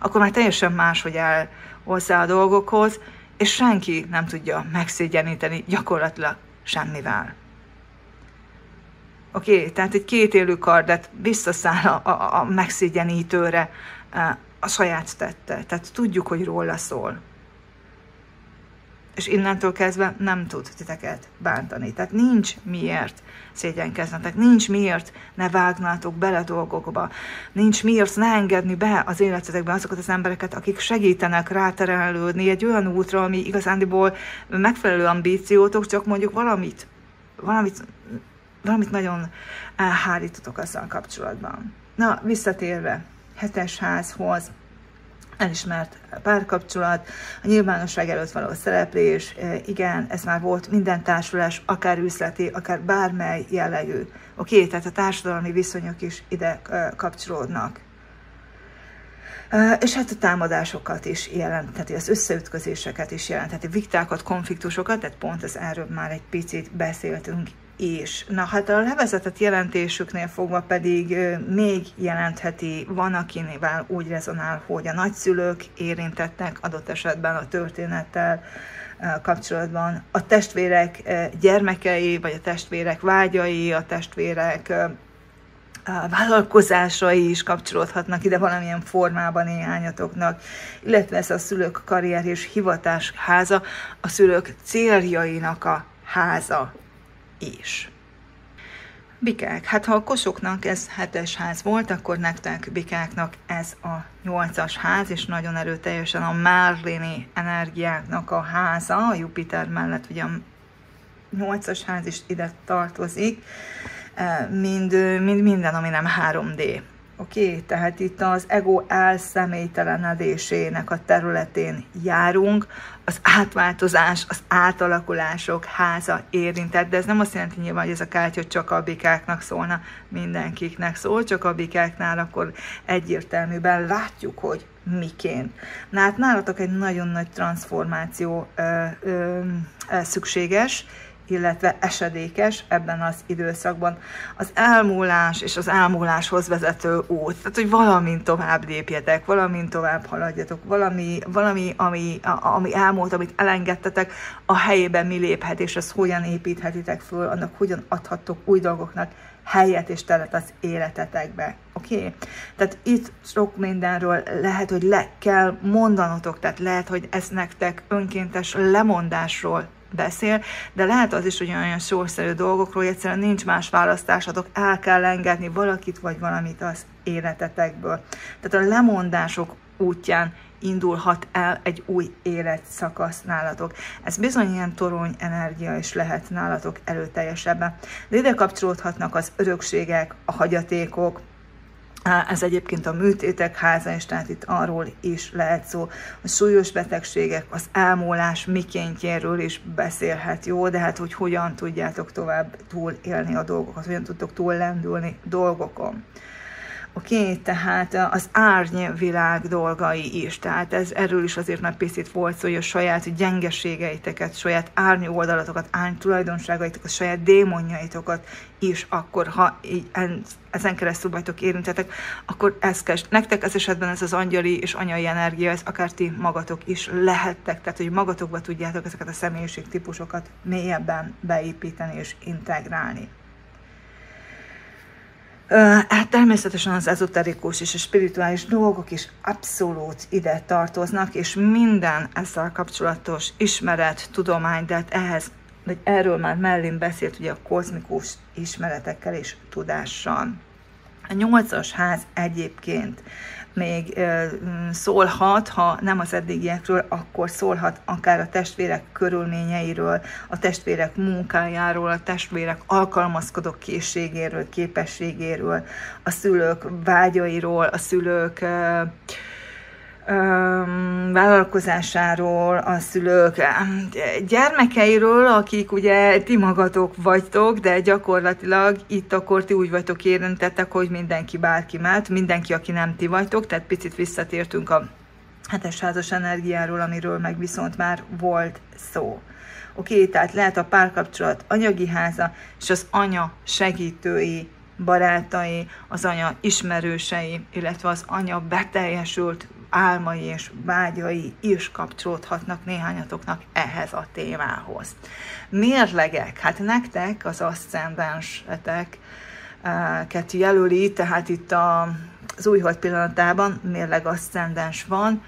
Akkor már teljesen máshogy áll hozzá a dolgokhoz, és senki nem tudja megszégyeníteni gyakorlatilag semmivel. Oké, tehát egy kétélű kardet visszaszáll a megszégyenítőre a saját tette. Tehát tudjuk, hogy róla szól. És innentől kezdve nem tud titeket bántani. Tehát nincs miért szégyenkeznetek, nincs miért ne vágnátok bele dolgokba, nincs miért ne engedni be az életetekbe azokat az embereket, akik segítenek ráterelődni egy olyan útra, ami igazándiból megfelelő ambíciótok, csak mondjuk valamit nagyon elhárítotok azzal kapcsolatban. Na, visszatérve 7-es házhoz, elismert párkapcsolat, a nyilvánosság előtt való szereplés, igen, ez már volt minden társulás, akár üzleti, akár bármely jellegű. Oké, tehát a társadalmi viszonyok is ide kapcsolódnak. És hát a támadásokat is jelentheti, az összeütközéseket is jelentheti, vitákat, konfliktusokat, tehát pont erről már egy picit beszéltünk is. Na hát a levezetett jelentésüknél fogva pedig még jelentheti, van akinél úgy rezonál, hogy a nagyszülők érintettek adott esetben a történettel kapcsolatban, a testvérek gyermekei, vagy a testvérek vágyai, a testvérek vállalkozásai is kapcsolódhatnak ide valamilyen formában néhányatoknak, illetve ez a szülők karrier és hivatás háza, a szülők céljainak a háza is. Bikák, hát ha a kosoknak ez 7-es ház volt, akkor nektek bikáknak ez a 8-as ház, és nagyon erőteljesen a márléni energiáknak a háza, a Jupiter mellett ugye a 8-as ház is ide tartozik, mind minden, ami nem 3D. Oké? Tehát itt az ego elszemélytelenedésének a területén járunk, az átváltozás, az átalakulások háza érintett, de ez nem azt jelenti nyilván, hogy ez a kártya csak a bikáknak szólna, mindenkiknek szól, csak a bikáknál akkor egyértelműen látjuk, hogy miként. Na hát nálatok egy nagyon nagy transformáció szükséges, illetve esedékes ebben az időszakban. Az elmúlás és az elmúláshoz vezető út, tehát hogy valamint tovább lépjetek, valamint tovább haladjatok, valami ami elmúlt, amit elengedtetek, a helyében mi léphet, és ezt hogyan építhetitek föl, annak hogyan adhattok új dolgoknak helyet és teret az életetekbe. Oké? Tehát itt sok mindenről lehet, hogy le kell mondanotok, tehát lehet, hogy ez nektek önkéntes lemondásról beszél, de lehet az is, hogy olyan sorszerű dolgokról egyszerűen nincs más választásatok, el kell engedni valakit vagy valamit az életetekből. Tehát a lemondások útján indulhat el egy új életszakasz nálatok. Ez bizony ilyen torony energia is lehet nálatok erőteljesebben. De ide kapcsolódhatnak az örökségek, a hagyatékok, ez egyébként a műtétek háza, és tehát itt arról is lehet szó, a súlyos betegségek, az elmúlás mikéntjéről is beszélhet, jó, de hát hogy hogyan tudjátok tovább túlélni a dolgokat, hogyan tudtok túllendülni dolgokon. Oké, tehát az árnyvilág dolgai is, tehát erről is azért már picit volt szó, hogy a saját gyengeségeiteket, saját árny oldalatokat, árny tulajdonságaitokat, saját démonjaitokat is, akkor ha így ezen keresztül vagytok érintetek, akkor ez kell. Nektek ez esetben ez az angyali és anyai energia, ez akár ti magatok is lehettek, tehát hogy magatokba tudjátok ezeket a személyiségtípusokat mélyebben beépíteni és integrálni. Hát természetesen az ezoterikus és a spirituális dolgok is abszolút ide tartoznak, és minden ezzel kapcsolatos ismeret, tudomány, de hát erről már mellén beszélt ugye a kozmikus ismeretekkel és tudással. A 8-as ház egyébként még szólhat, ha nem az eddigiekről, akkor szólhat akár a testvérek körülményeiről, a testvérek munkájáról, a testvérek alkalmazkodó készségéről, képességéről, a szülők vágyairól, a szülők vállalkozásáról, a szülők gyermekeiről, akik ugye ti magatok vagytok, de gyakorlatilag itt akkor ti úgy vagytok érintettek, hogy mindenki bárki mellett, mindenki, aki nem ti vagytok, tehát picit visszatértünk a 7-es házas energiáról, amiről meg viszont már volt szó. Oké, tehát lehet a párkapcsolat anyagi háza, és az anya segítői, barátai, az anya ismerősei, illetve az anya beteljesült álmai és vágyai is kapcsolódhatnak néhányatoknak ehhez a témához. Mérlegek, hát nektek az aszcendenseteket jelöli, tehát itt az újhold pillanatában mérleg aszcendens van,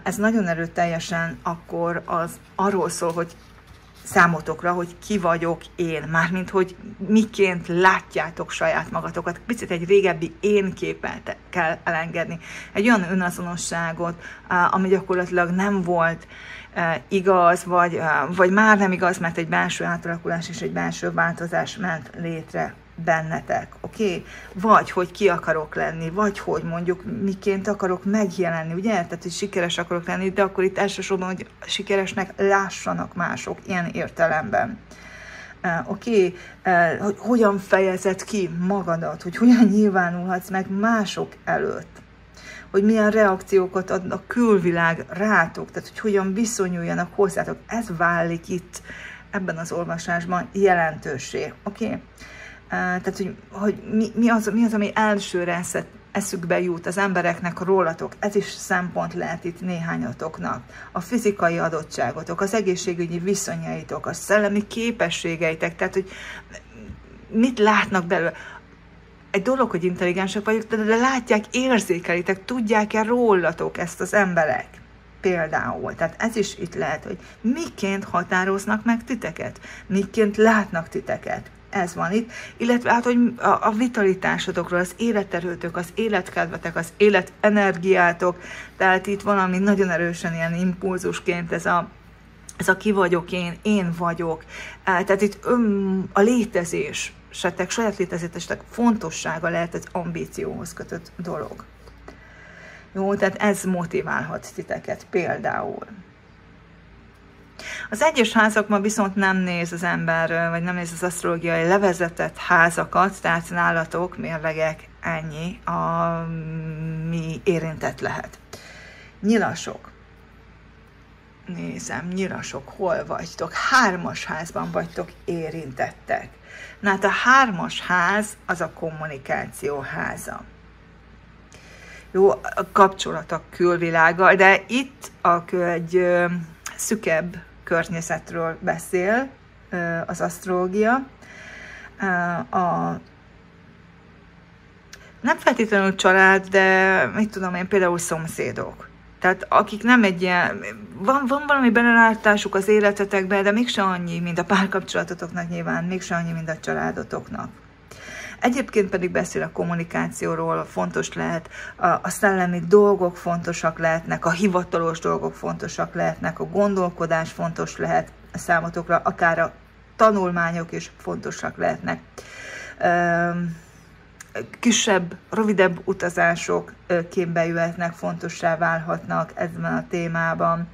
ez nagyon erőteljesen akkor az arról szól, hogy számotokra, hogy ki vagyok én, mármint, hogy miként látjátok saját magatokat. Picit egy régebbi én képet kell elengedni. Egy olyan önazonosságot, ami gyakorlatilag nem volt igaz, vagy már nem igaz, mert egy belső átalakulás és egy belső változás ment létre bennetek, oké? Vagy hogy ki akarok lenni, vagy hogy mondjuk miként akarok megjelenni, ugye? Tehát, hogy sikeres akarok lenni, de akkor itt elsősorban, hogy sikeresnek lássanak mások ilyen értelemben. Oké? Hogy hogyan fejezed ki magadat, hogy hogyan nyilvánulhatsz meg mások előtt, hogy milyen reakciókat ad a külvilág rátok, tehát hogy hogyan viszonyuljanak hozzátok. Ez válik itt ebben az olvasásban jelentőssé. Oké? Tehát, hogy mi az, ami elsőre eszükbe jut az embereknek rólatok. Ez is szempont lehet itt néhányatoknak. A fizikai adottságotok, az egészségügyi viszonyaitok, a szellemi képességeitek, tehát, hogy mit látnak belőle. Egy dolog, hogy intelligensek vagyok, de látják, érzékelitek, tudják-e rólatok ezt az emberek? Például. Tehát ez is itt lehet, hogy miként határoznak meg titeket, miként látnak titeket. Ez van itt, illetve hát, hogy a vitalitásodokról, az életerőtök, az életkedvetek, az életenergiátok, tehát itt valami nagyon erősen ilyen impulzusként ez a ki vagyok én vagyok, tehát itt a létezésetek, saját létezésetek fontossága lehet egy ambícióhoz kötött dolog. Jó, tehát ez motiválhat titeket például. Az egyes házakban viszont nem néz az ember, vagy nem néz az asztrológiai levezetett házakat, tehát nálatok, mérlegek, ennyi, ami érintett lehet. Nyilasok. Nézem, nyilasok, hol vagytok? 3-as házban vagytok érintettek. Na hát a 3-as ház az a kommunikáció háza. Jó, a kapcsolatok külvilággal, de itt egy szükebb környezetről beszél az asztrológia. Nem feltétlenül család, de mit tudom én, például szomszédok. Tehát akik nem egy ilyen, van valami belelátásuk az életetekben, de mégse annyi, mint a párkapcsolatotoknak nyilván, mégse annyi, mint a családotoknak. Egyébként pedig beszél a kommunikációról, fontos lehet, a szellemi dolgok fontosak lehetnek, a hivatalos dolgok fontosak lehetnek, a gondolkodás fontos lehet a számotokra, akár a tanulmányok is fontosak lehetnek. Kisebb, rövidebb utazások képbe jöhetnek, fontossá válhatnak ebben a témában.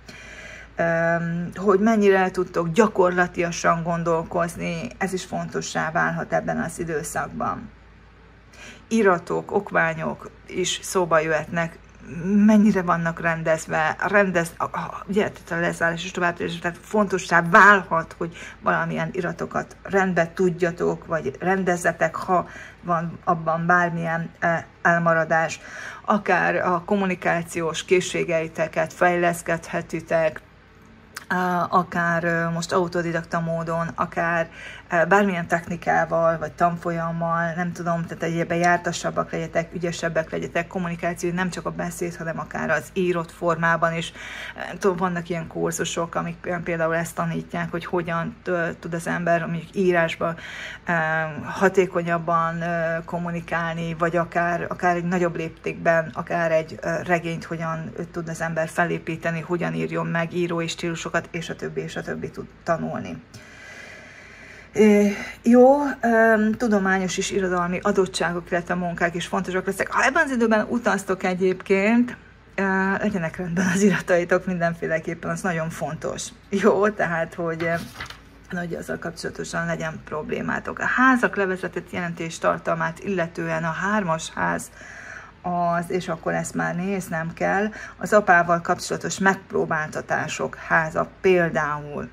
Hogy mennyire tudtok gyakorlatiasan gondolkozni, ez is fontossá válhat ebben az időszakban. Iratok, okmányok is szóba jöhetnek, mennyire vannak rendezve, ugye, a lezárás és tovább, tehát fontossá válhat, hogy valamilyen iratokat rendbe tudjatok, vagy rendezzetek, ha van abban bármilyen elmaradás. Akár a kommunikációs készségeiteket fejleszkedhetitek, akár most autodidakta módon, akár bármilyen technikával, vagy tanfolyammal, nem tudom, tehát egyébben jártasabbak legyetek, ügyesebbek legyetek, kommunikáció nem csak a beszéd, hanem akár az írott formában is. Tudom, vannak ilyen kurzusok, amik például ezt tanítják, hogy hogyan tud az ember mondjuk írásban hatékonyabban kommunikálni, vagy akár egy nagyobb léptékben, akár egy regényt hogyan tud az ember felépíteni, hogyan írjon meg írói stílusokat, és a többi tud tanulni. Jó, tudományos és irodalmi adottságok, illetve munkák is fontosak lesznek. Ha ebben az időben utaztok egyébként, legyenek rendben az irataitok mindenféleképpen, az nagyon fontos. Jó, tehát, hogy azzal kapcsolatosan legyen problémátok. A házak levezetett jelentés tartalmát illetően a 3-as ház és akkor ezt már néznem kell, az apával kapcsolatos megpróbáltatások háza például.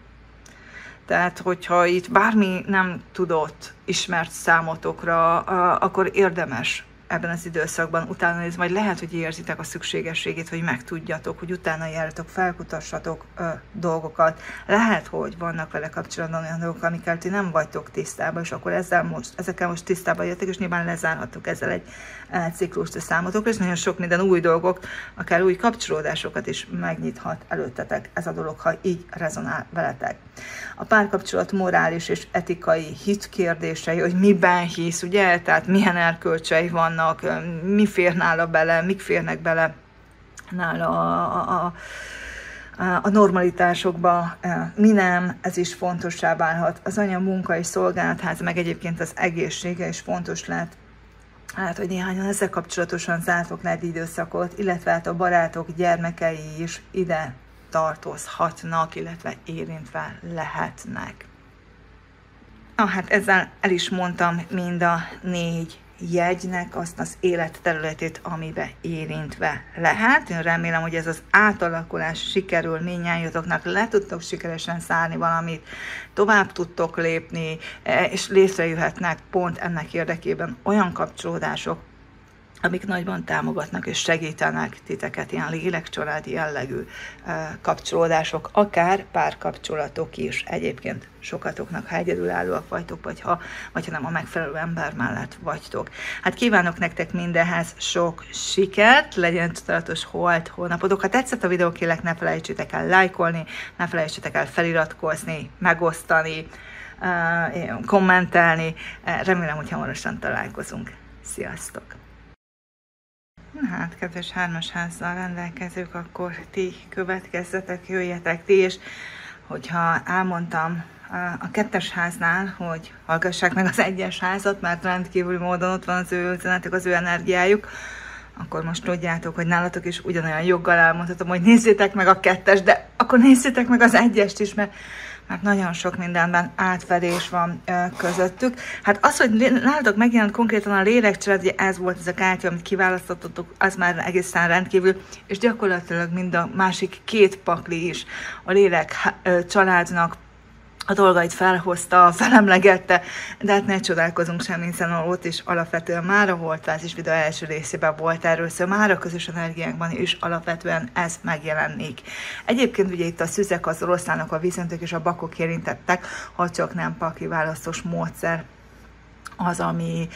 Tehát, hogyha itt bármi nem tudott ismert számotokra, akkor érdemes ebben az időszakban utána nézni, vagy lehet, hogy érzitek a szükségességét, hogy megtudjatok, hogy utána jártok, felkutassatok dolgokat. Lehet, hogy vannak vele kapcsolatban olyan dolgok, amikkel ti nem vagytok tisztában, és akkor ezekkel most tisztában jöttek, és nyilván lezárhattok ezzel egy ciklust a számotokra, és nagyon sok minden új dolgok, akár új kapcsolódásokat is megnyithat előttetek ez a dolog, ha így rezonál veletek. A párkapcsolat morális és etikai hit kérdései, hogy miben hisz, ugye? Tehát milyen erkölcsei vannak, mi fér nála bele, mik férnek bele nála a normalitásokba, mi nem, ez is fontossá válhat. Az anya munka és szolgálatház, meg egyébként az egészsége is fontos lehet. Hát, hogy néhányan ezzel kapcsolatosan zártok le egy időszakot, illetve hát a barátok gyermekei is ide tartozhatnak, illetve érintve lehetnek. Hát ezzel el is mondtam mind a 4 jegynek azt az életterületét, amiben érintve lehet. Én remélem, hogy ez az átalakulás sikerül mindnyájatoknak, le tudtok sikeresen szárni valamit, tovább tudtok lépni, és létrejöhetnek pont ennek érdekében olyan kapcsolódások, amik nagyban támogatnak és segítenek titeket, ilyen lélekcsaládi jellegű kapcsolódások, akár párkapcsolatok is. Egyébként sokatoknak, ha egyedülállóak vagytok, vagy ha nem a megfelelő ember mellett vagytok. Hát kívánok nektek mindenhez sok sikert, legyen tudatos holnapotok. Ha tetszett a videó, kérlek, ne felejtsétek el lájkolni, ne felejtsétek el feliratkozni, megosztani, kommentelni. Remélem, hogy hamarosan találkozunk. Sziasztok! Hát, kedves 3-as házzal rendelkezők, akkor ti következzetek, jöjjetek ti, és hogyha elmondtam a 2-es háznál, hogy hallgassák meg az 1-es házat, mert rendkívüli módon ott van az ő üzenetek, az ő energiájuk, akkor most tudjátok, hogy nálatok is ugyanolyan joggal elmondhatom, hogy nézzétek meg a 2-es, de akkor nézzétek meg az 1-est is, mert nagyon sok mindenben átfedés van közöttük. Hát az, hogy nálatok megjelent konkrétan a lélekcsalád, ugye ez volt ez a kártya, amit kiválasztottatok, az már egészen rendkívül, és gyakorlatilag mind a másik 2 pakli is a lélek családnak a dolgait felhozta, felemlegette, de hát ne csodálkozunk sem, hiszen ott is alapvetően már a Holtfázis videó első részében volt erről szó, már a közös energiánkban is alapvetően ez megjelenik. Egyébként ugye itt a szüzek, az oroszlánok, a vízöntők és a bakok érintettek, ha csak nem pakli választós módszer az, ami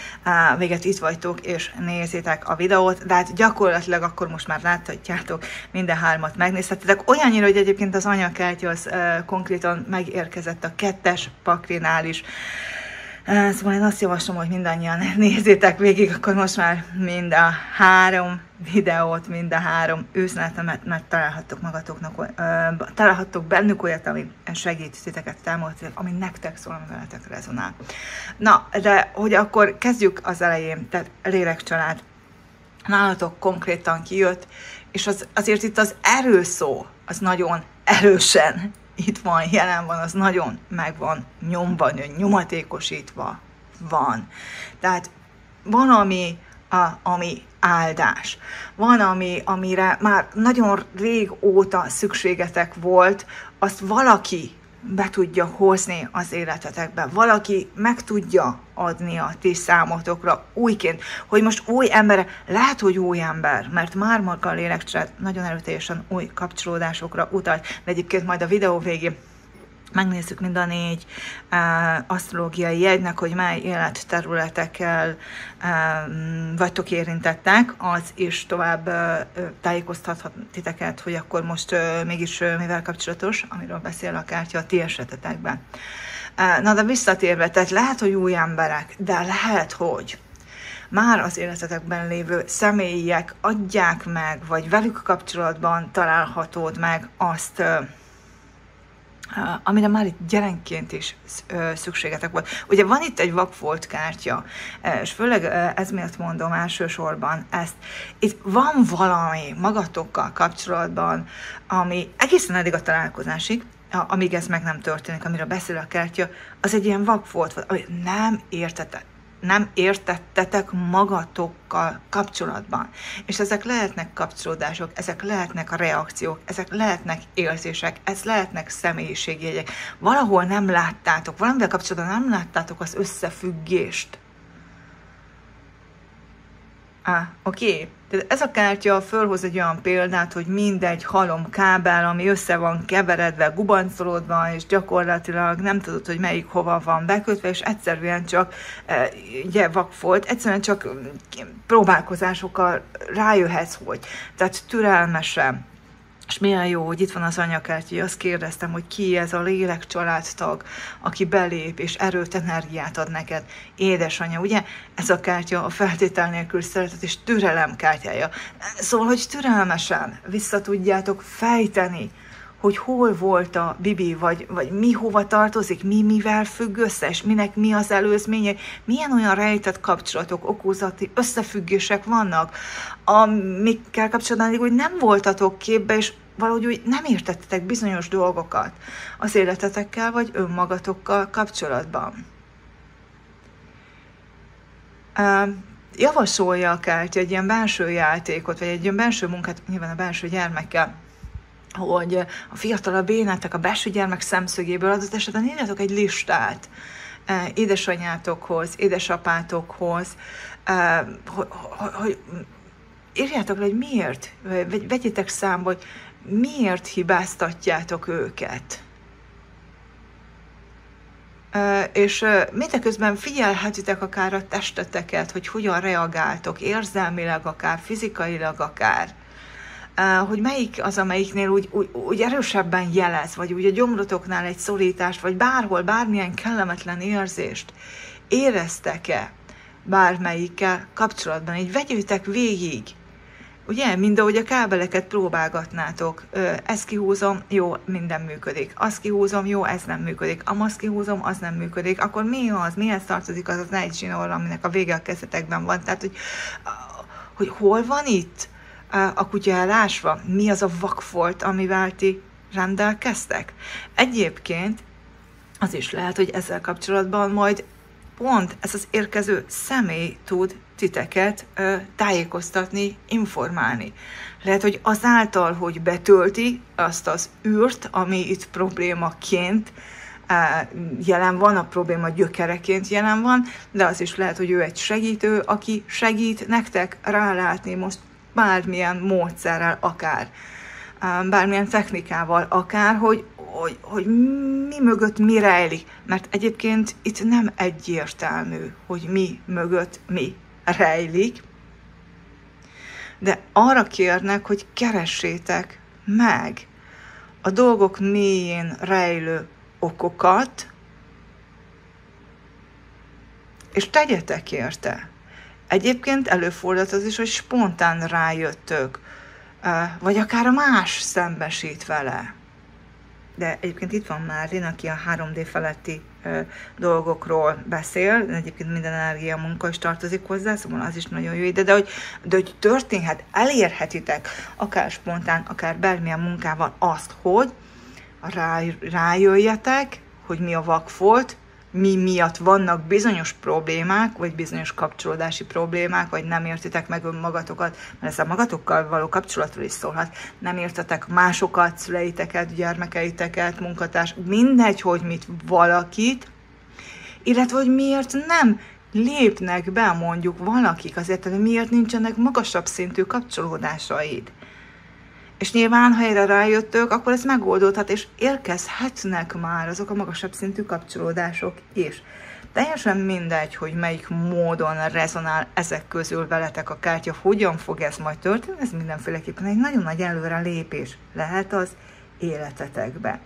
véget itt vagytok, és nézzétek a videót, de hát gyakorlatilag akkor most már láthatjátok, minden 3-at megnézhetitek. Olyannyira, hogy egyébként az anyakártya az konkrétan megérkezett a 2-es paklinál is. Szóval én azt javaslom, hogy mindannyian nézzétek végig, akkor most már mind a 3 videót, mind a 3 üzenetemet, mert találhattok magatoknak, találhattok bennük olyat, ami segít titeket támogatni, ami nektek szól, ami veletek rezonál. Na, de hogy akkor kezdjük az elején, tehát lélekcsalád. Nálatok konkrétan kijött, és azért itt az erőszó, az nagyon erősen itt van, jelen van, az nagyon meg van nyomva, nyomatékosítva van. Tehát van, ami áldás. Van, amire már nagyon régóta szükségetek volt, azt valaki be tudja hozni az életetekbe. Valaki meg tudja adni a ti számotokra újként, hogy most új embere, lehet, hogy új ember, mert már maga a lélekcsalád nagyon erőteljesen új kapcsolódásokra utalt, de egyébként majd a videó végén megnézzük mind a 4 asztrológiai jegynek, hogy mely életterületekkel vagytok érintettek, az is tovább tájékoztathat titeket, hogy akkor most mégis mivel kapcsolatos, amiről beszél a kártya a ti esetetekben. Na de visszatérve, tehát lehet, hogy új emberek, de lehet, hogy már az életetekben lévő személyek adják meg, vagy velük kapcsolatban találhatód meg azt, amire már itt gyerekként is szükségetek volt. Ugye van itt egy vakfolt kártya, és főleg ez miatt mondom elsősorban ezt. Itt van valami magatokkal kapcsolatban, ami egészen eddig a találkozásig, amíg ez meg nem történik, amiről beszél a kártya, az egy ilyen vakfolt volt, ami nem értettetek magatokkal kapcsolatban. És ezek lehetnek kapcsolódások, ezek lehetnek a reakciók, ezek lehetnek érzések, ez lehetnek személyiségjegyek. Valahol nem láttátok, valamivel kapcsolatban nem láttátok az összefüggést. Oké. Tehát ez a kártya fölhoz egy olyan példát, hogy mindegy halom kábel, ami össze van keveredve, gubancolódva, és gyakorlatilag nem tudod, hogy melyik hova van bekötve, és egyszerűen csak ugye vakfolt, egyszerűen csak próbálkozásokkal rájöhetsz, hogy. Tehát türelmesen. És milyen jó, hogy itt van az anyakártya, azt kérdeztem, hogy ki ez a lélek családtag, aki belép és erőt, energiát ad neked. Édesanyja, ugye? Ez a kártya a feltétel nélkül szeretet és türelem kártyája. Szóval, hogy türelmesen vissza tudjátok fejteni, hogy hol volt a Bibi, vagy mi hova tartozik, mi mivel függ össze, és minek mi az előzménye, milyen olyan rejtett kapcsolatok, okozati összefüggések vannak, amikkel kapcsolatban úgy nem voltatok képbe, és valahogy úgy nem értettetek bizonyos dolgokat az életetekkel, vagy önmagatokkal kapcsolatban. Javasolja a kártya egy ilyen belső játékot, vagy egy ilyen belső munkát, nyilván a belső gyermekkel, hogy a fiatalabb énetek a belső gyermek szemszögéből adott esetben írjatok egy listát édesanyátokhoz, édesapátokhoz, hogy írjátok le, hogy miért, vegyétek számba, hogy miért hibáztatjátok őket. És mindeközben figyelhetitek akár a testeteket, hogy hogyan reagáltok, érzelmileg akár, fizikailag akár, hogy melyik az, amelyiknél úgy erősebben jelez, vagy úgy a gyomrotoknál egy szorítást, vagy bárhol, bármilyen kellemetlen érzést éreztek-e bármelyikkel kapcsolatban. Így vegyétek végig, ugye, mind ahogy a kábeleket próbálgatnátok. Ezt kihúzom, jó, minden működik. Azt kihúzom, jó, ez nem működik. Azt kihúzom, az nem működik. Akkor mi az? Mihez tartozik az egy zsinór, aminek a vége a kezdetekben van? Tehát, hogy hol van itt a kutya elásva? Mi az a vakfolt, amivel ti rendelkeztek? Egyébként az is lehet, hogy ezzel kapcsolatban majd pont ez az érkező személy tud titeket tájékoztatni, informálni. Lehet, hogy azáltal, hogy betölti azt az űrt, ami itt problémaként jelen van, a probléma gyökereként jelen van, de az is lehet, hogy ő egy segítő, aki segít nektek rálátni most bármilyen módszerrel, akár bármilyen technikával, akár, hogy mi mögött mi rejlik. Mert egyébként itt nem egyértelmű, hogy mi mögött mi rejlik, de arra kérnek, hogy keressétek meg a dolgok mélyén rejlő okokat, és tegyetek érte. Egyébként előfordult az is, hogy spontán rájöttök, vagy akár a más szembesít vele. De egyébként itt van Márlin, aki a 3D feletti dolgokról beszél, egyébként minden energia munka is tartozik hozzá, szóval az is nagyon jó ide, de hogy történhet, elérhetitek, akár spontán, akár bármilyen munkával azt, hogy rájöjjetek, hogy mi a vakfolt, mi miatt vannak bizonyos problémák, vagy bizonyos kapcsolódási problémák, vagy nem értitek meg önmagatokat, mert ez a magatokkal való kapcsolatról is szólhat. Nem értetek másokat, szüleiteket, gyermekeiteket, munkatárs, mindegy, hogy mit valakit, illetve hogy miért nem lépnek be mondjuk valakik, azért, hogy miért nincsenek magasabb szintű kapcsolódásaid. És nyilván, ha erre rájöttök, akkor ez megoldódhat, és érkezhetnek már azok a magasabb szintű kapcsolódások is. Teljesen mindegy, hogy melyik módon rezonál ezek közül veletek a kártya, hogyan fog ez majd történni, ez mindenféleképpen egy nagyon nagy előre lépés lehet az életetekbe.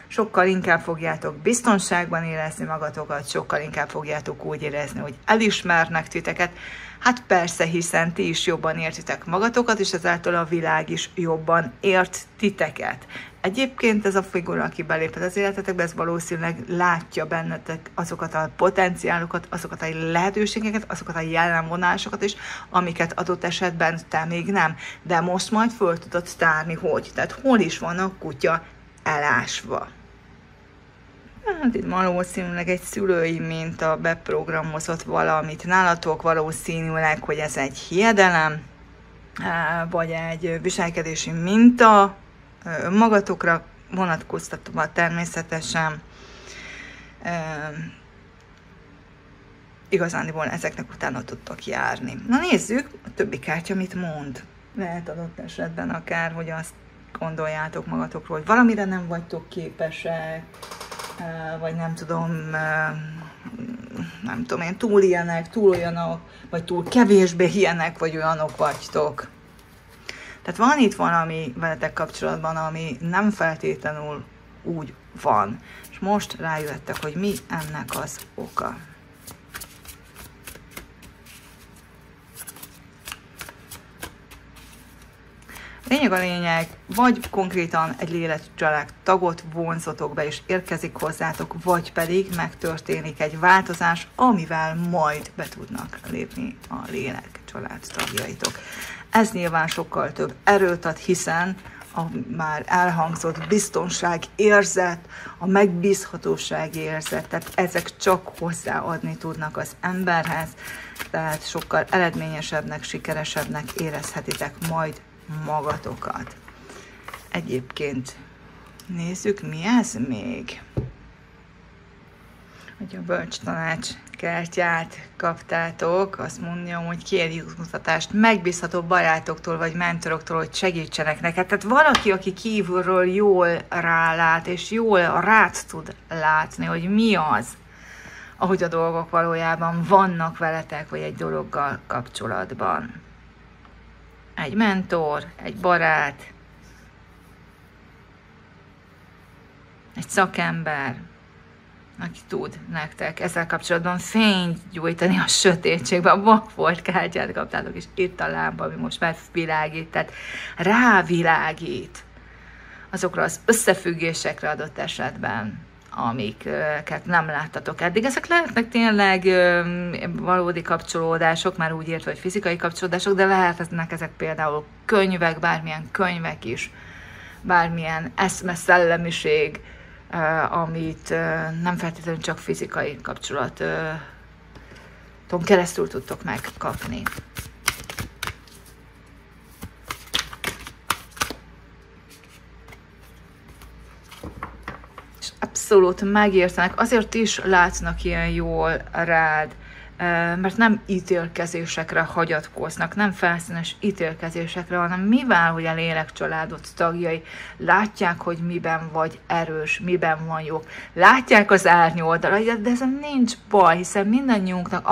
Sokkal inkább fogjátok biztonságban érezni magatokat, sokkal inkább fogjátok úgy érezni, hogy elismernek titeket. Hát persze, hiszen ti is jobban értitek magatokat, és ezáltal a világ is jobban ért titeket. Egyébként ez a figura, aki belépett az életetekbe, ez valószínűleg látja bennetek azokat a potenciálokat, azokat a lehetőségeket, azokat a jellemvonásokat is, amiket adott esetben te még nem. De most majd föl tudod tárni, hogy. Tehát hol is van a kutya elásva. Hát itt valószínűleg egy szülői minta beprogramozott valamit nálatok, valószínűleg, hogy ez egy hiedelem, vagy egy viselkedési minta, magatokra vonatkoztatva természetesen. Igazándiból ezeknek utána tudtok járni. Na nézzük, a többi kártya mit mond. Lehet adott esetben akár, hogy azt gondoljátok magatokról, hogy valamire nem vagytok képesek, vagy nem tudom én, túl ilyenek, túl olyanok, vagy túl kevésbé ilyenek, vagy olyanok vagytok. Tehát van itt valami veletek kapcsolatban, ami nem feltétlenül úgy van. És most rájöttek, hogy mi ennek az oka. Lényeg a lényeg, vagy konkrétan egy lélekcsalád tagot vonzotok be és érkezik hozzátok, vagy pedig megtörténik egy változás, amivel majd be tudnak lépni a lélekcsalád tagjaitok. Ez nyilván sokkal több erőt ad, hiszen a már elhangzott biztonságérzet, a megbízhatóság érzet, tehát ezek csak hozzáadni tudnak az emberhez, tehát sokkal eredményesebbnek, sikeresebbnek érezhetitek majd magatokat. Egyébként nézzük, mi ez még. Hogy a bölcs tanács kártyát kaptátok, azt mondja, hogy kérjük mutatást megbízható barátoktól vagy mentoroktól, hogy segítsenek neked. Tehát valaki, aki kívülről jól rálát, és jól rád tud látni, hogy mi az, ahogy a dolgok valójában vannak veletek, vagy egy dologgal kapcsolatban. Egy mentor, egy barát, egy szakember, aki tud nektek ezzel kapcsolatban fényt gyújtani a sötétségbe. A vakfolt kártyát kaptátok, és itt a lámpa, ami most már világít, tehát rávilágít azokra az összefüggésekre adott esetben, amiket nem láttatok eddig. Ezek lehetnek tényleg valódi kapcsolódások, már úgy értve, hogy fizikai kapcsolódások, de lehetnek ezek például könyvek, bármilyen könyvek is, bármilyen eszme, szellemiség, amit nem feltétlenül csak fizikai kapcsolaton keresztül tudtok megkapni. És abszolút megértenek, azért is látnak ilyen jól rád, mert nem ítélkezésekre hagyatkoznak, nem felszínes ítélkezésekre, hanem mivel, hogy a lélekcsaládod tagjai látják, hogy miben vagy erős, miben van jó, látják az árnyoldalait, de ezen nincs baj, hiszen mindannyiunknak,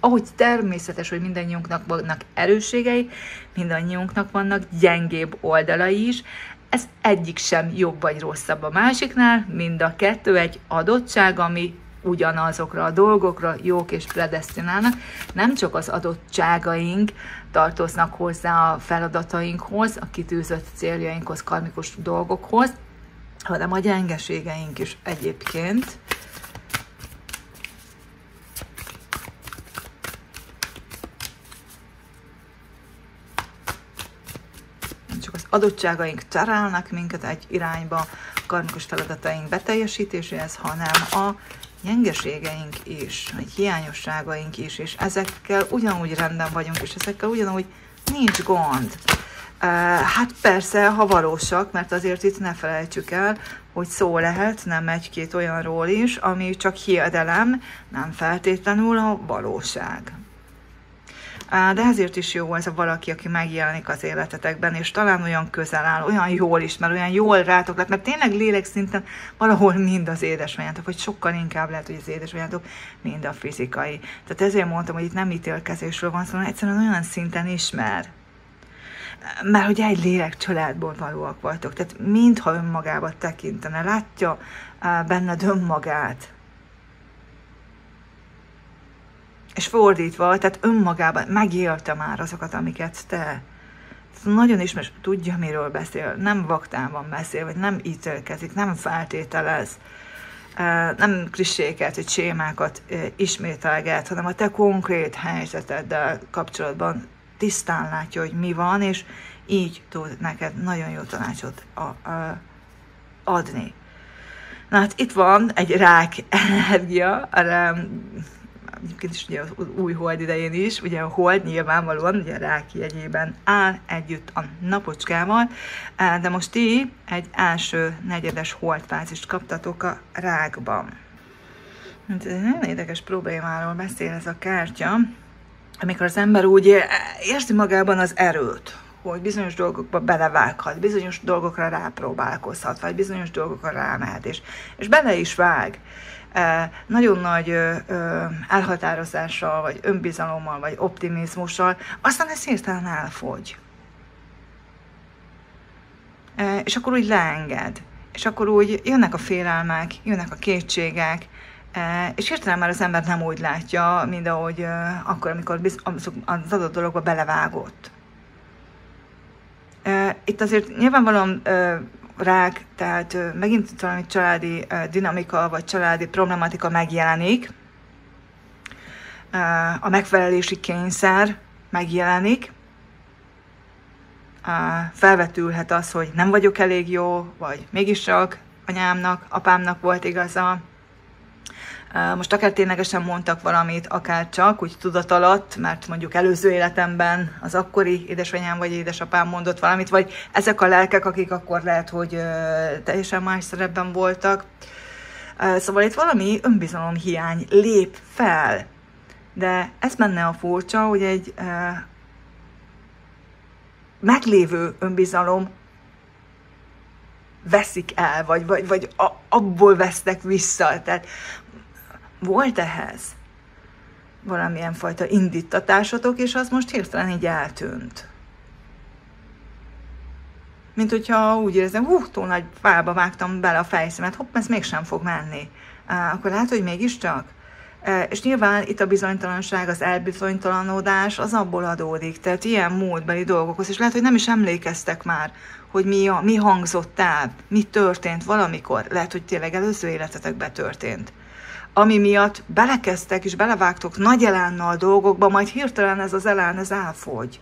ahogy természetes, hogy mindannyiunknak vannak erősségei, mindannyiunknak vannak gyengébb oldalai is, ez egyik sem jobb vagy rosszabb a másiknál, mind a kettő egy adottság, ami ugyanazokra a dolgokra jók és predesztinálnak. Nem csak az adottságaink tartoznak hozzá a feladatainkhoz, a kitűzött céljainkhoz, karmikus dolgokhoz, hanem a gyengeségeink is egyébként. Nem csak az adottságaink terelnek minket egy irányba, karmikus feladataink beteljesítéséhez, hanem a gyengeségeink is, vagy hiányosságaink is, és ezekkel ugyanúgy rendben vagyunk, és ezekkel ugyanúgy nincs gond. Hát persze, ha valósak, mert azért itt ne felejtsük el, hogy szó lehet nem egy-két olyanról is, ami csak hiedelem, nem feltétlenül a valóság. De ezért is jó ez a valaki, aki megjelenik az életetekben, és talán olyan közel áll, olyan jól ismer, olyan jól rátok lett, mert tényleg lélekszinten valahol mind az édesanyjátok, vagy sokkal inkább lehet, hogy az édesanyjátok, mind a fizikai. Tehát ezért mondtam, hogy itt nem ítélkezésről van szó, hanem egyszerűen olyan szinten ismer. Mert hogy egy lélekcsaládból valóak vagytok, tehát mintha önmagába tekintene, látja benned önmagát. És fordítva, tehát önmagában megélte már azokat, amiket te. Nagyon ismerős, tudja, miről beszél, nem vaktában beszél, vagy nem ítélkezik, nem feltételez, nem kliséket, vagy sémákat ismételget, hanem a te konkrét helyzeteddel kapcsolatban tisztán látja, hogy mi van, és így tud neked nagyon jó tanácsot adni. Na hát itt van egy rák energia, egyébként is ugye az új hold idején is, ugye a hold nyilvánvalóan ugye a rák jegyében áll együtt a napocskával, de most ti egy első negyedes holdfázist kaptatok a rákban. Ez egy nagyon érdekes problémáról beszél ez a kártya, amikor az ember úgy érzi magában az erőt, hogy bizonyos dolgokba belevághat, bizonyos dolgokra rápróbálkozhat, vagy bizonyos dolgokra rámehet, és bele is vág. Nagyon nagy elhatározással, vagy önbizalommal, vagy optimizmussal, aztán ez hirtelen elfogy. És akkor úgy leenged. És akkor úgy jönnek a félelmek, jönnek a kétségek, és hirtelen már az ember nem úgy látja, mint ahogy akkor, amikor az adott dologba belevágott. Itt azért nyilvánvalóan rák, tehát megint valami családi dinamika, vagy családi problematika megjelenik, a megfelelési kényszer megjelenik, felvetülhet az, hogy nem vagyok elég jó, vagy mégiscsak anyámnak, apámnak volt igaza. Most akár ténylegesen mondtak valamit, akár csak úgy tudat alatt, mert mondjuk előző életemben az akkori édesanyám vagy édesapám mondott valamit, vagy ezek a lelkek, akik akkor lehet, hogy teljesen más szerepben voltak. Szóval itt valami önbizalomhiány lép fel, de ez benne a furcsa, hogy egy meglévő önbizalom veszik el, vagy abból vesznek vissza. Tehát volt ehhez valamilyen fajta indítatásotok, és az most hirtelen így eltűnt. Mint hogyha úgy érzem, túl nagy fába vágtam bele a fejszímet, hopp, ez mégsem fog menni. Akkor lehet, hogy mégiscsak. És nyilván itt a bizonytalanság, az elbizonytalanodás az abból adódik, tehát ilyen múltbeli dolgokhoz, és lehet, hogy nem is emlékeztek már, hogy mi hangzott el, mi történt valamikor, lehet, hogy tényleg előző életetekben történt. Ami miatt belekezdtek és belevágtok nagy elánnal dolgokba, majd hirtelen ez az elán, ez elfogy.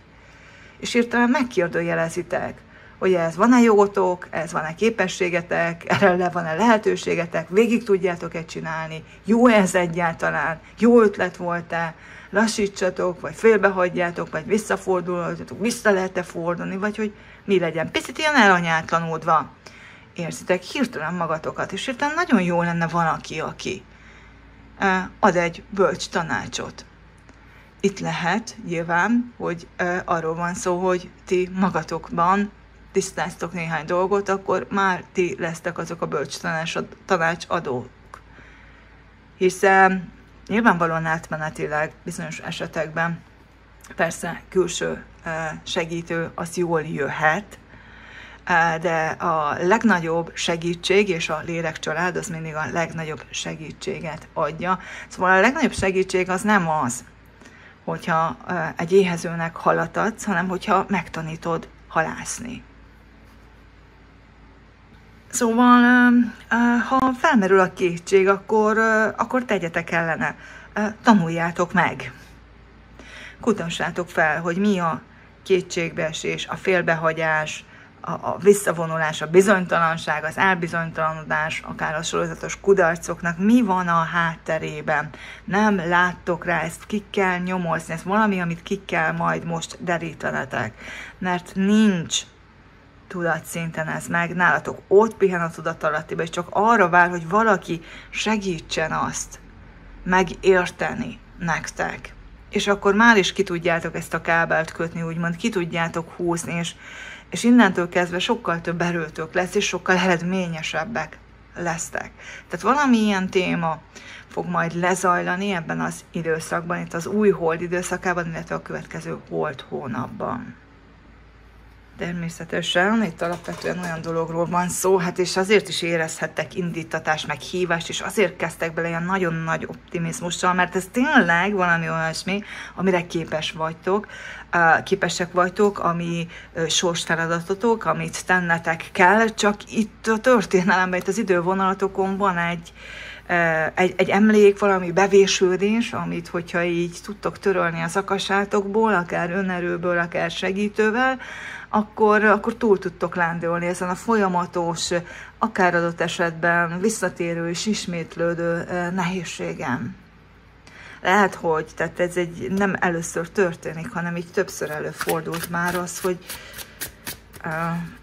És hirtelen megkérdőjelezitek, hogy ez van-e jogotok, ez van-e képességetek, erre van-e lehetőségetek, végig tudjátok-e csinálni, jó ez egyáltalán, jó ötlet volt-e, lassítsatok, vagy félbehagyjátok, vagy visszafordulhatok, vissza lehet-e fordulni, vagy hogy mi legyen. Picit ilyen elanyátlanódva érzitek hirtelen magatokat, és hirtelen nagyon jó lenne valaki, aki ad egy bölcs tanácsot. Itt lehet nyilván, hogy arról van szó, hogy ti magatokban tisztáztok néhány dolgot, akkor már ti lesztek azok a bölcs tanácsadók. Hiszen nyilvánvalóan átmenetileg bizonyos esetekben persze külső segítő az jól jöhet, de a legnagyobb segítség, és a lélekcsalád az mindig a legnagyobb segítséget adja. Szóval a legnagyobb segítség az nem az, hogyha egy éhezőnek halat adsz, hanem hogyha megtanítod halászni. Szóval, ha felmerül a kétség, akkor tegyetek ellene. Tanuljátok meg. Kutassátok fel, hogy mi a kétségbeesés, a félbehagyás, a visszavonulás, a bizonytalanság, az elbizonytalanodás, akár a sorozatos kudarcoknak mi van a hátterében. Nem láttok rá, ezt ki kell nyomozni, ez valami, amit ki kell majd most derítenetek, mert nincs tudatszinten ez meg, nálatok ott pihen a tudatalattiba, és csak arra vár, hogy valaki segítsen azt megérteni nektek. És akkor már is ki tudjátok ezt a kábelt kötni, úgymond ki tudjátok húzni, és innentől kezdve sokkal több erőtök lesz, és sokkal eredményesebbek lesztek. Tehát valami ilyen téma fog majd lezajlani ebben az időszakban, itt az új hold időszakában, illetve a következő hold hónapban. Természetesen itt alapvetően olyan dologról van szó, hát és azért is érezhettek indítatást, meg hívást, és azért kezdtek bele ilyen nagyon nagy optimizmussal, mert ez tényleg valami olyasmi, amire képesek vagytok, ami sorsfeladatotok, amit tennetek kell, csak itt a történelemben, itt az idővonalatokon van egy emlék, valami bevésődés, amit hogyha így tudtok törölni az akasátokból, akár önerőből, akár segítővel, akkor túl tudtok lándolni ezen a folyamatos, akár adott esetben visszatérő és ismétlődő nehézségen. Lehet, hogy tehát ez nem először történik, hanem így többször előfordult már az, hogy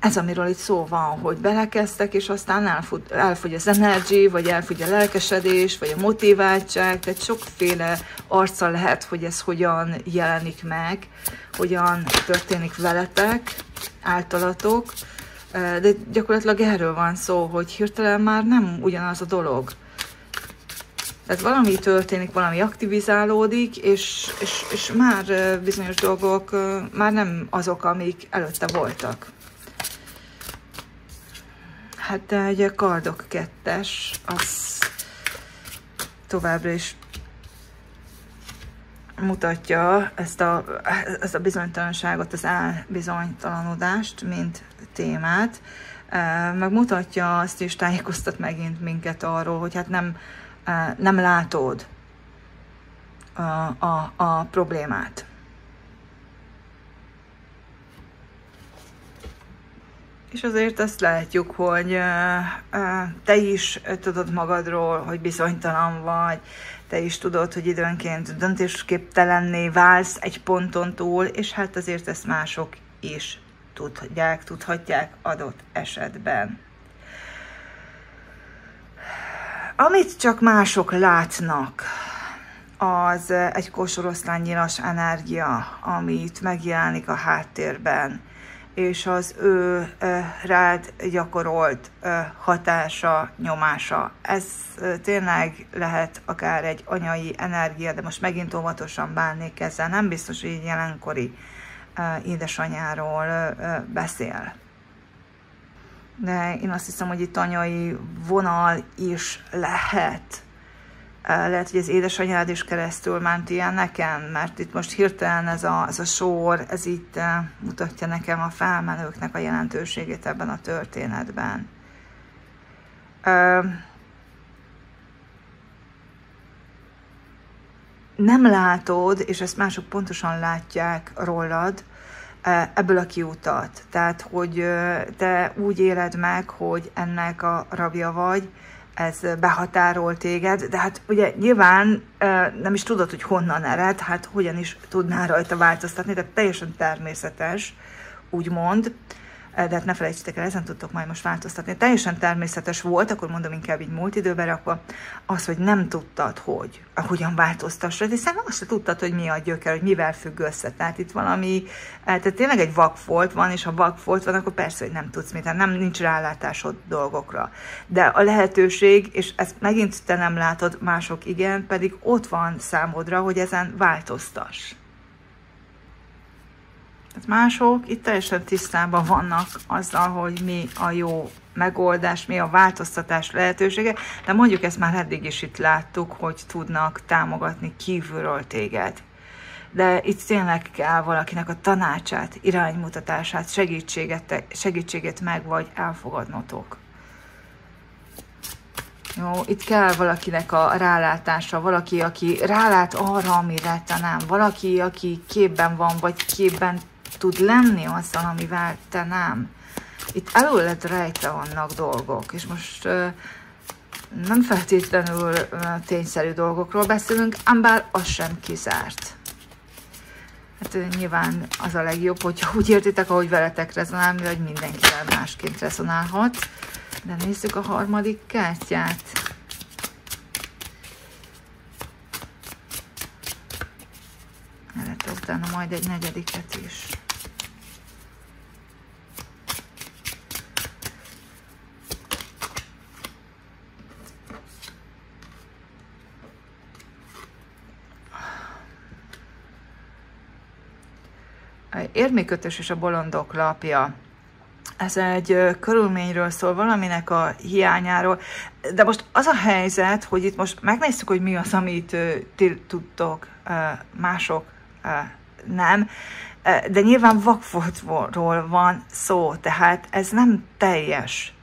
ez, amiről itt szó van, hogy belekezdtek, és aztán elfogy az energy, vagy elfogy a lelkesedés, vagy a motiváltság, tehát sokféle arca lehet, hogy ez hogyan jelenik meg, hogyan történik veletek, általatok, de gyakorlatilag erről van szó, hogy hirtelen már nem ugyanaz a dolog. Tehát valami történik, valami aktivizálódik, és már bizonyos dolgok már nem azok, amik előtte voltak. Hát egy a kardok 2-es, az továbbra is mutatja ezt a bizonytalanságot, az elbizonytalanodást, mint témát, meg mutatja azt is, tájékoztat megint minket arról, hogy hát nem látod a problémát. És azért azt látjuk, hogy te is tudod magadról, hogy bizonytalan vagy, te is tudod, hogy időnként döntésképtelenné válsz egy ponton túl, és hát azért ezt mások is tudhatják adott esetben. Amit csak mások látnak, az egy kosoroszlánynyilas energia, amit megjelenik a háttérben, és az ő rád gyakorolt hatása, nyomása. Ez tényleg lehet akár egy anyai energia, de most megint óvatosan bánnék ezzel. Nem biztos, hogy egy jelenkori édesanyáról beszél. De én azt hiszem, hogy itt anyai vonal is lehet. Lehet, hogy az édesanyád is keresztül ment ilyen nekem, mert itt most hirtelen ez a sor, ez itt mutatja nekem a felmenőknek a jelentőségét ebben a történetben. Nem látod, és ezt mások pontosan látják rólad, ebből a kiutat. Tehát, hogy te úgy éled meg, hogy ennek a rabja vagy, ez behatárol téged, de hát ugye nyilván nem is tudod, hogy honnan ered, hát hogyan is tudnál rajta változtatni, tehát teljesen természetes, úgymond, de hát ne felejtsétek el, ezen tudtok majd most változtatni. Teljesen természetes volt, akkor mondom inkább így múlt időben rakva, az, hogy nem tudtad, hogy hogyan változtassad, hiszen azt se tudtad, hogy mi a gyöker, hogy mivel függ össze. Tehát itt valami, tehát tényleg egy vakfolt van, és ha vakfolt van, akkor persze, hogy nem tudsz mit, nem nincs rálátásod dolgokra. De a lehetőség, és ezt megint te nem látod, mások igen, pedig ott van számodra, hogy ezen változtass. Mások itt teljesen tisztában vannak azzal, hogy mi a jó megoldás, mi a változtatás lehetősége, de mondjuk ezt már eddig is itt láttuk, hogy tudnak támogatni kívülről téged. De itt tényleg kell valakinek a tanácsát, iránymutatását, segítségét meg vagy elfogadnotok. Jó, itt kell valakinek a rálátása, valaki, aki rálát arra, amire te nem, valaki, aki képben van, vagy képben tud lenni azzal, amivel te nem. Itt előled rejtve vannak dolgok, és most nem feltétlenül tényszerű dolgokról beszélünk, ám bár az sem kizárt. Hát nyilván az a legjobb, hogyha úgy értitek, ahogy veletek rezonál, hogy mindenkivel másként rezonálhat. De nézzük a harmadik kártyát. Erre utána majd egy negyediket is. Érmékötös és a bolondok lapja. Ez egy körülményről szól, valaminek a hiányáról, de most az a helyzet, hogy itt most megnézzük, hogy mi az, amit ti tudtok, mások nem, de nyilván vakfoltról van szó, tehát ez nem teljes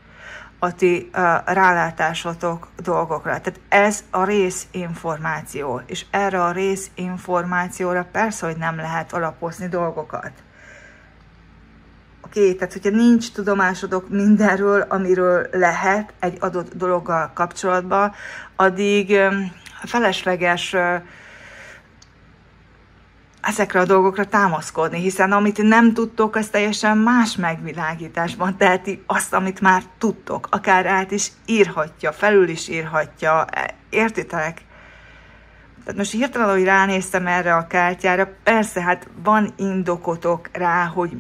a ti rálátásotok dolgokra. Tehát ez a részinformáció, és erre a részinformációra persze, hogy nem lehet alapozni dolgokat. Oké, tehát hogyha nincs tudomásodok mindenről, amiről lehet egy adott dologgal kapcsolatban, addig felesleges ezekre a dolgokra támaszkodni, hiszen amit nem tudtok, az teljesen más megvilágításban teheti azt, amit már tudtok. Akár át is írhatja, felül is írhatja, értitek? Tehát most hirtelen, hogy ránéztem erre a kártyára, persze, hát van indokotok rá, hogy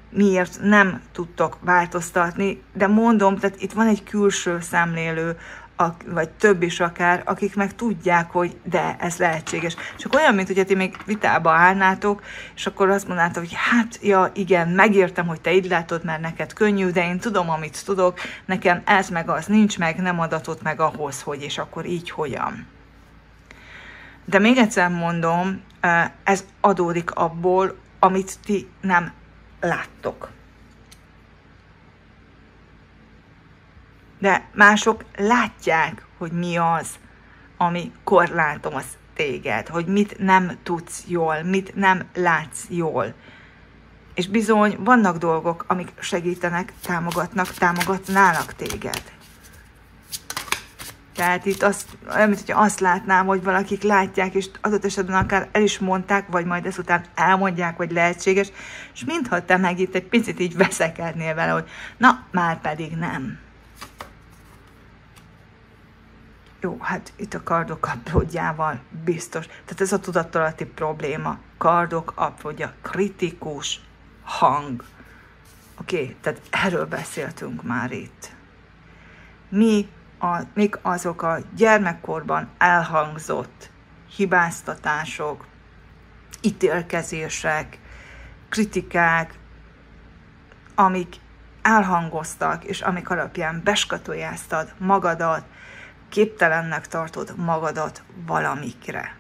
miért nem tudtok változtatni, de mondom, tehát itt van egy külső szemlélő, vagy több is akár, akik meg tudják, hogy de, ez lehetséges. Csak olyan, mint hogyha ti még vitába állnátok, és akkor azt mondnátok, hogy hát, ja, igen, megértem, hogy te így látod, mert neked könnyű, de én tudom, amit tudok, nekem ez meg az nincs meg, nem adatot meg ahhoz, hogy, és akkor így hogyan. De még egyszer mondom, ez adódik abból, amit ti nem láttok. De mások látják, hogy mi az, ami korlátoz téged, hogy mit nem tudsz jól, mit nem látsz jól. És bizony vannak dolgok, amik segítenek, támogatnának téged. Tehát itt olyan, mintha azt látnám, hogy valakik látják, és adott esetben akár el is mondták, vagy majd ezután elmondják, hogy lehetséges, és mintha te meg itt egy picit így veszekednél vele, hogy na, már pedig nem. Jó, hát itt a kardok apródjával biztos. Tehát ez a tudatalatti probléma. Kardok apródja, kritikus hang. Oké, tehát erről beszéltünk már itt. Mik azok a gyermekkorban elhangzott hibáztatások, ítélkezések, kritikák, amik elhangoztak, és amik alapján beskatujáztad magadat, képtelennek tartod magadat valamikre,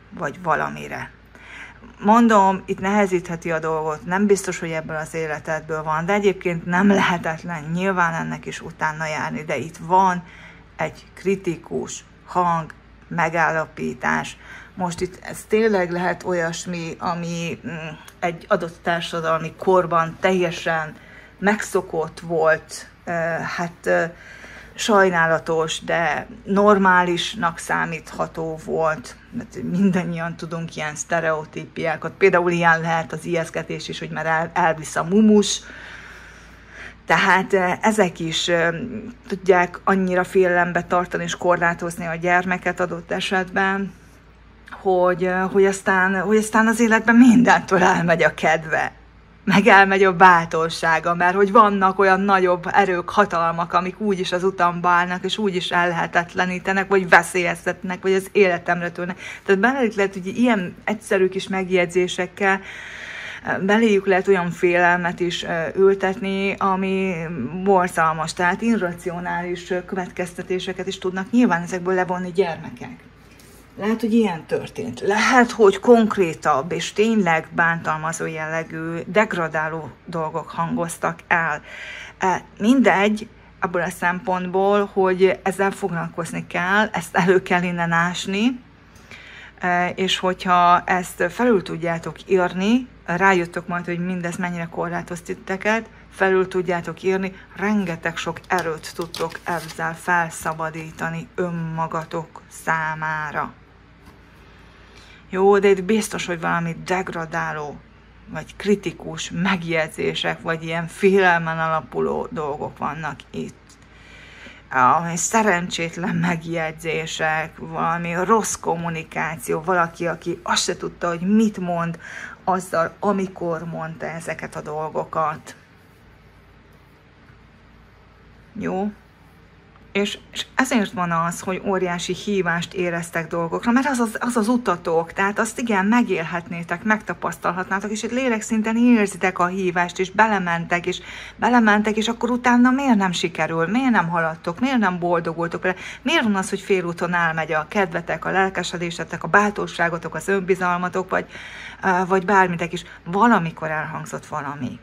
vagy valamire. Mondom, itt nehezítheti a dolgot, nem biztos, hogy ebből az életedből van, de egyébként nem lehetetlen nyilván ennek is utána járni, de itt van egy kritikus hang, megállapítás. Most itt ez tényleg lehet olyasmi, ami egy adott társadalmi korban teljesen megszokott volt, sajnálatos, de normálisnak számítható volt. Mindannyian tudunk ilyen sztereotípiákat. Például ilyen lehet az ijesztgetés is, hogy már elvisz a mumus. Tehát ezek is tudják annyira félelembe tartani és korlátozni a gyermeket adott esetben, hogy aztán az életben mindentől elmegy a kedve. Meg elmegy a bátorsága, mert hogy vannak olyan nagyobb erők, hatalmak, amik úgyis az utamba állnak, és úgyis ellehetetlenítenek, vagy veszélyeztetnek, vagy az életemre törnek. Tehát beléjük lehet, hogy ilyen egyszerű kis megjegyzésekkel beléjük lehet olyan félelmet is ültetni, ami borzalmas, tehát irracionális következtetéseket is tudnak nyilván ezekből levonni gyermekek. Lehet, hogy ilyen történt. Lehet, hogy konkrétabb és tényleg bántalmazó jellegű, degradáló dolgok hangoztak el. Mindegy, abból a szempontból, hogy ezzel foglalkozni kell, ezt elő kell innen ásni, és hogyha ezt felül tudjátok írni, rájöttök majd, hogy mindez mennyire korlátoz titeket, felül tudjátok írni, rengeteg sok erőt tudtok ezzel felszabadítani önmagatok számára. Jó, de itt biztos, hogy valami degradáló, vagy kritikus megjegyzések, vagy ilyen félelmen alapuló dolgok vannak itt. Szerencsétlen megjegyzések, valami rossz kommunikáció, valaki, aki azt se tudta, hogy mit mond azzal, amikor mondta ezeket a dolgokat. Jó? És ezért van az, hogy óriási hívást éreztek dolgokra, mert az az utatok, tehát azt igen, megélhetnétek, megtapasztalhatnátok, és egy lélekszinten érzitek a hívást, és belementek, és akkor utána miért nem sikerül, miért nem haladtok, miért nem boldogultok vele, miért van az, hogy félúton elmegy a kedvetek, a lelkesedésetek, a bátorságotok, az önbizalmatok, vagy bármitek is, valamikor elhangzott valami,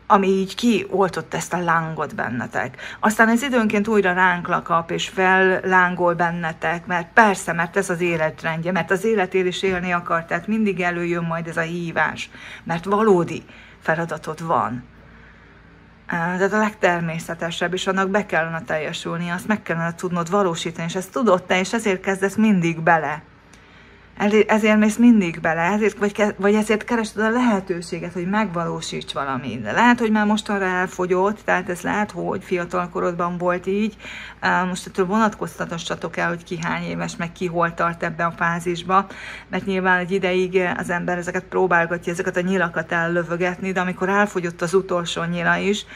ami így kioltott ezt a lángot bennetek. Aztán ez időnként újra ránk kap, és fellángol bennetek, mert ez az életrendje, mert az életér is élni akar, tehát mindig előjön majd ez a hívás, mert valódi feladatod van. Tehát a legtermészetesebb, és annak be kellene teljesülni, azt meg kellene tudnod valósítani, és ezt tudod te, és ezért kezdesz mindig bele. Ezért mész mindig bele, vagy ezért keresed a lehetőséget, hogy megvalósíts valamit. De lehet, hogy már mostanra elfogyott, tehát ez lehet, hogy fiatalkorodban volt így. Most ettől vonatkoztassatok el, hogy ki hány éves, meg ki hol tart ebben a fázisba, mert nyilván egy ideig az ember ezeket próbálgatja, ezeket a nyilakat ellövögetni, de amikor elfogyott az utolsó nyila is,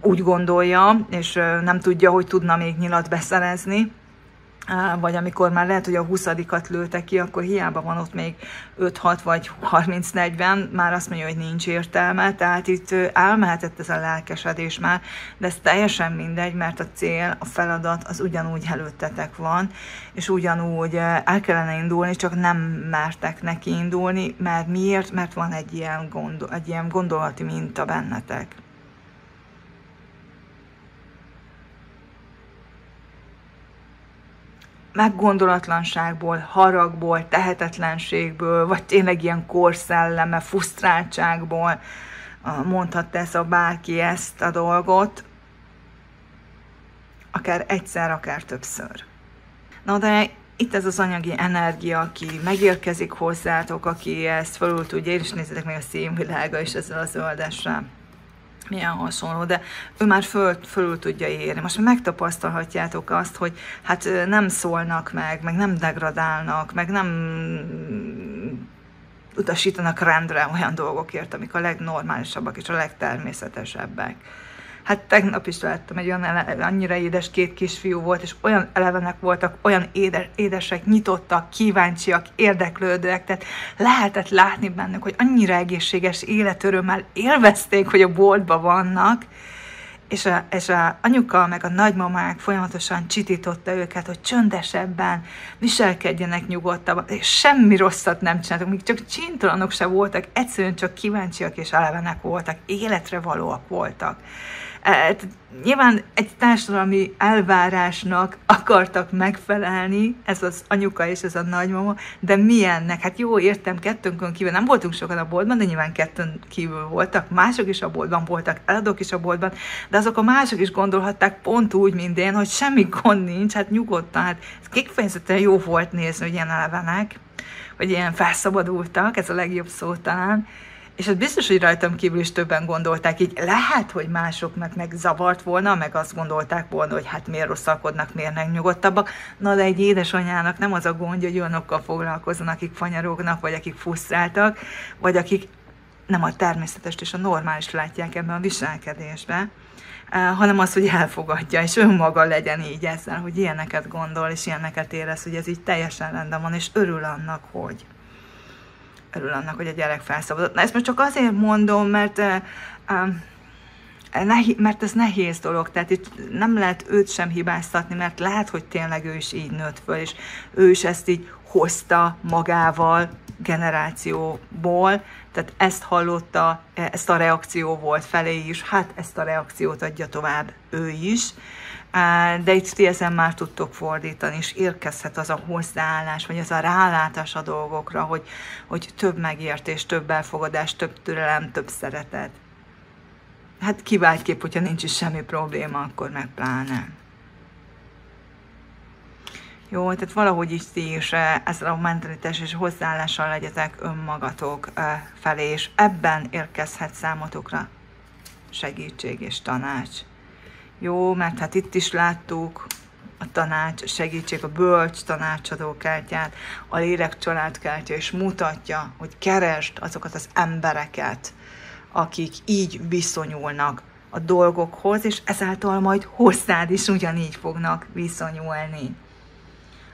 úgy gondolja, és nem tudja, hogy tudna még nyilat beszerezni, vagy amikor már lehet, hogy a 20-at lőtte ki, akkor hiába van ott még 5-6 vagy 30-40, már azt mondja, hogy nincs értelme, tehát itt elmehetett ez a lelkesedés már, de ez teljesen mindegy, mert a cél, a feladat az ugyanúgy előttetek van, és ugyanúgy el kellene indulni, csak nem mertek neki indulni, mert miért? Mert van egy ilyen gondolati minta bennetek. Meggondolatlanságból, haragból, tehetetlenségből, vagy tényleg ilyen korszelleme, frusztráltságból mondhatta ez a bárki ezt a dolgot, akár egyszer, akár többször. Na de itt ez az anyagi energia, aki megérkezik hozzátok, aki ezt felül tudja, és nézzétek meg a színvilága is ezzel a zöldessel. Milyen hasonló, de ő már fölül tudja érni. Most megtapasztalhatjátok azt, hogy hát nem szólnak meg nem degradálnak, meg nem utasítanak rendre olyan dolgokért, amik a legnormálisabbak és a legtermészetesebbek. Hát tegnap is láttam egy olyan annyira édes 2 kisfiú volt, és olyan elevenek voltak, olyan édesek, nyitottak, kíváncsiak, érdeklődőek, tehát lehetett látni bennük, hogy annyira egészséges életörömmel élvezték, hogy a boltban vannak, és a anyuka meg a nagymamák folyamatosan csitította őket, hogy csöndesebben viselkedjenek nyugodtabban, és semmi rosszat nem csináltak, még csak csintalanok se voltak, egyszerűen csak kíváncsiak és elevenek voltak, életre valóak voltak. Nyilván egy társadalmi elvárásnak akartak megfelelni, ez az anyuka és ez a nagymama, de milyennek? Hát jó, értem, kettőnkön kívül nem voltunk sokan a boltban, de nyilván kettőn kívül voltak, mások is a boltban voltak, eladók is a boltban, de azok a mások is gondolhatták pont úgy, mint én, hogy semmi gond nincs, hát nyugodtan, hát ez kifejezetten jó volt nézni, hogy ilyen elevenek, vagy ilyen felszabadultak, ez a legjobb szó talán. És az biztos, hogy rajtam kívül is többen gondolták, így lehet, hogy másoknak meg zavart volna, meg azt gondolták volna, hogy hát miért rosszalkodnak, miért nem nyugodtabbak. Na de egy édesanyának nem az a gondja, hogy olyanokkal foglalkozzon, akik fanyarognak, vagy akik frusztráltak, vagy akik nem a természetest és a normális látják ebben a viselkedésben, hanem az, hogy elfogadja, és önmaga legyen így ezzel, hogy ilyeneket gondol, és ilyeneket érez, hogy ez így teljesen rendben van, és örül annak, hogy a gyerek felszabadult. Na ezt most csak azért mondom, mert ez nehéz dolog, tehát itt nem lehet őt sem hibáztatni, mert lehet, hogy tényleg ő is így nőtt föl, és ő is ezt így hozta magával generációból, tehát ezt hallotta, ezt a reakció volt felé is, hát ezt a reakciót adja tovább ő is, de itt ti ezen már tudtok fordítani, és érkezhet az a hozzáállás, vagy az a rálátás a dolgokra, hogy több megértés, több elfogadás, több türelem, több szeretet. Hát kiváltképp, hogyha nincs is semmi probléma, akkor meg pláne. Jó, tehát valahogy is ti is ezzel a mentalitás és hozzáállással legyetek önmagatok felé, és ebben érkezhet számotokra segítség és tanács. Jó, mert hát itt is láttuk a tanács, segítség, a bölcs tanácsadó kártyát, a lélek családkártya, és mutatja, hogy keresd azokat az embereket, akik így viszonyulnak a dolgokhoz, és ezáltal majd hozzád is ugyanígy fognak viszonyulni.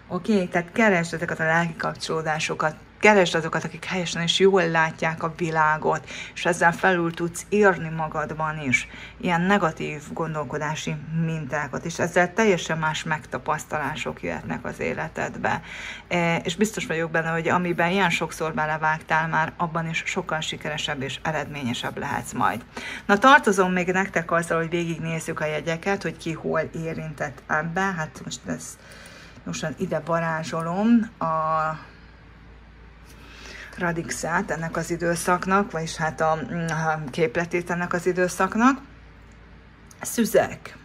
Oké? Tehát keresd ezeket a lelki kapcsolódásokat, keresd azokat, akik helyesen és jól látják a világot, és ezzel felül tudsz írni magadban is ilyen negatív gondolkodási mintákat, és ezzel teljesen más megtapasztalások jöhetnek az életedbe. És biztos vagyok benne, hogy amiben ilyen sokszor belevágtál már, abban is sokkal sikeresebb és eredményesebb lehetsz majd. Na, tartozom még nektek azzal, hogy végignézzük a jegyeket, hogy ki hol érintett ebbe. Hát most ezt mostan ide varázsolom a radixát ennek az időszaknak, vagyis hát a képletét ennek az időszaknak. Szüzek.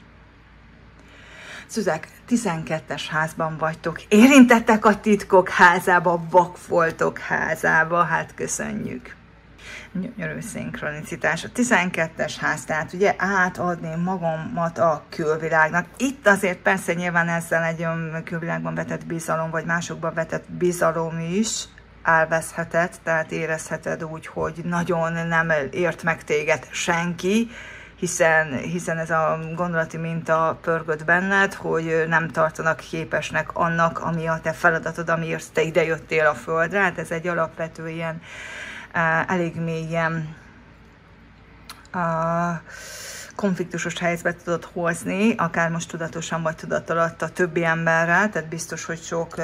Szüzek, 12-es házban vagytok. Érintettek a titkok házába, vakfoltok házába, hát köszönjük. Gyönyörű szinkronicitás. A 12-es ház, tehát ugye átadni magamat a külvilágnak. Itt azért persze nyilván ezzel egy külvilágban vetett bizalom, vagy másokban vetett bizalom is elveszheted, tehát érezheted úgy, hogy nagyon nem ért meg téged senki, hiszen ez a gondolati minta pörgött benned, hogy nem tartanak képesnek annak, ami a te feladatod, amiért te idejöttél a földre. Hát ez egy alapvető ilyen elég mélyen konfliktusos helyzetbe tudod hozni, akár most tudatosan vagy tudatalatt a többi emberrel, tehát biztos, hogy sok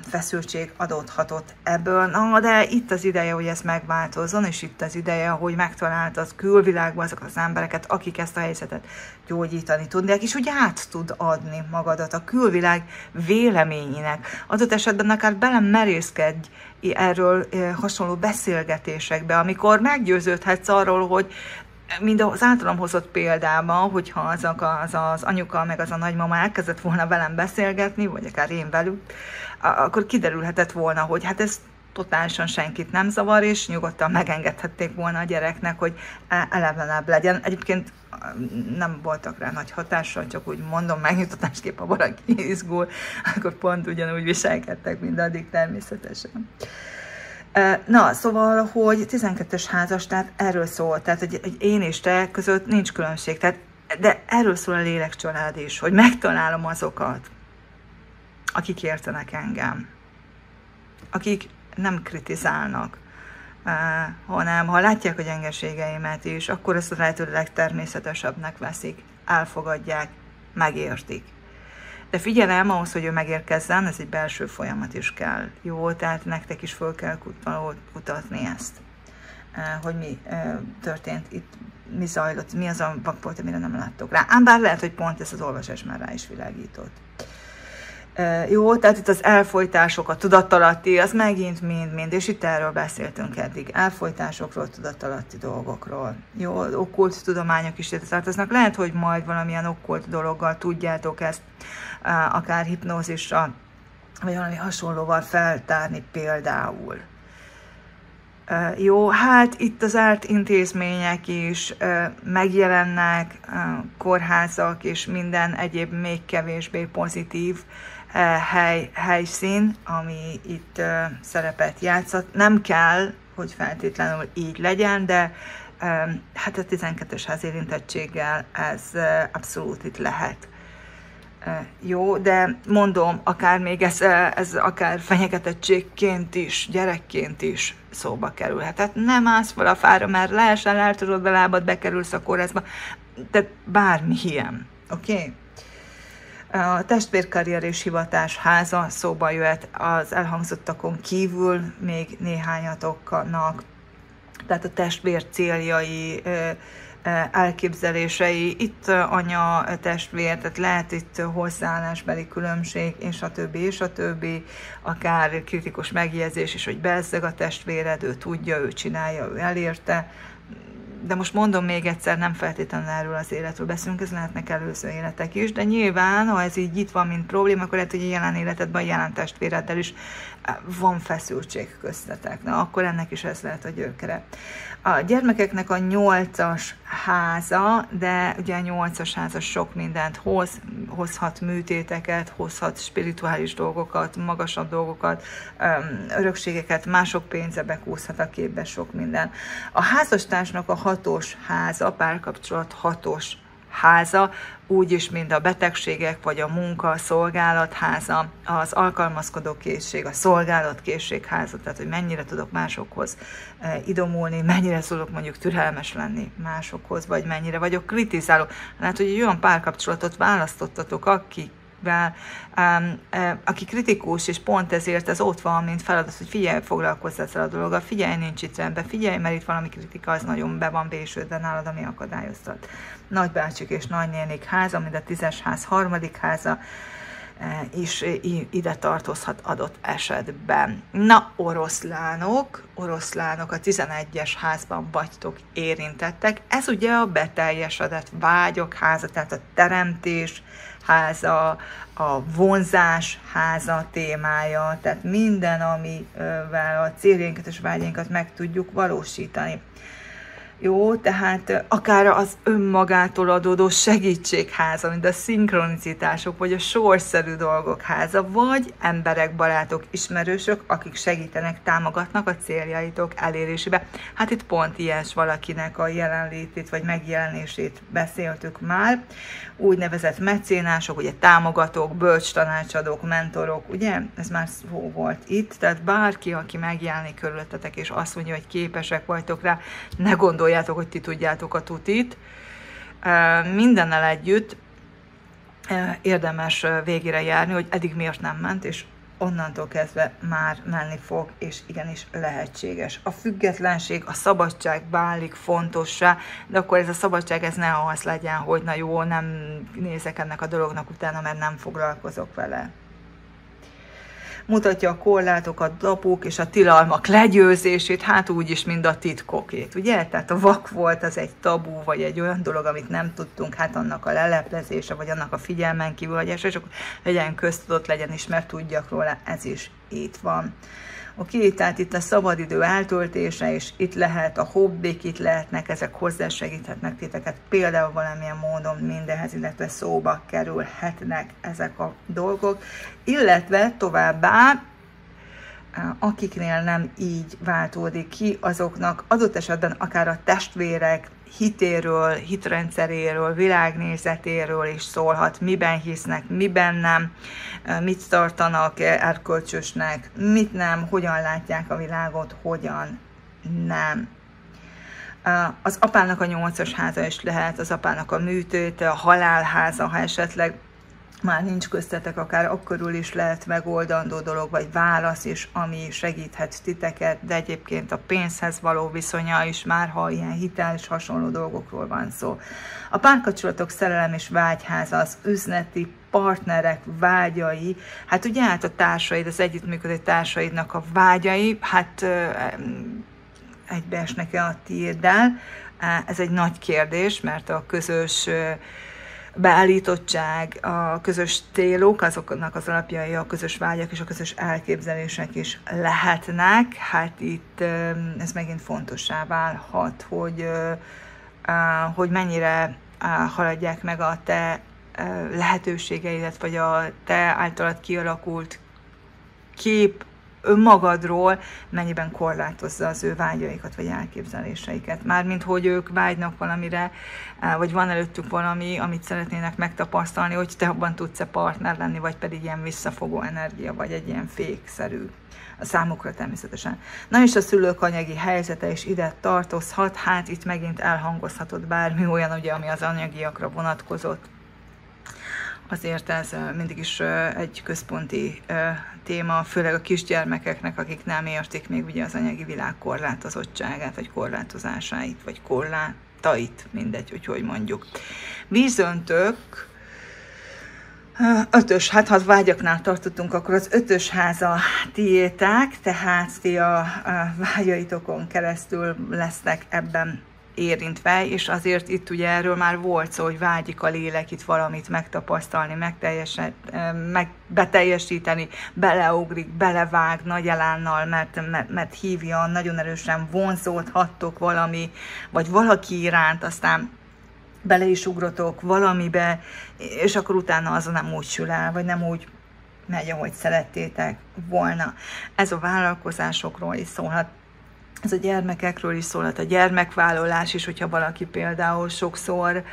feszültség adódhatott ebből. Na, de itt az ideje, hogy ez megváltozzon, és itt az ideje, hogy megtaláltad külvilágban azokat az embereket, akik ezt a helyzetet gyógyítani tudják, és úgy át tud adni magadat a külvilág véleményének. Adott esetben akár belemerészkedj erről hasonló beszélgetésekbe, amikor meggyőződhetsz arról, hogy mind az általam hozott példában, hogyha az anyuka meg az a nagymama elkezdett volna velem beszélgetni, vagy akár én velük, akkor kiderülhetett volna, hogy hát ez totálisan senkit nem zavar, és nyugodtan megengedhették volna a gyereknek, hogy elevenebb legyen. Egyébként nem voltak rá nagy hatással, csak úgy mondom, megnyugtatásképp, ha valaki izgul, akkor pont ugyanúgy viselkedtek, mint addig természetesen. Na, szóval, hogy 12-es házas, tehát erről szól, tehát hogy én és te között nincs különbség, tehát, de erről szól a lélekcsalád is, hogy megtalálom azokat, akik értenek engem, akik nem kritizálnak, hanem ha látják a gyengeségeimet is, akkor ezt a lehető legtermészetesebbnek veszik, elfogadják, megértik. De figyelem, ahhoz, hogy ő megérkezzen, ez egy belső folyamat is kell. Jó, tehát nektek is föl kell kutatni ezt, hogy mi történt itt, mi zajlott, mi az a vakpolt, amire nem láttok rá. Ám bár lehet, hogy pont ez az olvasás már rá is világított. Jó, tehát itt az elfojtások, a tudatalatti, az megint mind, és itt erről beszéltünk eddig. Elfojtásokról, tudatalatti dolgokról. Jó, okkult tudományok is ide tartoznak. Lehet, hogy majd valamilyen okkult dologgal tudjátok ezt, akár hipnózissal, vagy valami hasonlóval feltárni például. Jó, hát itt az árt intézmények is megjelennek, kórházak és minden egyéb még kevésbé pozitív helyszín, ami itt szerepet játszott. Nem kell, hogy feltétlenül így legyen, de hát a 12-es ház érintettséggel ez abszolút itt lehet. Jó, de mondom, akár még ez akár fenyegetettségként is, gyerekként is szóba kerülhet. Tehát nem állsz fel a fára, mert leesel, eltöröd a lábad, bekerülsz a kórházba, tehát bármi ilyen, oké? Okay? A testvérkarrier és hivatás háza szóba jöhet az elhangzottakon kívül még néhányatoknak, tehát a testvér céljai, elképzelései, itt anya, testvér, tehát lehet itt hozzáállásbeli különbség, és a többi, akár kritikus megjegyzés is, hogy bezzeg a testvéred, ő tudja, ő csinálja, ő elérte, de most mondom még egyszer, nem feltétlenül erről az életről beszélünk, ez lehetnek előző életek is, de nyilván, ha ez így itt van, mint probléma, akkor lehet, hogy a jelen életedben, a jelen testvéreddel is van feszültség köztetek. Na, akkor ennek is ez lehet a gyökere. A gyermekeknek a 8-as háza, de ugye a 8-as háza sok mindent hozhat műtéteket, hozhat spirituális dolgokat, magasabb dolgokat, örökségeket, mások pénze bekúszhat a képbe, sok minden. A házastársnak a 6-os háza, párkapcsolat 6-os háza, úgyis, mint a betegségek, vagy a munka, a szolgálatháza, az alkalmazkodó készség, a szolgálatkészség háza, tehát hogy mennyire tudok másokhoz idomulni, mennyire tudok mondjuk türelmes lenni másokhoz, vagy mennyire vagyok kritizáló. Hát, hogy egy olyan párkapcsolatot választottatok, aki kritikus, és pont ezért ez ott van, mint feladat, hogy figyelj, foglalkozz ezzel a dologgal, figyelj, nincs itt rendben, figyelj, mert itt valami kritika, az nagyon be van vésődve nálad, ami akadályoztat. Nagybácsik és nagynénik háza, mint a 10-es ház, 3. háza, is ide tartozhat adott esetben. Na, oroszlánok a 11-es házban vagytok érintettek. Ez ugye a beteljesedett vágyok háza, tehát a teremtés háza, a vonzás háza témája, tehát minden, amivel a céljainkat és vágyainkat meg tudjuk valósítani. Jó, tehát akár az önmagától adódó segítségháza, mint a szinkronicitások, vagy a sorszerű dolgok háza, vagy emberek, barátok, ismerősök, akik segítenek, támogatnak a céljaitok elérésébe. Hát itt pont ilyes valakinek a jelenlétét, vagy megjelenését beszéltük már. Úgynevezett mecénások, ugye támogatók, bölcstanácsadók, mentorok, ugye? Ez már szó volt itt, tehát bárki, aki megjelenik körülöttetek, és azt mondja, hogy képesek vagytok rá, ne gondoljátok, hogy ti tudjátok a tutit. Mindennel együtt érdemes végére járni, hogy eddig miért nem ment, és onnantól kezdve már menni fog, és igenis lehetséges. A függetlenség, a szabadság válik fontossá, de akkor ez a szabadság, ez ne az legyen, hogy na jó, nem nézek ennek a dolognak utána, mert nem foglalkozok vele. Mutatja a korlátokat, tapuk és a tilalmak legyőzését, hát úgyis, mind a titkokét, ugye? Tehát a vak volt, az egy tabu, vagy egy olyan dolog, amit nem tudtunk, hát annak a leleplezése, vagy annak a figyelmen kívülhagyása, és akkor legyen köztudott, legyen ismert, tudjak róla, ez is itt van. Oké, tehát itt a szabadidő eltöltése, és itt lehet a hobbik, itt lehetnek, ezek hozzásegíthetnek titeket, például valamilyen módon mindenhez, illetve szóba kerülhetnek ezek a dolgok, illetve továbbá, akiknél nem így váltódik ki, azoknak adott esetben akár a testvérek hitéről, hitrendszeréről, világnézetéről is szólhat, miben hisznek, miben nem, mit tartanak erkölcsösnek, mit nem, hogyan látják a világot, hogyan nem. Az apának a 8-as háza is lehet, az apának a műtéte, a halálháza, ha esetleg már nincs köztetek, akár akkörül is lehet megoldandó dolog, vagy válasz is, ami segíthet titeket, de egyébként a pénzhez való viszonya is már, ha ilyen hitel és hasonló dolgokról van szó. A párkapcsolatok szerelem és vágyháza, az üzleti partnerek vágyai, hát ugye hát a társaid, az együttműködő társaidnak a vágyai, hát egybeesnek-e a tiéddel? Ez egy nagy kérdés, mert a közös beállítottság, a közös célok, azoknak az alapjai a közös vágyak és a közös elképzelések is lehetnek. Hát itt ez megint fontossá válhat, hogy mennyire haladják meg a te lehetőségeidet, vagy a te általad kialakult kép önmagadról, mennyiben korlátozza az ő vágyaikat, vagy elképzeléseiket. Mármint, hogy ők vágynak valamire, vagy van előttük valami, amit szeretnének megtapasztalni, hogy te abban tudsz-e partner lenni, vagy pedig ilyen visszafogó energia, vagy egy ilyen fékszerű a számukra természetesen. Na és a szülők anyagi helyzete is ide tartozhat, hát itt megint elhangozhatott bármi olyan, ugye, ami az anyagiakra vonatkozott. Azért ez mindig is egy központi téma, főleg a kisgyermekeknek, akik nem értik még ugye az anyagi világ korlátozottságát, vagy korlátozásait, vagy korlátait, mindegy, hogy mondjuk. Vízöntök, 5-ös, hát ha vágyaknál tartottunk, akkor az 5-ös háza tiétek, tehát ti a vágyaitokon keresztül lesznek ebben érintve, és azért itt ugye erről már volt szó, hogy vágyik a lélek itt valamit megtapasztalni, beteljesíteni, beleugrik, belevág nagy elánnal, mert hívja, nagyon erősen vonzódhattok valami, vagy valaki iránt, aztán bele is ugrotok valamibe, és akkor utána az nem úgy sül el, vagy nem úgy megy, ahogy szerettétek volna. Ez a vállalkozásokról is szólhat, ez a gyermekekről is szólhat, a gyermekvállalás is, hogyha valaki például sokszor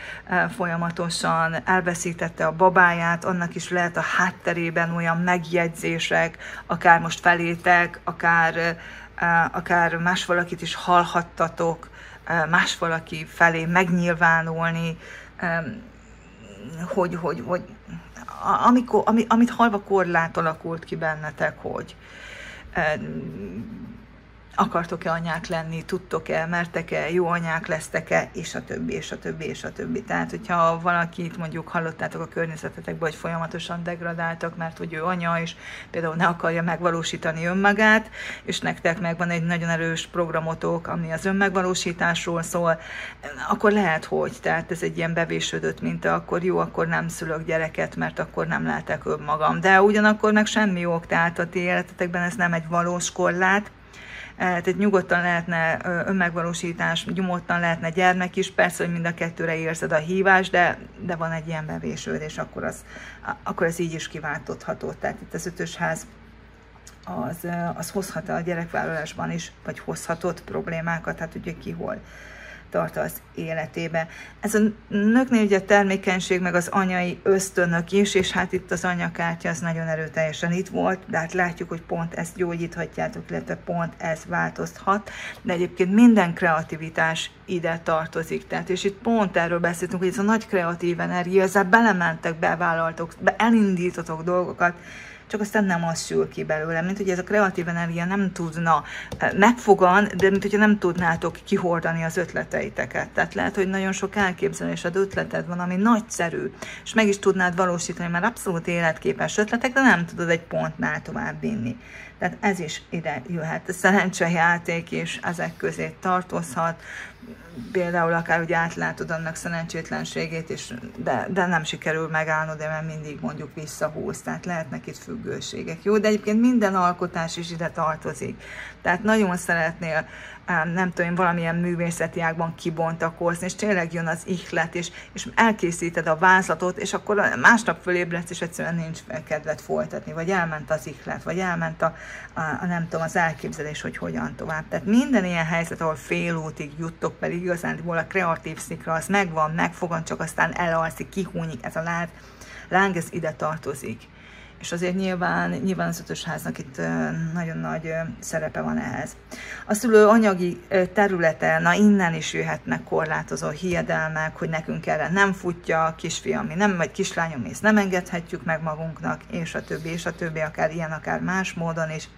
folyamatosan elveszítette a babáját, annak is lehet a hátterében olyan megjegyzések, akár most felétek, akár más valakit is hallhattatok, más valaki felé megnyilvánulni, amit hallva korlát alakult ki bennetek, hogy akartok-e anyák lenni, tudtok-e, mertek-e, jó anyák lesztek-e, és a többi, és a többi, és a többi. Tehát, hogyha valakit mondjuk hallottátok a környezetetekben, hogy folyamatosan degradáltak, mert hogy ő anya, és például ne akarja megvalósítani önmagát, és nektek megvan egy nagyon erős programotok, ami az önmegvalósításról szól, akkor lehet, hogy, tehát ez egy ilyen bevésődött minta, akkor jó, akkor nem szülök gyereket, mert akkor nem lehetek önmagam. De ugyanakkor meg semmi ok, tehát a ti életetekben ez nem egy valós korlát, Tehát nyugodtan lehetne önmegvalósítás, nyugodtan lehetne gyermek is, persze, hogy mind a kettőre érzed a hívást, de van egy ilyen bevésődés, akkor ez így is kiváltható. Tehát itt az 5-ös ház az hozhat a gyerekvállalásban is, vagy hozhatott problémákat, hát ugye ki hol tart az életébe. Ez a nőknél ugye a termékenység, meg az anyai ösztönök is, és hát itt az anyakártya az nagyon erőteljesen itt volt, de hát látjuk, hogy pont ezt gyógyíthatjátok, illetve pont ez változhat, de egyébként minden kreativitás ide tartozik. Tehát, és itt pont erről beszéltünk, hogy ez a nagy kreatív energia, ezzel belementek, bevállaltok, elindítotok dolgokat, csak aztán nem az sül ki belőle, mint hogy ez a kreatív energia nem tudna megfogan, de mint hogyha nem tudnátok kihordani az ötleteiteket. Tehát lehet, hogy nagyon sok elképzelésed, ötleted van, ami nagyszerű, és meg is tudnád valósítani, mert abszolút életképes ötletek, de nem tudod egy pontnál tovább vinni. Tehát ez is ide jöhet. A szerencsejáték is ezek közé tartozhat, például akár ugye átlátod annak szerencsétlenségét, de nem sikerül megállnod, de mert mindig mondjuk visszahúz, tehát lehetnek itt függőségek. Jó, de egyébként minden alkotás is ide tartozik. Tehát nagyon szeretnél, nem tudom, valamilyen művészeti ágban kibontakozni, és tényleg jön az ihlet, és elkészíted a vázlatot, és akkor másnap fölébredsz, és egyszerűen nincs kedved folytatni, vagy elment az ihlet, vagy elment nem tudom, az elképzelés, hogy hogyan tovább. Tehát minden ilyen helyzet, ahol félútig juttok, pedig igazándiból a kreatív szikra az megvan, megfogan, csak aztán elalszik, kihúnyik ez a láng, ez ide tartozik. És azért nyilván az 5-ös háznak itt nagyon nagy szerepe van ehhez. A szülő anyagi területe, na innen is jöhetnek korlátozó hiedelmek, hogy nekünk erre nem futja, kisfiam, mi nem, vagy kislányom, mi ezt nem engedhetjük meg magunknak, és a többi, akár ilyen, akár más módon is.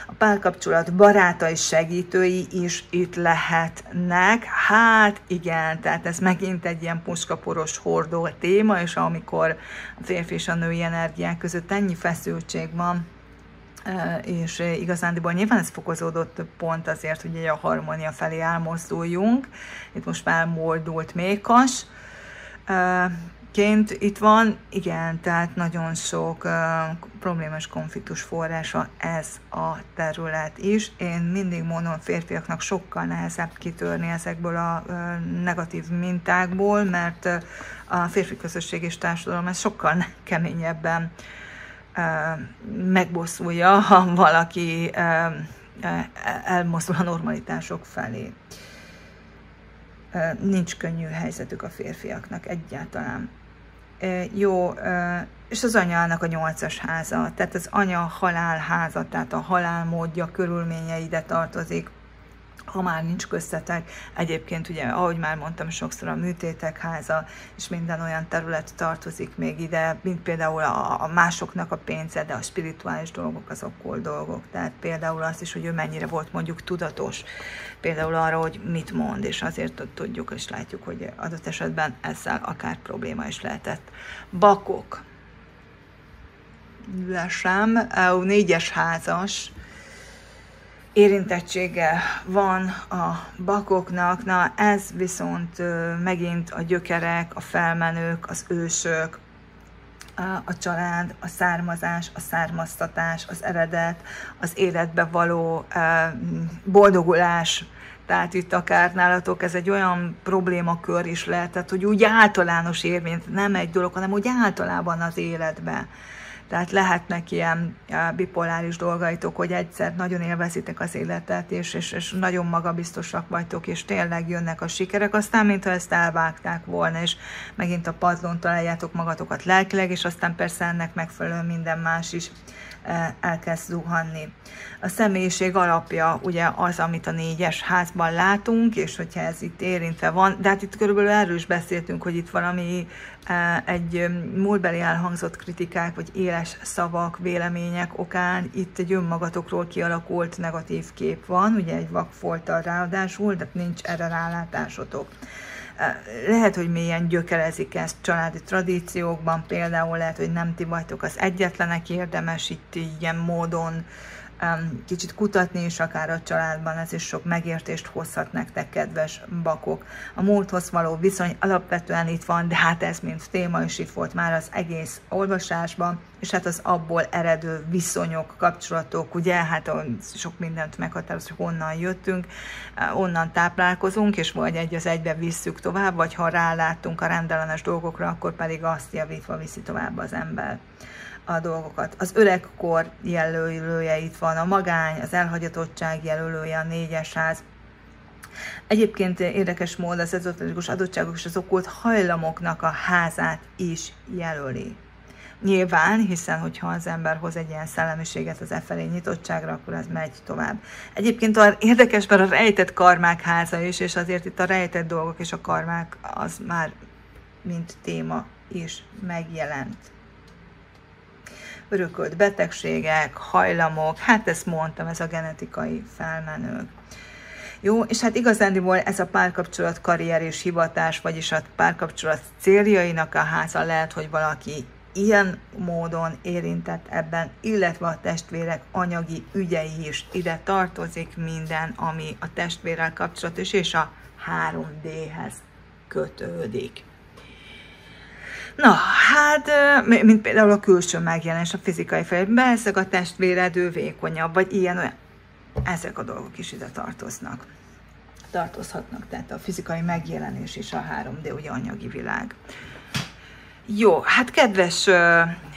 A párkapcsolat barátai, segítői is itt lehetnek. Hát igen, tehát ez megint egy ilyen puskaporos hordó téma, és amikor a férfi és a női energiák között ennyi feszültség van, és igazándiból nyilván ez fokozódott pont azért, hogy a harmónia felé elmozduljunk. Itt most már moldult mékas. Itt van, igen, tehát nagyon sok problémás konfliktus forrása ez a terület is. Én mindig mondom, a férfiaknak sokkal nehezebb kitörni ezekből a negatív mintákból, mert a férfi közösség és társadalom ez sokkal keményebben megbosszulja, ha valaki elmozdul a normalitások felé. Nincs könnyű helyzetük a férfiaknak egyáltalán. Jó, és az anyának a 8-as háza, tehát az anya halálháza, tehát a halálmódja, körülménye ide tartozik, ha már nincs köztetek. Egyébként ugye, ahogy már mondtam sokszor, a műtétek háza, és minden olyan terület tartozik még ide, mint például a másoknak a pénze, de a spirituális dolgok, az okkol dolgok. Tehát például az is, hogy ő mennyire volt mondjuk tudatos, például arra, hogy mit mond, és azért tudjuk és látjuk, hogy adott esetben ezzel akár probléma is lehetett. Bakok. Lesem, 4-es házas érintettsége van a bakoknak, na ez viszont megint a gyökerek, a felmenők, az ősök, a család, a származás, a származtatás, az eredet, az életbe való boldogulás. Tehát itt akár nálatok ez egy olyan problémakör is lehet, tehát hogy úgy általános érvényt, nem egy dolog, hanem úgy általában az életben. Tehát lehetnek ilyen bipoláris dolgaitok, hogy egyszer nagyon élvezitek az életet, és nagyon magabiztosak vagytok, és tényleg jönnek a sikerek, aztán mintha ezt elvágták volna, és megint a padlón találjátok magatokat lelkileg, és aztán persze ennek megfelelően minden más is elkezd zuhanni. A személyiség alapja ugye az, amit a 4-es házban látunk, és hogyha ez itt érintve van, de hát itt körülbelül erről is beszéltünk, hogy itt valami egy múltbeli elhangzott kritikák, vagy éles szavak, vélemények okán itt egy önmagatokról kialakult negatív kép van, ugye egy vakfolttal ráadásul, de nincs erre rálátásotok. Lehet, hogy mélyen gyökerezik ezt családi tradíciókban, például lehet, hogy nem ti vagytok az egyetlenek, érdemes itt ilyen módon kicsit kutatni is akár a családban, ez is sok megértést hozhat nektek, kedves bakok. A múlthoz való viszony alapvetően itt van, de hát ez mint téma is itt volt már az egész olvasásban, és hát az abból eredő viszonyok, kapcsolatok, ugye, hát sok mindent meghatároz, hogy honnan jöttünk, onnan táplálkozunk, és vagy egy az egybe visszük tovább, vagy ha rálátunk a rendellenes dolgokra, akkor pedig azt javítva viszi tovább az ember a dolgokat. Az öregkor jelölője itt van, a magány, az elhagyatottság jelölője, a 4-es ház. Egyébként érdekes mód az ezoterikus adottságok és az okkult hajlamoknak a házát is jelöli. Nyilván, hiszen hogyha az ember hoz egy ilyen szellemiséget az felé nyitottságra, akkor ez megy tovább. Egyébként érdekes, mert a rejtett karmák háza is, és azért itt a rejtett dolgok és a karmák az már mint téma is megjelent. Örökölt betegségek, hajlamok, hát ezt mondtam, ez a genetikai felmenők. Jó, és hát igazándiból ez a párkapcsolat, karrier és hivatás, vagyis a párkapcsolat céljainak a háza lehet, hogy valaki ilyen módon érintett ebben, illetve a testvérek anyagi ügyei is ide tartozik minden, ami a testvérrel kapcsolatos és a 3D-hez kötődik. Na, hát, mint például a külső megjelenés, a fizikai fejlődés, beleszeg a testvéred, ő vékonyabb, vagy ilyen-olyan. Ezek a dolgok is ide tartozhatnak, tehát a fizikai megjelenés és a 3D, ugye anyagi világ. Jó, hát kedves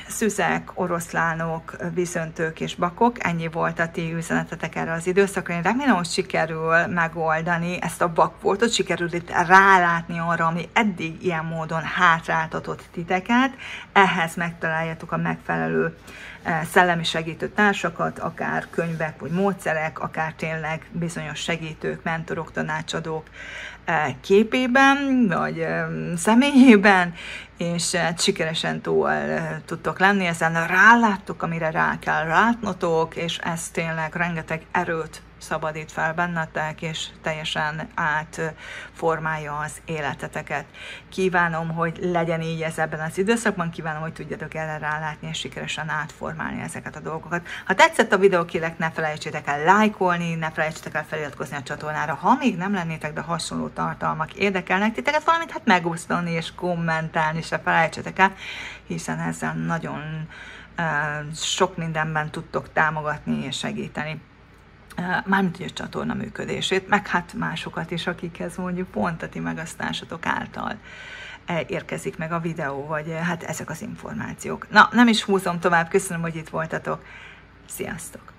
szüzek, oroszlánok, viszöntők és bakok, ennyi volt a ti üzenetetek erre az időszakra. Én remélem, hogy sikerül megoldani ezt a bakvoltot, sikerül itt rálátni arra, ami eddig ilyen módon hátráltatott titeket. Ehhez megtaláljátok a megfelelő szellemi segítő társakat, akár könyvek vagy módszerek, akár tényleg bizonyos segítők, mentorok, tanácsadók képében, vagy személyében, és sikeresen túl tudtok lenni, ezen ráláttok, amire rá kell látnotok, és ez tényleg rengeteg erőt szabadít fel bennetek, és teljesen átformálja az életeteket. Kívánom, hogy legyen így ez ebben az időszakban, kívánom, hogy tudjatok erre rálátni, és sikeresen átformálni ezeket a dolgokat. Ha tetszett a videó, kérlek, ne felejtsétek el lájkolni, ne felejtsétek el feliratkozni a csatornára. Ha még nem lennétek, de hasonló tartalmak érdekelnek titeket, valamit hát megosztani és kommentálni se felejtsétek el, hiszen ezzel nagyon sok mindenben tudtok támogatni és segíteni. Mármint a csatorna működését, meg hát másokat is, akikhez mondjuk pont a ti megasztásatok által érkezik meg a videó, vagy hát ezek az információk. Na, nem is húzom tovább, köszönöm, hogy itt voltatok. Sziasztok!